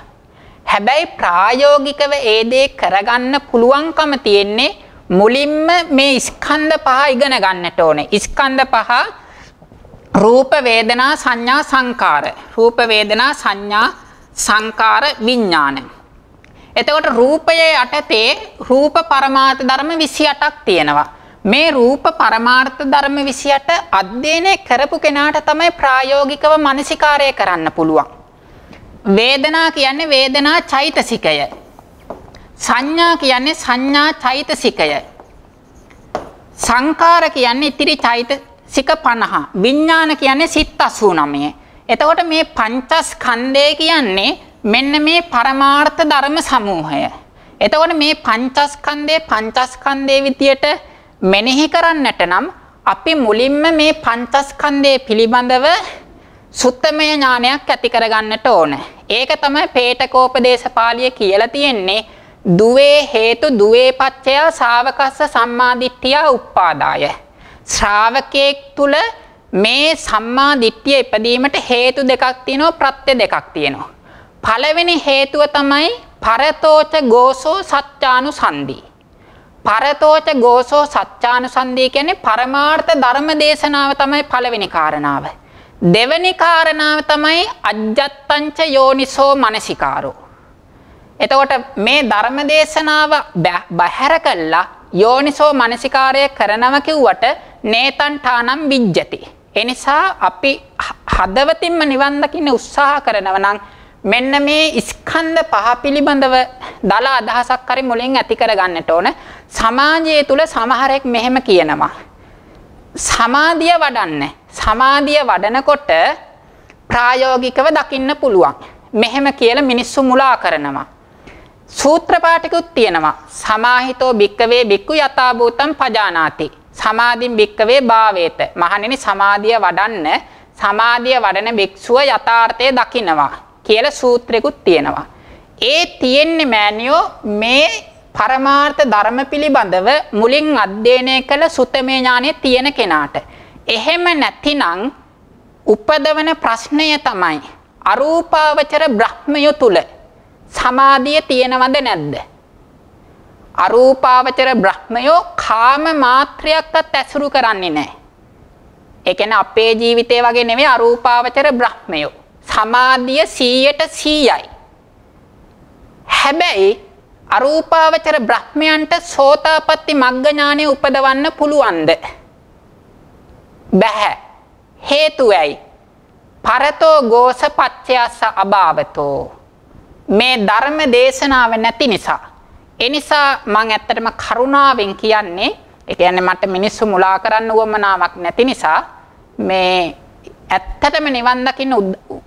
හැබැයි ප්‍රායෝගිකව ඒ දේ කරගන්න පුළුවන්කම තියෙන්නේ මුලින්ම මේ ස්කන්ධ පහ ඉගෙන ගන්නට ඕනේ. ස්කන්ධ පහ රූප වේදනා සංඥා සංකාර. රූප වේදනා සංඥා සංකාර විඥාන. එතකොට රූපයේ යටතේ රූප පරමාර්ථ ධර්ම 28ක් තියෙනවා. මේ රූප පරමාර්ථ ධර්ම 28 අධ්‍යයනය කරපු කෙනාට තමයි ප්‍රායෝගිකව මනසිකාරය කරන්න පුළුවන්. වේදනා කියන්නේ වේදනා චෛතසිකය. සංඥා කියන්නේ සංඥා චෛතසිකය. සංකාර කියන්නේ ඉතිරි චෛතසික 50. විඥාන කියන්නේ සිත් 89. එතකොට මේ පංචස්කන්ධය කියන්නේ මෙන්න මේ පරමාර්ථ ධර්ම සමූහය. එතකොට මේ පංචස්කන්ධයේ විදියට මෙනෙහි කරන්නට නම් අපි මුලින්ම මේ පංචස්කන්ධය පිළිබඳව සුත්තමය ඥානයක් ඇති කරගන්නට ඕන. ඒක තමයි පේටකෝපදේශ පාළිය කියලා තියෙන්නේ. දුවේ හේතු දුවේ පච්චය ශාවකස්ස සම්මාදිට්ඨිය උප්පාදාය. ශ්‍රාවකයෙක් තුල මේ සම්මාදිට්ඨිය ඉපදීමට හේතු දෙකක් තියෙනවා, ප්‍රත්‍ය දෙකක් තියෙනවා. පළවෙනි හේතුව තමයි පරතෝච ගෝසෝ සත්‍යානුසන්ධි. පරතෝච ගෝසෝ සත්‍යානුසන්ධි කියන්නේ පරමාර්ථ ධර්ම දේශනාව තමයි පළවෙනි කාරණාව. දෙවෙනි කාරණාව තමයි අජ්ජත්තංච යෝනිසෝ මනසිකාරෝ. එතකොට මේ ධර්ම දේශනාව බහැර කළා යෝනිසෝ මනසිකාරය කරනවා කිව්වට නේතං ඨානම් විජ්ජති. ඒ නිසා අපි හදවතින්ම නිවන් දකින්න උත්සාහ කරනවා නම් මෙන්න මේ ස්කන්ධ පහ පිළිබඳව දල අදහසක් හරි මුලින් ඇති කරගන්නට ඕන. සමාජය තුල සමහරෙක් මෙහෙම කියනවා. සමාධිය වඩන්න. සමාධිය වඩනකොට ප්‍රායෝගිකව දකින්න පුළුවන්. මෙහෙම කියලා මිනිස්සු මුලා කරනවා. සූත්‍ර පාඨකුත් තියෙනවා. සමාහිතෝ භික්කවේ භික්ඛු යථා භූතං පජානාති. සමාධින් භික්කවේ භාවේත. මහණෙනි සමාධිය වඩන්න සමාධිය වඩන භික්ෂුව යථාර්ථය දකිනවා කියලා සූත්‍රයකුත් තියෙනවා. ඒ තියෙන්නේ මෑනියෝ මේ පරමාර්ථ ධර්ම පිළිබඳව මුලින් අධ්‍යයනය කළ සුතමේ ඥානෙ තියෙන කෙනාට. එහෙම නැතිනම් උපදවන ප්‍රශ්නය තමයි අරූපාවචර බ්‍රහ්මය තුල සමාධිය තියෙනවද නැද්ද? අරූපාවචර බ්‍රහ්මයෝ කාම මාත්‍රයක්වත් ඇසුරු කරන්නේ නැහැ. ඒ කියන්නේ අපේ ජීවිතේ වගේ නෙවෙයි අරූපාවචර බ්‍රහ්මයෝ. සමාධිය 100%යි. හැබැයි අරූපාවචර බ්‍රහ්මයන්ට සෝතාපට්ටි මග්ග ඥානෙ උපදවන්න පුළුවන්ද? බැහැ. හේතුවයි පරතෝ ගෝස පච්චයස්ස අභාවතෝ. මේ ධර්ම දේශනාව නැති නිසා. ඒ නිසා මම ඇත්තටම කරුණාවෙන් කියන්නේ, ඒ කියන්නේ මට මිනිස්සු මුලා කරන්න උවමනාවක් නැති නිසා මේ ඇත්තටම නිවන් දකින්න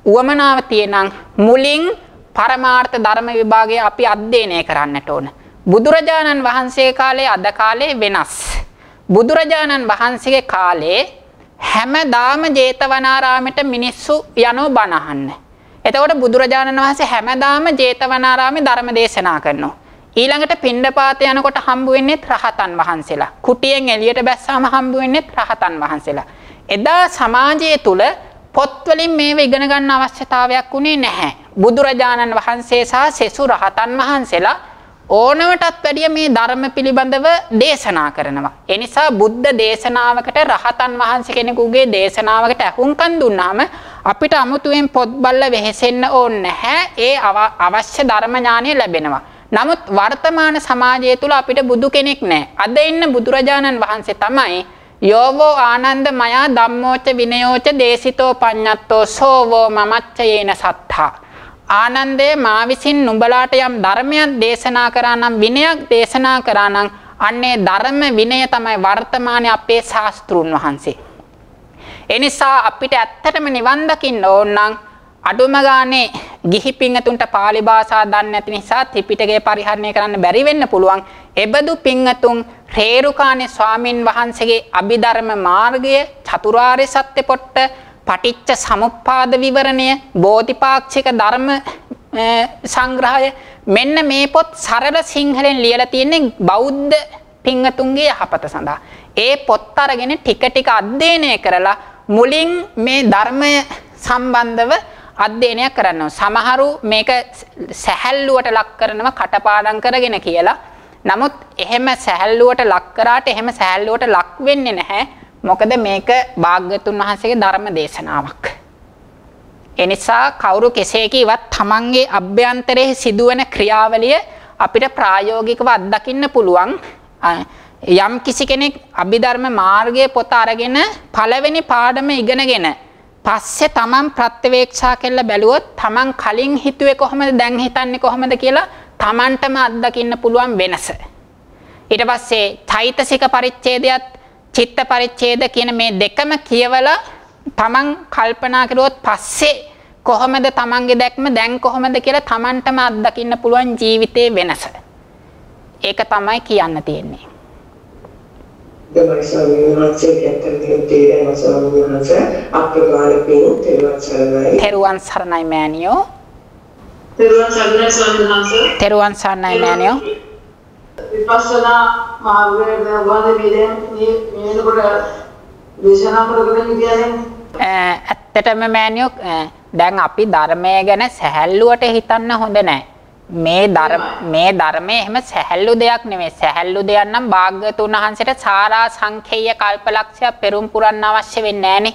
උවමනාව තියෙනම් මුලින් පරමාර්ථ ධර්ම විභාගය අපි අධ්‍යයනය කරන්නට ඕන. බුදුරජාණන් වහන්සේ කාලේ අද කාලේ වෙනස්. බුදුරජාණන් වහන්සේගේ කාලේ හැමදාම ජේතවනාරාමයට මිනිස්සු යනෝ බණ අහන්න. එතකොට බුදුරජාණන් වහන්සේ හැමදාම ජේතවනාරාමේ ධර්ම දේශනා කරනවා. ඊළඟට පිණ්ඩපාත යනකොට හම්බ වෙන්නේ රහතන් වහන්සේලා. කුටියෙන් එළියට බැස්සාම හම්බ වෙන්නේ රහතන් වහන්සේලා. එදා සමාජය තුල පොත් වලින් මේව ඉගෙන ගන්න අවශ්‍යතාවයක් උනේ නැහැ. බුදුරජාණන් වහන්සේ සහ සෙසු රහතන් වහන්සේලා ඕනවටත් වැඩිය මේ ධර්ම පිළිබඳව දේශනා කරනවා. ඒ නිසා බුද්ධ දේශනාවකට රහතන් වහන්සේ කෙනෙකුගේ දේශනාවකට අහුම්කම් දුන්නාම අපිට අමුතුවෙන් පොත් බලලා වෙහෙසෙන්න ඕනේ නැහැ. ඒ අවශ්‍ය ධර්ම ඥානය ලැබෙනවා. නමුත් වර්තමාන සමාජය තුල අපිට බුදු කෙනෙක් නැහැ. අද ඉන්න බුදුරජාණන් වහන්සේ තමයි යෝවෝ ආනන්ද මයා ධම්මෝච විනයෝච දේශිතෝ පඤ්ඤත්තෝ සෝවෝ මමච්චයේන සත්තා. ආනන්දේ මා විසින් නුඹලාට යම් ධර්මයක් දේශනා කරා නම් විනයක් දේශනා කරා නම් අන්නේ ධර්ම විනය තමයි වර්තමානයේ අපේ ශාස්ත්‍රුන් වහන්සේ. එනිසා අපිට ඇත්තටම නිවන් දකින්න ඕන නම් අඩුම ගානේ ගිහි පිංගතුන්ට පාලි භාෂාව දන්නේ නැති නිසා ත්‍රිපිටකය පරිහරණය කරන්න බැරි වෙන්න පුළුවන්. එබඳු පිංගතුන් රේරුකාණේ ස්වාමින් වහන්සේගේ අභිධර්ම මාර්ගය, චතුරාර්ය සත්‍ය පොට්ට, පටිච්ච සමුප්පාද විවරණය, බෝධිපාක්ෂික ධර්ම සංග්‍රහය මෙන්න මේ පොත් සරල සිංහලෙන් ලියලා තියෙන්නේ බෞද්ධ පිංගතුන්ගේ යහපත සඳහා. ඒ පොත් අරගෙන ටික ටික අධ්‍යයනය කරලා මුලින් මේ ධර්මය සම්බන්ධව අධ්‍යයනය කරනවා. සමහරු මේක සැහැල්ලුවට ලක් කරනවා කටපාඩම් කරගෙන කියලා. නමුත් එහෙම සැහැල්ලුවට ලක් කරාට එහෙම සැහැල්ලුවට ලක් වෙන්නේ නැහැ. මොකද මේක භාග්‍යතුන් වහන්සේගේ ධර්ම දේශනාවක්. එනිසා කවුරු කෙසේ කීවත් තමන්ගේ අභ්‍යන්තරයේ සිදුවන ක්‍රියාවලිය අපිට ප්‍රායෝගිකව අත්දකින්න පුළුවන්. යම් කිසි කෙනෙක් අභිධර්ම මාර්ගයේ පොත අරගෙන පළවෙනි පාඩම ඉගෙනගෙන පස්සේ තමන් ප්‍රත්‍යවේක්ෂා කරලා බැලුවොත් තමන් කලින් හිතුවේ කොහොමද දැන් හිතන්නේ කොහොමද කියලා තමන්ටම අත්දකින්න පුළුවන් වෙනස. ඊට පස්සේ චෛතසික පරිච්ඡේදයත් චිත්ත පරිච්ඡේද කියන මේ දෙකම කියවලා තමන් කල්පනා කරුවොත් පස්සේ කොහොමද තමන්ගේ දැක්ම දැන් කොහොමද කියලා තමන්ටම අත්දකින්න පුළුවන් ජීවිතේ වෙනස. ඒක තමයි කියන්න තියෙන්නේ. දෙමළ ස්වාමීන් වහන්සේ ඇත්තටම තේරෙනවා ස්වාමීන් වහන්සේ අප්‍රමාණ පින් තෙරුවන් සරණයි. තෙරුවන් සරණයි මෑණියෝ. තෙරුවන් සරණයි ස්වාමීන් වහන්සේ. තෙරුවන් සරණයි මෑණියෝ. විපස්සනා මාර්ගයේ ගානේ මේනකොට දේශනා කරගෙන කියන්නේ ඇත්තටම මෑණියෝ දැන් අපි ධර්මය ගැන සැහැල්ලුවට හිතන්න හොඳ නැහැ. මේ ධර්මයේ එහෙම සැහැල්ලු දෙයක් නෙමෙයි. සැහැල්ලු දෙයක් නම් භාග්‍යතුන් වහන්සේට සාරා සංඛේය කල්පලක්ෂය පෙරම් පුරන්න අවශ්‍ය වෙන්නේ නැහනේ.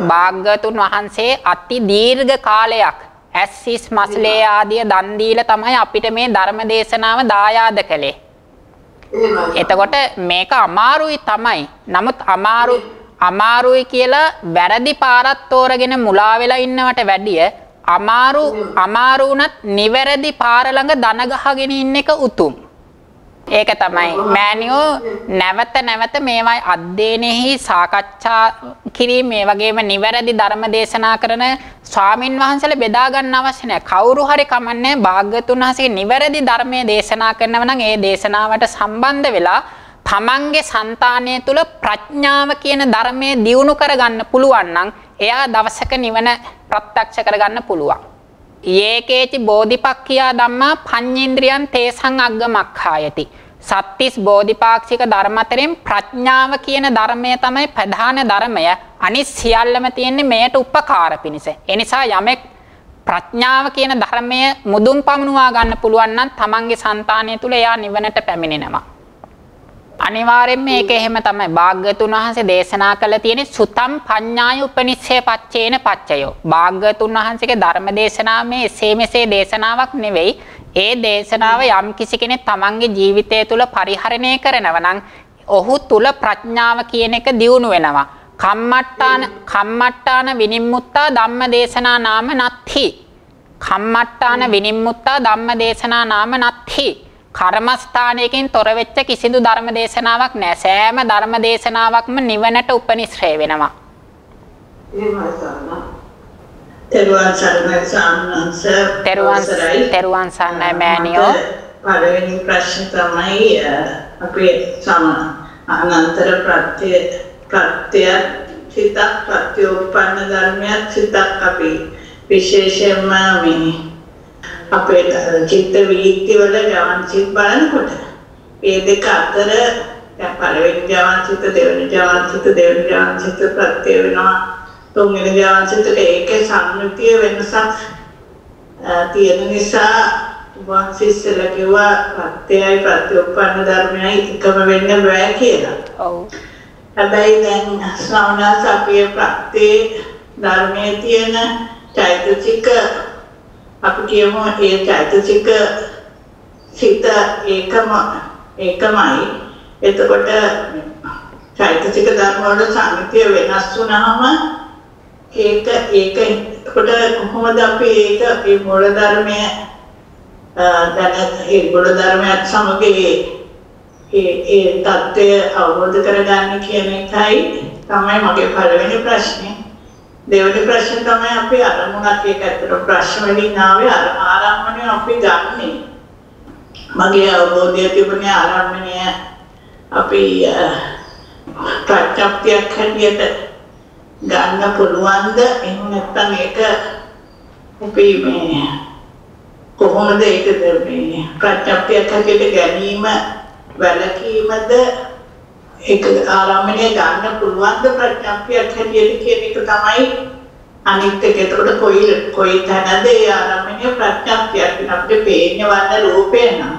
භාග්‍යතුන් වහන්සේ අති දීර්ඝ කාලයක් ඇස්සිස් මස්ලේ ආදී දන් දීලා තමයි අපිට මේ ධර්ම දේශනාව දායාද කළේ. එතකොට මේක අමාරුයි තමයි. නමුත් අමාරුයි කියලා වැරදි පාරක් තෝරගෙන මුලා වෙලා ඉන්නවට වැඩිය අමාරු වුණත් නිවැරදි පාර ළඟ දන ගහගෙන ඉන්න එක උතුම්. ඒක තමයි මෑණියෝ නැවත මේවයි අධ්‍යයනෙහි සාකච්ඡා කිරීම මේ වගේම නිවැරදි ධර්ම දේශනා කරන ස්වාමින් වහන්සේලා බෙදා ගන්න අවශ්‍ය නැහැ. කවුරු හරි කමන්නේ භාග්‍යතුන් වහන්සේගේ නිවැරදි ධර්මයේ දේශනා කරනව නම් ඒ දේශනාවට සම්බන්ධ වෙලා තමන්ගේ సంతානය තුල ප්‍රඥාව කියන ධර්මයේ දියුණු කරගන්න පුළුවන් නම් එයා දවසක නිවන ප්‍රත්‍යක්ෂ කරගන්න පුළුවන්. යේකේචි බෝධිපක්ඛියා ධම්මා පඤ්ඤේන්ද්‍රියං තේසං අග්ගමක්ඛායති. සත්‍තිස් බෝධිපාක්ෂික ධර්ම අතරින් ප්‍රඥාව කියන ධර්මය තමයි ප්‍රධාන ධර්මය. අනිත් සියල්ලම තියෙන්නේ මෙයට උපකාර පිණිස. ඒ නිසා යමෙක් ප්‍රඥාව කියන ධර්මය මුදුන් පමුණුවා ගන්න පුළුවන් නම් තමන්ගේ సంతානය තුල එයා නිවනට පැමිණෙනවා. අනිවාර්යෙන්ම මේක එහෙම තමයි. භාග්‍යතුන් වහන්සේ දේශනා කළ තියෙන්නේ සුතම් පඤ්ඤාය උපනිශ්චය පච්චේන පච්චයෝ. භාග්‍යතුන් වහන්සේගේ ධර්ම දේශනාව මේ එසේ මෙසේ දේශනාවක් නෙවෙයි. ඒ දේශනාව යම් කිසි කෙනෙක් තමන්ගේ ජීවිතය තුළ පරිහරණය කරනවා නම් ඔහු තුල ප්‍රඥාව කියන එක දියුණු වෙනවා. කම්මට්ටාන විනිම්මුත්තා ධම්ම දේශනා නාම නත්ථි. කම්මට්ටාන විනිම්මුත්තා ධම්ම දේශනා නාම නත්ථි. කර්මස්ථානයකින් තොර වෙච්ච කිසිදු ධර්ම දේශනාවක් නැහැ. සෑම ධර්ම දේශනාවක්ම නිවනට උපනිශ්‍රේ වෙනවා. තෙරුවන් සරණයි සාමනංශ. තෙරුවන් සරණයි මෑණියෝ. පළවෙනි ප්‍රශ්න තමයි අපේ අනන්තර ප්‍රත්‍ය සිතක් ප්‍රත්‍යෝපන්න ධර්මයක් සිතක් අපි විශේෂයෙන්ම මේ අපේ චිත්ත වීති වල ජවන් සිත් බලනකොට මේ දෙක අතර දැන් පළවෙනි ජවන් සිත දෙවෙනි ජවන් සිත ප්‍රත්‍ය වෙනවා. තුන්වෙනි ජවන් සිතට ඒකේ සංයුතිය වෙනසක් තියෙන නිසා වාසිස්සල කිව්වා ප්‍රත්‍යයයි ප්‍රත්‍යෝපන්න ධර්මයයි එකම වෙන්න බෑ කියලා. ඔව්. හැබැයි දැන් ශ්‍රවණාස අපේ ප්‍රත්‍ය ධර්මයේ තියෙන චෛතසික අපි කියමු ඒ චෛතසික සිත ඒකමයි. එතකොට චෛතසික ධර්ම වල සංයුතිය වෙනස් වුණාම ඒක කොහොමද අපි ඒක මේ මූල ධර්මය දැන ඒ මූල ධර්මයත් සමග ඒ தත්ත්වය අවබෝධ කරගන්න කියන එකයි තමයි මගේ පළවෙනි ප්‍රශ්නේ. දෙවෙනි ප්‍රශ්නේ තමයි අපි අරමුණක් ඒක ඇත්තට ප්‍රශ්න වලින් ආවේ ආරම්භණය අපි ගන්නෙ. මගේ අවබෝධය තිබුණේ ආරම්භණය අපි ප්‍රත්‍යක්ෂයක් හැටියට ගන්න පුළුවන්ද? එහෙම නැත්නම් ඒක අපි මේ කොහොමද ඒක මේ ප්‍රත්‍යක්ෂයක් හැටියට ගැනීම වැලකීමද ඒක ආරම්භණය ගන්න පුළුවන්ද ප්‍රත්‍යක්ෂයක් හැටියට කියන එක තමයි අනිත් එක. ඒකට කොයි තැනද ඒ ආරම්භණය ප්‍රත්‍යක්ෂයක් වෙන අපිට පේන්නේ වන්න රූපේ නම්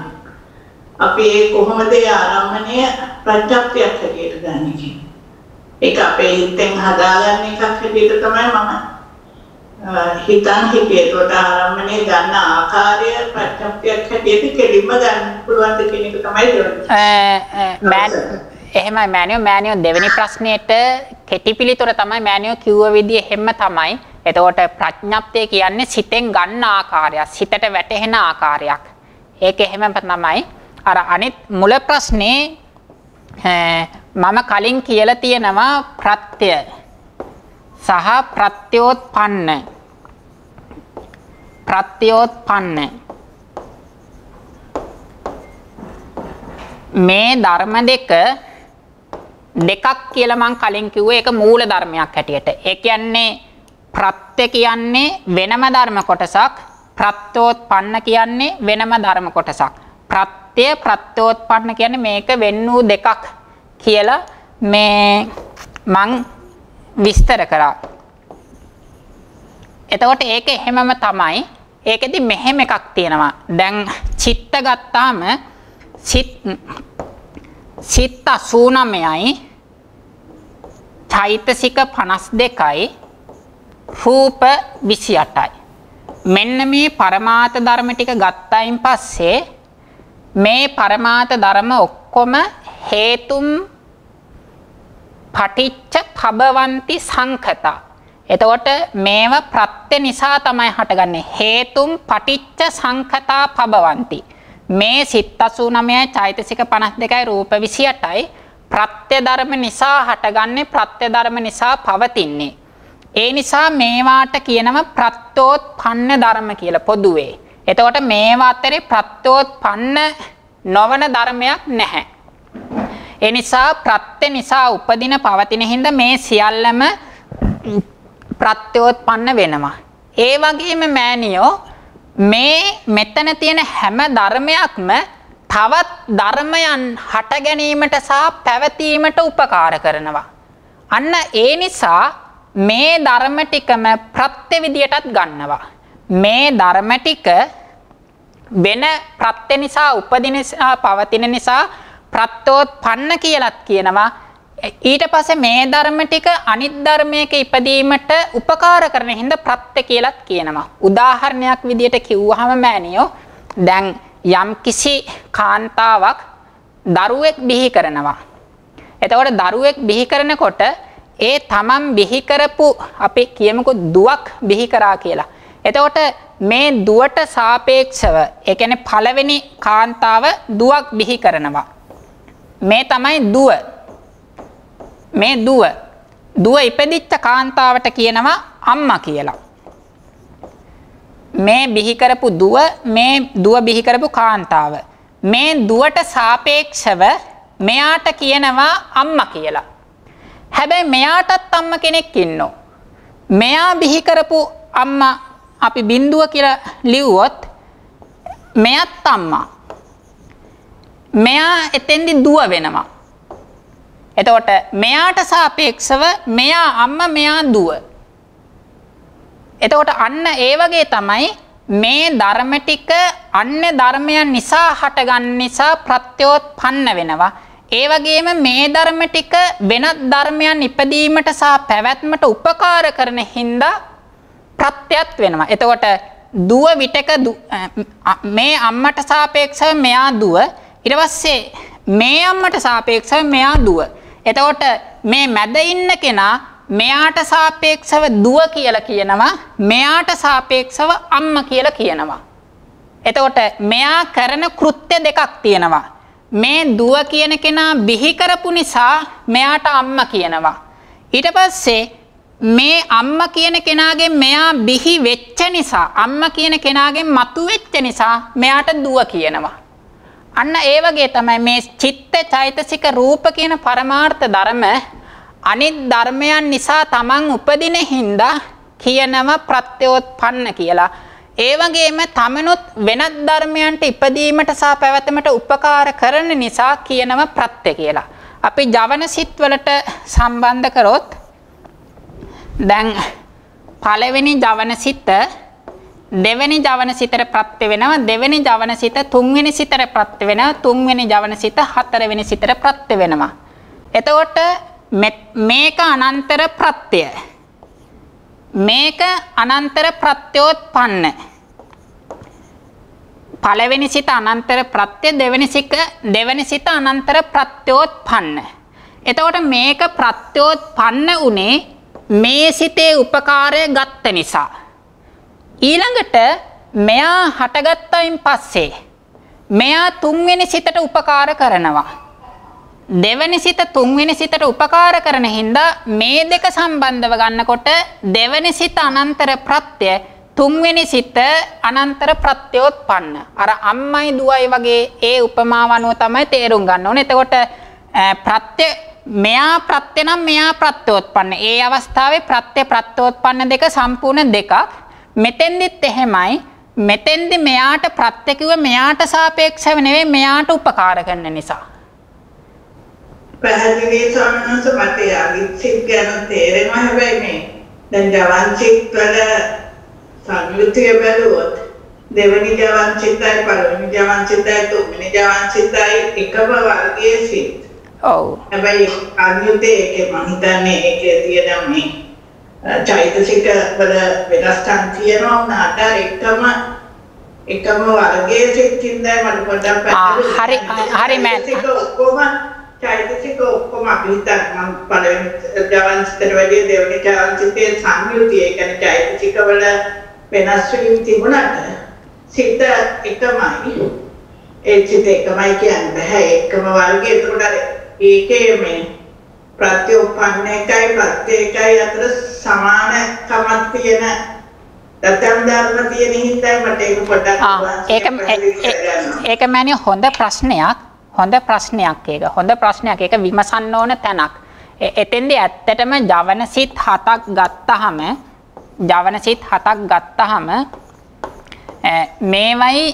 අපි ඒ කොහොමද ඒ ආරම්භණය ප්‍රත්‍යක්ෂයක් හැටියට ගන්න කියන්නේ. ඒක අපේ හිතෙන් හදාගන්න එකක් හැටියට තමයි මම හිතන් හිතේ ඒකට ආරම්භණය ගන්න ආකාරය ප්‍රත්‍යක්ෂයක් හැටියට කෙලින්ම ගන්න පුළුවන් ද කියන එක තමයි එහෙමයි මෑනියෝ දෙවෙනි ප්‍රශ්නෙට කෙටි පිළිතුර තමයි මෑනියෝ කිව්ව විදිය එහෙම තමයි. එතකොට ප්‍රඥප්තිය කියන්නේ සිතෙන් ගන්න ආකාරයක්, සිතට වැටහෙන ආකාරයක්. ඒක එහෙම තමයි. අර අනිත් මුල ප්‍රශ්නේ මම කලින් කියලා තියෙනවා ප්‍රත්‍ය සහ ප්‍රත්‍යෝත්පන්න මේ ධර්ම දෙකක් කියලා මම කලින් කිව්වේ. ඒක මූල ධර්මයක් හැටියට. ඒ කියන්නේ ප්‍රත්‍ය කියන්නේ වෙනම ධර්ම කොටසක්, ප්‍රත්‍යෝත්පන්න කියන්නේ වෙනම ධර්ම කොටසක්. ප්‍රත්‍යෝත්පන්න කියන්නේ මේක වෙන් වූ දෙකක් කියලා මේ මං විස්තර කරා. එතකොට ඒක එහෙමම තමයි. ඒකෙදි මෙහෙම එකක් තියෙනවා. දැන් චිත්ත ගත්තාම සිත් 89යි චෛතසික 52යි රූප 28යි. මෙන්න මේ පරමාර්ථ ධර්ම ටික ගත්තයින් පස්සේ මේ පරමාර්ථ ධර්ම ඔක්කොම හේතුම් පටිච්ච පබවಂತಿ සංඛතා. එතකොට මේව ප්‍රත්‍ය නිසා තමයි හටගන්නේ. හේතුම් පටිච්ච සංඛතා පබවಂತಿ. මේ සිත් 89යි චෛතසික 52යි රූප 28යි ප්‍රත්‍ය ධර්ම නිසා හටගන්නේ, ප්‍රත්‍ය ධර්ම නිසා පවතින්නේ. ඒ නිසා මේවාට කියනවා ප්‍රත්‍යෝත්පන්න ධර්ම කියලා පොදුවේ. එතකොට මේවා අතරේ ප්‍රත්‍යෝත්පන්න නොවන ධර්මයක් නැහැ. ඒ නිසා ප්‍රත්‍ය නිසා උපදින පවතින හින්දා මේ සියල්ලම ප්‍රත්‍යෝත්පන්න වෙනවා. ඒ වගේම මෑනියෝ මේ මෙතන තියෙන හැම ධර්මයක්ම තවත් ධර්මයන් හට ගැනීමට සහ පැවතීමට උපකාර කරනවා. අන්න ඒ නිසා මේ ධර්ම ටිකම ප්‍රත්‍ය විදියටත් ගන්නවා. මේ ධර්ම ටික වෙන ප්‍රත්‍ය නිසා උපදින නිසා පවතින නිසා ප්‍රත්‍යෝත්පන්න කියලාත් කියනවා. ඊට පස්සේ මේ ධර්ම ටික අනිත් ධර්මයක ඉපදීමට උපකාර කරන හින්දා ප්‍රත්‍ය කියලාත් කියනවා. උදාහරණයක් විදියට කිව්වහම මෑනියෝ දැන් යම් කිසි කාන්තාවක් දරුවෙක් බිහි කරනවා. එතකොට දරුවෙක් බිහි කරනකොට ඒ තමන් බිහි කරපු අපි කියමුකෝ දුවක් බිහි කරා කියලා. එතකොට මේ දුවට සාපේක්ෂව ඒ කියන්නේ පළවෙනි කාන්තාව දුවක් බිහි කරනවා. මේ තමයි දුව. මේ දුව ඉපදිච්ච කාන්තාවට කියනවා අම්මා කියලා. මේ බිහි කරපු දුව බිහි කරපු කාන්තාව. මේ දුවට සාපේක්ෂව මෙයාට කියනවා අම්මා කියලා. හැබැයි මෙයාටත් අම්මා කෙනෙක් ඉන්නෝ. මෙයා බිහි කරපු අම්මා අපි බින්දුව කියලා ලිව්වොත් මෙයත් අම්මා. මෙයා එතෙන්දි දුව වෙනවා. එතකොට මෙයාට සාපේක්ෂව මෙයා අම්මා මෙයා දුව. එතකොට අන්න ඒ වගේ තමයි මේ ධර්ම ටික අන්‍ය ධර්මයන් නිසා හටගන්න නිසා ප්‍රත්‍යෝත්පන්න වෙනවා. ඒ වගේම මේ ධර්ම ටික වෙනත් ධර්මයන් ඉපදීමට සහ පැවැත්මට උපකාර කරන හින්දා ප්‍රත්‍යත් වෙනවා. එතකොට දුව විටක මේ අම්මට සාපේක්ෂව මෙයා දුව. ඊට පස්සේ මේ අම්මට සාපේක්ෂව මෙයා දුව. එතකොට මේ මැද ඉන්න කෙනා මෙයාට සාපේක්ෂව දුව කියලා කියනවා. මෙයාට සාපේක්ෂව අම්මා කියලා කියනවා. එතකොට මෙයා කරන කෘත්‍ය දෙකක් තියෙනවා. මේ දුව කියන කෙනා බිහි කරපු නිසා මෙයාට අම්මා කියනවා. ඊට පස්සේ මේ අම්මා කියන කෙනාගෙන් මෙයා බිහි වෙච්ච නිසා අම්මා කියන කෙනාගෙන් මතු වෙච්ච නිසා මෙයාට දුව කියනවා. අන්න ඒ වගේ තමයි මේ චිත්ත චෛතසික රූප කියන පරමාර්ථ ධර්ම අනිත් ධර්මයන් නිසා තමන් උපදින හින්දා කියනවා ප්‍රත්‍යෝත්පන්න කියලා. ඒ වගේම තමනුත් වෙනත් ධර්මයන්ට ඉපදීමට සහ පැවැතීමට උපකාර කරන නිසා කියනවා ප්‍රත්‍ය කියලා. අපි ජවන සිත් වලට සම්බන්ධ කරොත් දැන් පළවෙනි ජවන සිත දෙවෙනි ජවන සිතට ප්‍රත්‍ය වෙනවා. දෙවෙනි ජවන සිත තුන්වෙනි සිතට ප්‍රත්‍ය වෙනවා. තුන්වෙනි ජවන සිත හතරවෙනි සිතට ප්‍රත්‍ය වෙනවා. එතකොට මේක අනන්තර ප්‍රත්‍ය. මේක අනන්තර ප්‍රත්‍යෝත්පන්න. පළවෙනි සිත අනන්තර ප්‍රත්‍ය, දෙවෙනි සිත අනන්තර ප්‍රත්‍යෝත්පන්න. එතකොට මේක ප්‍රත්‍යෝත්පන්න උනේ මේ සිතේ උපකාරය ගත්ත නිසා. ඊළඟට මෙයා හටගත්තයින් පස්සේ මෙයා තුන්වෙනි සිතට උපකාර කරනවා. දෙවෙනි සිත තුන්වෙනි සිතට උපකාර කරන හින්දා මේ දෙක සම්බන්ධව ගන්නකොට දෙවෙනි සිත අනන්තර ප්‍රත්‍ය, තුන්වෙනි සිත අනන්තර ප්‍රත්‍යෝත්පන්න. අර අම්මයි දුවයි වගේ ඒ උපමාව අනුව තමයි තේරුම් ගන්න ඕනේ. එතකොට ප්‍රත්‍ය මෙයා ප්‍රත්‍ය නම් මෙයා ප්‍රත්‍යෝත්පන්න. ඒ අවස්ථාවේ ප්‍රත්‍ය ප්‍රත්‍යෝත්පන්න දෙක සම්පූර්ණ දෙකක්. මෙතෙන්දිත් එහෙමයි. මෙතෙන්දි මෙයාට ප්‍රත්‍ය කිව්ව මෙයාට සාපේක්ෂව නෙවෙයි මෙයාට උපකාර කරන නිසා. පැහැදිලි සමනස මට අවිච්ඡේද ගැන තේරෙනවා. හැබැයි මේ දැන් ජවන් චිත් වල සංයුතිය බැලුවොත් දෙවෙනි ජවන් චිත්තයි පළවෙනි ජවන් චිත්තයි තුන්වෙනි ජවන් චිත්තයි එකම වර්ගයේ සිත්. ඔව්. හැබැයි අන්‍යුතේ ඒකේ මම හිතන්නේ ඒකේ තියෙන මේ චෛතසික වල වෙනස්කම් තියෙනවා උනාට එකම වර්ගයේ සිත්ින්දයි මට පොඩ්ඩක් පැහැදිලි. හරි මෑන්. චෛතසික ඔක්කොම අපි හිතන්න මම පළවෙනි ජවන් සිතට වැඩි දෙවෙනි ජවන් සිතේ සංයුතිය ඒ කියන්නේ චෛතසික වල වෙනස් වීම තිබුණාට සිත එකමයි. ඒ සිත එකමයි කියන්නේ බෑ එකම වර්ගයේ. එතකොට ඒකේ මේ ප්‍රත්‍යෝත්පන්න එකයි ප්‍රත්‍ය එකයි අතර සමානකමක් තියෙන දත්තම් ධර්ම තියෙන හින්දා මට ඒක පොඩ්ඩක් ඒක මෑණියෝ හොඳ ප්‍රශ්නයක්. හොඳ ප්‍රශ්නයක් ඒක. හොඳ ප්‍රශ්නයක්. ඒක විමසන්න ඕන තැනක්. එතෙන්දී ඇත්තටම ජවන සිත් 7ක් ගත්තාම මේවයි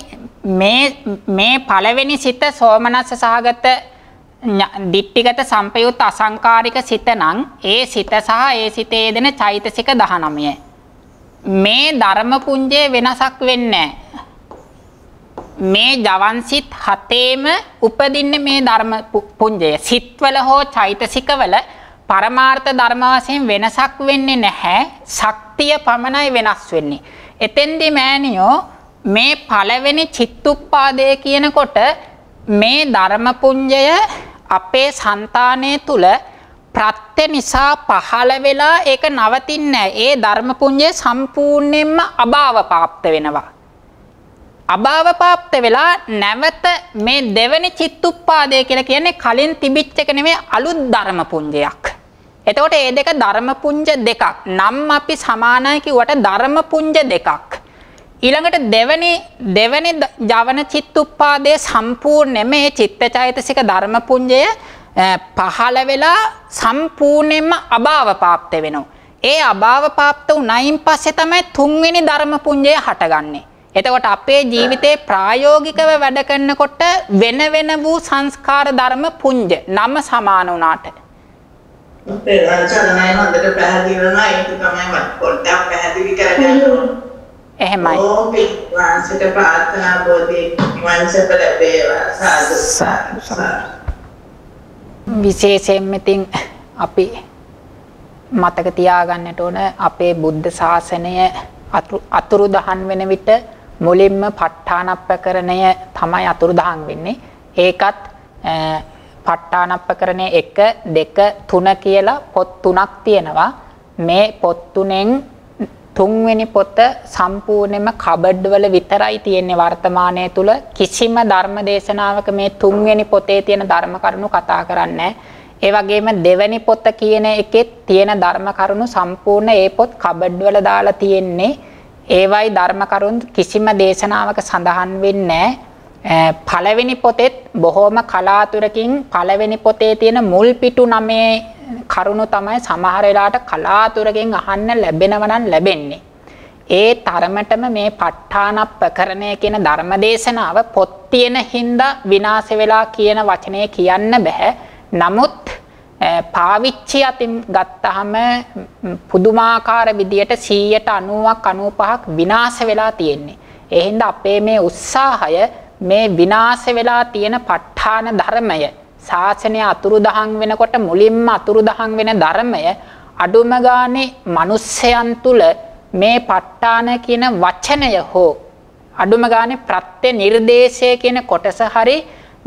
මේ පළවෙනි සිත සෝමනස්ස සහගත දිට්ඨිගත සම්පයුත් අසංකාරික සිත නම් ඒ සිත සහ ඒ සිතේ දෙන චෛතසික 19. මේ ධර්ම පුඤ්ජයේ වෙනසක් වෙන්නේ නැහැ. මේ ජවන් සිත් 7ේම උපදින්නේ මේ ධර්ම පුඤ්ජය. සිත්වල හෝ චෛතසිකවල පරමාර්ථ ධර්ම වශයෙන් වෙනසක් වෙන්නේ නැහැ. ශක්තිය පමණයි වෙනස් වෙන්නේ. එතෙන්දී මෑණියෝ මේ පළවෙනි චිත්තුප්පාදය කියනකොට මේ ධර්ම පුඤ්ජය අපේ సంతානය තුල ප්‍රත්‍ය නිසා පහළ වෙලා ඒක නවතින්නේ නැහැ. ඒ ධර්ම පුඤ්ජය සම්පූර්ණයෙන්ම අභාවපාප්ත වෙනවා. අභාවපාප්ත වෙලා නැවත මේ දෙවෙනි චිත්තුප්පාදය කියලා කියන්නේ කලින් තිබිච්ච එක නෙමෙයි අලුත් ධර්ම පුඤ්ජයක්. එතකොට මේ දෙක ධර්ම පුඤ්ජ දෙකක්. නම් අපි සමානයි කිව්වට ධර්ම පුඤ්ජ දෙකක්. ඊළඟට දෙවෙනි ජවන චිත්තුප්පාදයේ සම්පූර්ණයෙන්ම මේ චිත්තචෛතසික ධර්ම පුඤ්ජය පහළ වෙලා සම්පූර්ණයෙන්ම අභාවපාප්ත වෙනවා. ඒ අභාවපාප්ත උනායින් පස්සේ තමයි තුන්වෙනි ධර්ම පුඤ්ජය හටගන්නේ. එතකොට අපේ ජීවිතේ ප්‍රායෝගිකව වැඩ කරනකොට වෙන වූ සංස්කාර ධර්ම පුඤ්ජ නම සමාන වුණාට ඒ රාජානයි හොඳට පැහැදිලි වෙනවා. ඒක තමයි මම පොඩ්ඩක් පැහැදිලි කරගන්න ඕනේ. එහෙමයි. ඕකේ වංශයට ප්‍රාර්ථනා බෝධි වංශප ලැබේවා. සාදු. විශේෂයෙන්ම ඉතින් අපි මතක තියාගන්නට ඕන අපේ බුද්ධ ශාසනය අතුරුදහන් වෙන විට මුලින්ම ප ဋ ාණ ප්‍රකරණය තමයි අතුරුදහන් වෙන්නේ. ඒකත් ප ဋ ාණප්පකරණේ 1 2 3 කියලා පොත් 3ක් තියෙනවා. මේ පොත් තුනෙන් තුන්වෙනි පොත සම්පූර්ණයෙන්ම කබඩ් වල විතරයි තියෙන්නේ වර්තමානයේ තුල. කිසිම ධර්ම දේශනාවක මේ තුන්වෙනි පොතේ තියෙන ධර්ම කරුණු කතා කරන්නේ නැහැ. ඒ වගේම දෙවෙනි පොත කියන එකෙත් තියෙන ධර්ම කරුණු සම්පූර්ණ ඒ පොත් කබඩ් වල දාලා තියෙන්නේ. ඒවයි ධර්ම කරුණු කිසිම දේශනාවක සඳහන් වෙන්නේ නැහැ. පළවෙනි පොතෙත් බොහොම කලාතුරකින් පළවෙනි පොතේ තියෙන මුල් පිටු 9 කරුණු තමයි සමහර වෙලාවට කලාතුරකින් අහන්න ලැබෙනව නම් ලැබෙන්නේ. ඒ තරමටම මේ ප ဋ ාණප්පකරණය කියන ධර්ම දේශනාව පොත් තියෙන හින්දා විනාශ වෙලා කියන වචනේ කියන්න බෑ. නමුත් පාවිච්චි අතින් ගත්තාම පුදුමාකාර විදියට 90ක් 95ක් විනාශ වෙලා තියෙන්නේ. ඒ හින්දා අපේ මේ උත්සාහය මේ විනාශ වෙලා තියෙන ප ဋ ාණ ධර්මය ශාසනය අතුරුදහන් වෙනකොට මුලින්ම අතුරුදහන් වෙන ධර්මය අඩුම ගානේ මිනිස්යන් තුල මේ ප ဋ ාණ කියන වචනය හෝ අඩුම ගානේ ප්‍රත්‍ය නිර්දේශය කියන කොටස හරි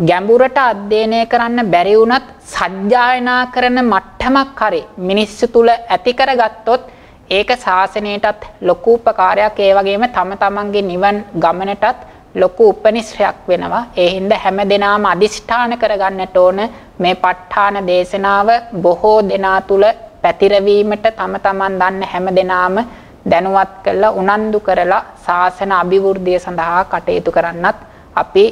ගැඹුරට අධ්‍යයනය කරන්න බැරි වුණත් සජ්ජායනා කරන මට්ටමක් හරි මිනිස්සු තුල ඇති කරගත්තොත් ඒක ශාසනයටත් ලොකු උපකාරයක්. ඒ වගේම තම තමන්ගේ නිවන් ගමනටත් ලොකු උපනිශ්‍රයක් වෙනවා. ඒ හින්දා හැම දිනම අදිෂ්ඨාන කරගන්නට ඕන මේ ප ဋ ාණ දේශනාව බොහෝ දෙනා තුල පැතිරවීමට තම තමන් දන්න හැම දිනම දැනුවත් කරලා උනන්දු කරලා ශාසන අභිවෘද්ධිය සඳහා කටයුතු කරන්නත් අපි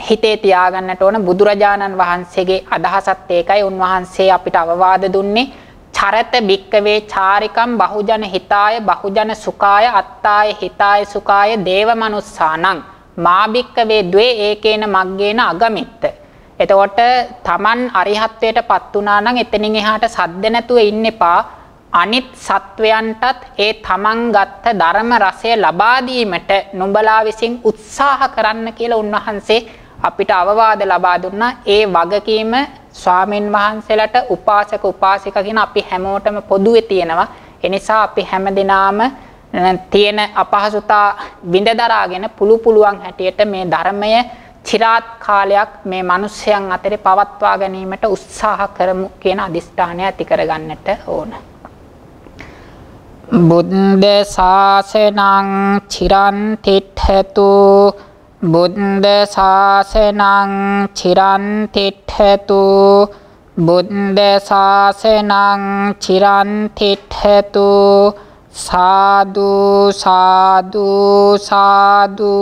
හිතේ තියාගන්නට ඕන. බුදුරජාණන් වහන්සේගේ අදහසත් ඒකයි. උන්වහන්සේ අපිට අවවාද දුන්නේ චරත භික්කවේ චාරිකම් බහුජන හිතාය බහුජන සුඛාය අත්තාය හිතාය සුඛාය දේව මනුස්සානං මා භික්කවේ ද්වේ ඒකේන මග්ගේන අගමිත්ත. එතකොට තමන් අරිහත්වයට පත් වුණා නම් එතනින් එහාට සද්ද නැතුව ඉන්න එපා. අනිත් සත්වයන්ටත් ඒ තමන් ගත්ත ධර්ම රසය ලබා දීමට නුඹලා විසින් උත්සාහ කරන්න කියලා උන්වහන්සේ අපිට අවවාද ලබා දුන්නා. ඒ වගකීම ස්වාමින් වහන්සේලාට උපාසක උපාසිකා කියන අපි හැමෝටම පොදුවේ තියෙනවා. ඒ නිසා අපි හැමදෙනාම තියෙන අපහසුතා විඳ දරාගෙන පුළුවන් හැටියට මේ ධර්මය চিරාත් කාලයක් මේ මිනිස්යන් අතරේ පවත්වා ගැනීමට උත්සාහ කරමු කියන අදිෂ්ඨානය ඇති කරගන්නට ඕන. බුද්ධ ශාසනං චිරන් තිට්ඨතු බුද්ධ ශාසනං චිරන් තිට්ඨතු බුද්ධ ශාසනං චිරන් තිට්ඨතු සාදු සාදු සාදු